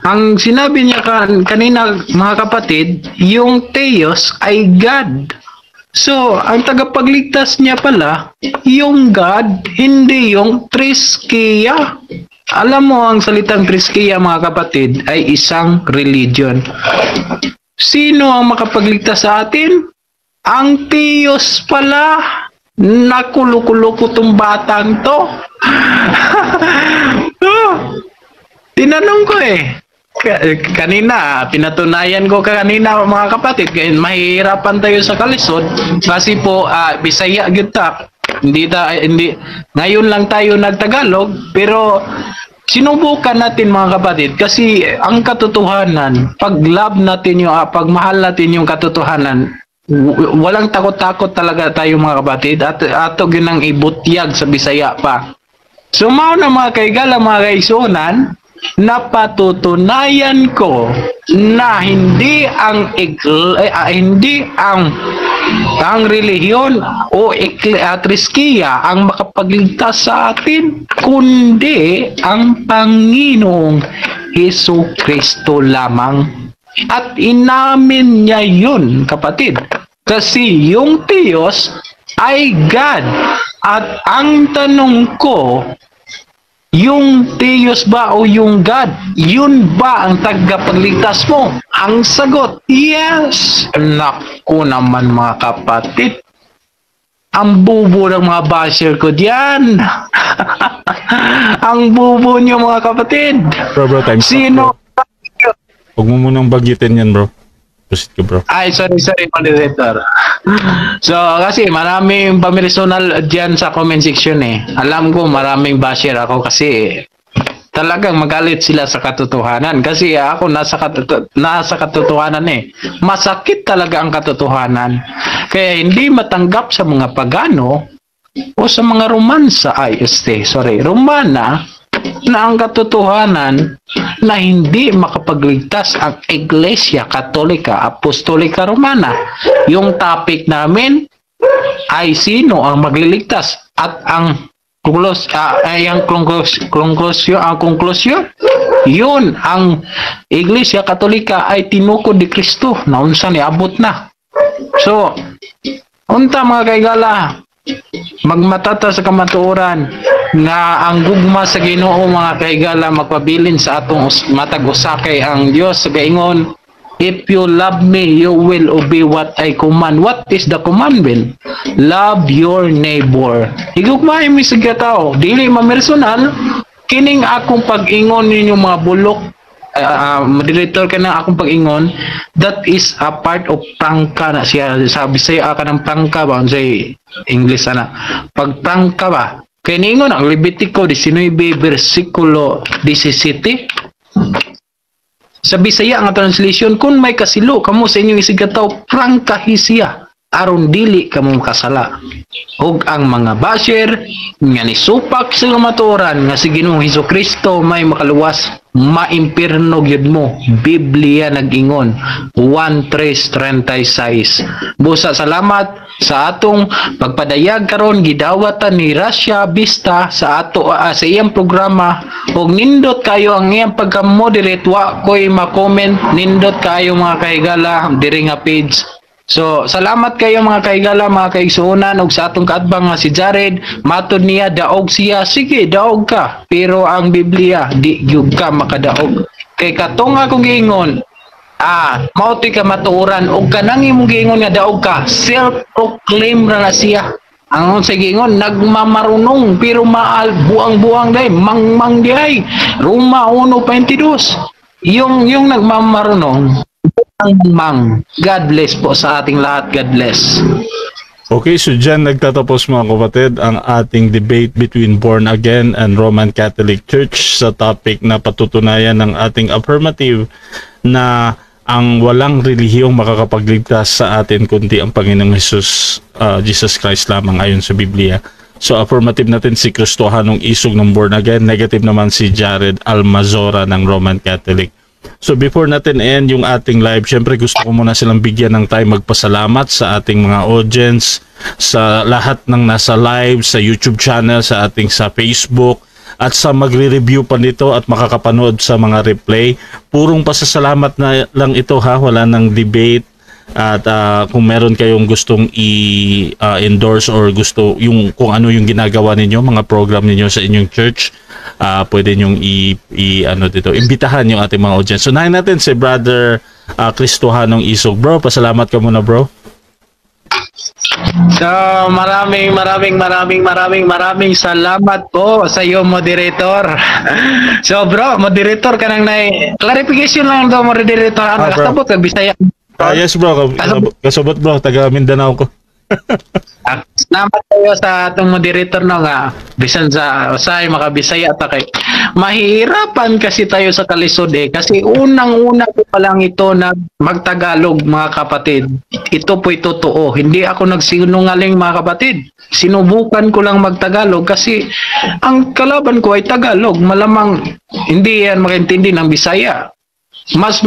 ang sinabi niya kanina mga kapatid, yung Theos ay God. So, ang tagapagligtas niya pala, yung God, hindi yung Triskeia. Alam mo, ang salitang Triskeia mga kapatid ay isang religion. Sino ang makapagligtas sa atin? Ang Theos pala. Nakulukulo tong batang to. Tinanong ko kanina, pinatunayan ko kanina mga kapatid, mahihirapan tayo sa kalisod kasi po Bisaya gyud hindi ngayon lang tayo nagtagalog, pero sinubukan natin mga kapatid kasi ang katotohanan, pag love natin yung pagmahal natin yung katotohanan, walang takot-takot talaga tayo mga kapatid at ato ginang ibutyag sa Bisaya pa. So mao na mga kaigala mga kaigsunan, napatutunayan ko na hindi ang relihiyon o Triskeia ang makapagligtas sa atin, kundi ang Panginoong Hesukristo lamang. At inamin niya yun kapatid, kasi yung Diyos ay God. At ang tanong ko, yung Diyos ba o yung God, yun ba ang tagapagligtas mo? Ang sagot, yes. Naku naman mga kapatid, ang bubo ng mga basher ko diyan. Ang bubo niyo mga kapatid. Bro, time stop, Sino? bro. Huwag mo munang bagitin yan, bro. Proceed ko, bro. Ay, sorry, moderator. So, kasi maraming pamirsonal dyan sa comment section Alam ko maraming basher ako kasi talagang magalit sila sa katotohanan. Kasi ako nasa katotohanan Masakit talaga ang katotohanan. Kaya hindi matanggap sa mga pagano o sa mga Romana na ang katotohanan na hindi makapagligtas ang Iglesia Katolika Apostolika Romana. Yung topic namin ay sino ang magliligtas at ang konklusyon yun ang Iglesia Katolika ay tinukod ni Kristo na unsa niabot na. So unta mga kaigala, magmatata sa kamatuoran nga ang gugma sa Ginoo mga kahigala magpabilin sa atong matag usakay ang Dios sa gaingon, if you love me you will obey what I command. What is the commandment? Love your neighbor. Higugmaay mi sa tao, dili mamersonal kining akong pag-ingon ninyo mga bulok. Moderator ka na akong pag-ingon, that is a part of prangka na siya. Sabi sa'yo ka ng prangka ba? Sa English na pag prangka ba? Kaya ningon ang Levitico 19 versikulo 17 sa Bisaya nga translation, kung may kasilo kamo sa inyong isigataw prangkahisiya. aron dili ka mo kasala. Ug ang mga basher nga nisupak sa maturan nga si Ginoong Hesukristo may makaluwas, maimpirno gyud mo. Biblia nag-ingon 1:3:36. Busa salamat sa atong pagpadayag karon, gidawatan ni Rasha Vista sa sa iyang programa, ug nindot kayo ang iyang pagka-moderate. Wa ko'y ma-comment, nindot kayo mga kahigala diri nga page. So, salamat kayo mga kaigala, mga kaigsuunan, ug sa atong kaadbang nga si Jared, matod niya, daog siya. Sige, daog ka. Pero ang Biblia, di gyud ka makadaog. Kay katong akong giingon, mauti ka matuuran, ug kanang imong giingon nga daog ka, self-proclaim ra na siya. Ang sa giingon, nagmamarunong, pero maal, buang-buang day, mangmang day. Roma 1:22. Yung nagmamarunong, mang. God bless po sa ating lahat. God bless. Okay, so dyan nagtatapos mga kapatid ang ating debate between Born Again and Roman Catholic Church sa topic na patutunayan ng ating affirmative na ang walang relihiyong makakapagligtas sa atin kundi ang Panginoong Jesus Christ lamang ayon sa Biblia. So affirmative natin si Kristohanong Isog ng Born Again, negative naman si Jared Almazora ng Roman Catholic. So before natin end yung ating live, syempre gusto ko muna silang bigyan ng time magpasalamat sa ating mga audience, sa lahat ng nasa live, sa YouTube channel, sa ating sa Facebook, at sa magre-review pa nito at makakapanood sa mga replay. Purong pasasalamat na lang ito ha, wala nang debate. At kung meron kayong gustong i-endorse or gusto yung kung ano yung ginagawa ninyo, mga program ninyo sa inyong church, pwede nyong dito, imbitahan yung ating mga audience. So nahin natin si Brother Kristohanong Isog. Bro, pasalamat ka muna bro. So maraming salamat po sa iyo, moderator. So bro, moderator ka nang clarification lang daw, moderator. Ano kasabot kag Bisaya? Yes bro, kasabot bro, taga Mindanao ko. Salamat kayo sa atong moderator no nga bisan sa usay makabisaya ta kay mahirapan kasi tayo sa kalisod kasi unang-una ko pa lang ito na magtagalog mga kapatid. Ito po'y totoo, hindi ako nagsinungaling mga kapatid. Sinubukan ko lang magtagalog kasi ang kalaban ko ay Tagalog. Malamang hindi yan makaintindi ng Bisaya. Mas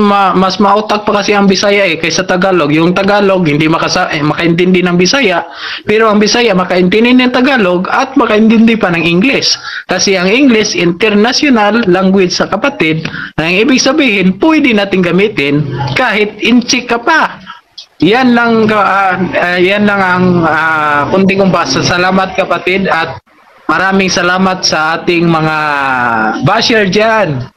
mautak pa kasi ang Bisaya kaysa Tagalog. Yung Tagalog hindi makaintindi ng Bisaya, pero ang Bisaya makaintindi ng Tagalog at makaintindi pa ng English. Kasi ang English international language sa kapatid, ang ibig sabihin pwede natin gamitin kahit inchik ka pa. Yan lang ang kunting kong pasasalamat kapatid, at maraming salamat sa ating mga basher dyan.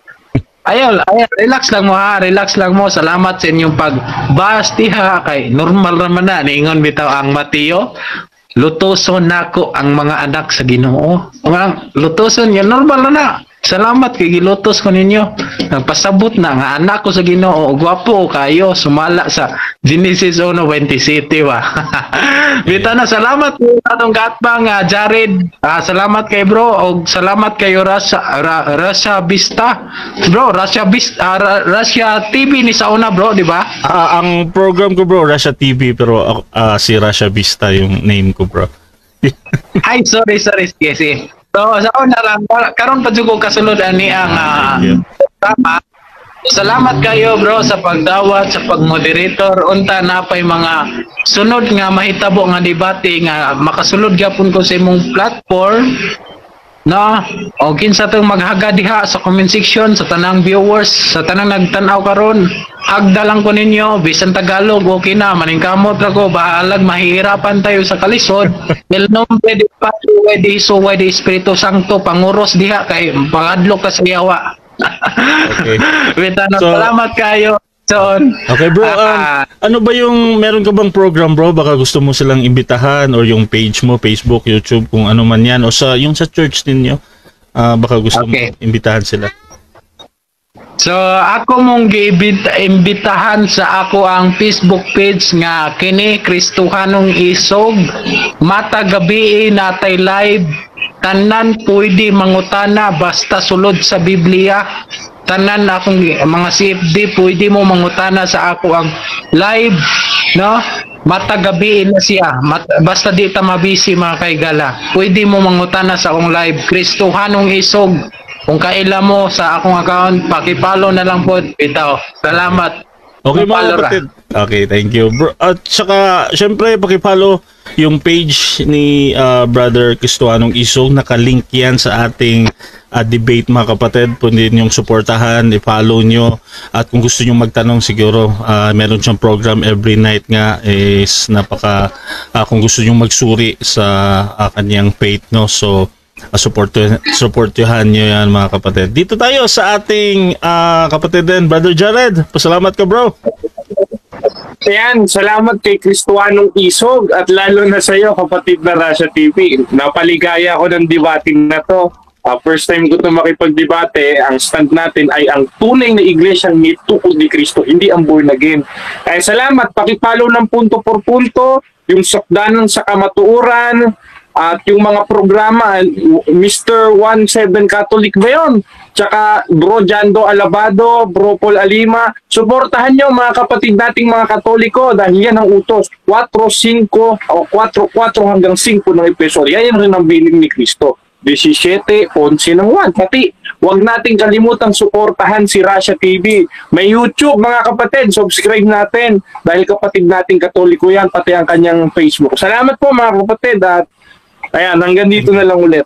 Ayol, relax lang mo ha, relax lang mo. Salamat sa inyong pagbasti ha, kay normal naman na, niingon bitaw ang Mateo, lutoson nako ang mga anak sa Ginoo. Lutoson, yan normal na. Salamat kay gilutos ko ninyo. Nagpasabot na nga anak ko sa Ginoo. Gwapo kayo, sumala sa Genesis 1:27 wa. Bita na, salamat po sa atong katbang Jared. Salamat kay bro, o salamat kayo Rasha Vista. Bro, Rasha TV ni sa una bro, di ba? Ang program ko bro, Rasha TV, pero si Rasha Vista yung name ko bro. Ay, sorry. Sige. So, sa una lang, karon pa ko kasulod ani ang tama. Salamat kayo bro sa pagdawat, sa pagmoderator. Unta na pay mga sunod nga mahitabo nga debate nga makasulod gyapon ko sa imong platform. No, o kinsa tong maghaga diha sa comment section, sa tanang viewers, sa tanang nagtan-aw karon, agda lang ko ninyo bisan Tagalog okay na, maningkamot ra ko, bahalag mahihirapan tayo sa kalisod. El nombre de Padre, de Hijo, de Espiritu Santo, panguros diha kay pangadlok ka sa yawa. Okay. So, salamat kayo. Okay bro, ano ba yung meron ka bang program bro? Baka gusto mo silang imbitahan or yung page mo, Facebook, YouTube, kung ano man yan, o yung sa church ninyo, baka gusto mo imbitahan sila. So ako mong imbitahan sa ako ang Facebook page nga kini Kristohanong Isog. Mata gabi natay live, tanan pwede mangutana basta sulod sa Biblia. Tanan akong mga CFD pwede mo mangutana sa ako ang live, no? matagabi na siya. Basta di ta mabisi mga kaigala. Pwede mo mangutana sa akong live. Kristohanong isog. Kung kaila mo sa akong account, pakipalo na lang po. Bitaw. Salamat. Okay mga Follow ra. kapatid. Okay, thank you. Bro, at saka, syempre, pakipollow yung page ni Brother Kristohanong Isog. Nakalink yan sa ating debate mga kapatid. Pwede niyong suportahan, i-follow nyo. At kung gusto nyo magtanong siguro, meron siyang program every night nga is kung gusto nyo magsuri sa kanyang faith, no? So, supportuhan nyo yan mga kapatid. Dito tayo sa ating kapatid din, Brother Jared. Pasalamat ka, bro. Ayan, salamat kay Kristohanong Isog at lalo na sa iyo, kapatid na Rasha TV. Napaligaya ako ng debating na to. First time ko ito makipagdebate. Ang stand natin ay ang tunay na iglesyang may tukod ni Kristo, hindi ang born again. Kaya salamat, pakipalo ng punto por punto, yung sakdanan sa kamatuuran, at yung mga programa, Mr. 17 Catholic ba yun? Tsaka Bro Jando Alabado, Bro Paul Alima. Suportahan nyo mga kapatid nating mga Katoliko dahil yan ang utos. 4-5 o 4-4 hanggang 5 ng episode. Yan rin ang biling ni Kristo. 17, 11 ng 1. Pati, huwag nating kalimutang suportahan si Rasha TV. May YouTube mga kapatid, subscribe natin. Dahil kapatid nating Katoliko yan, pati ang kanyang Facebook. Salamat po mga kapatid at ayan, hanggang dito na lang ulit.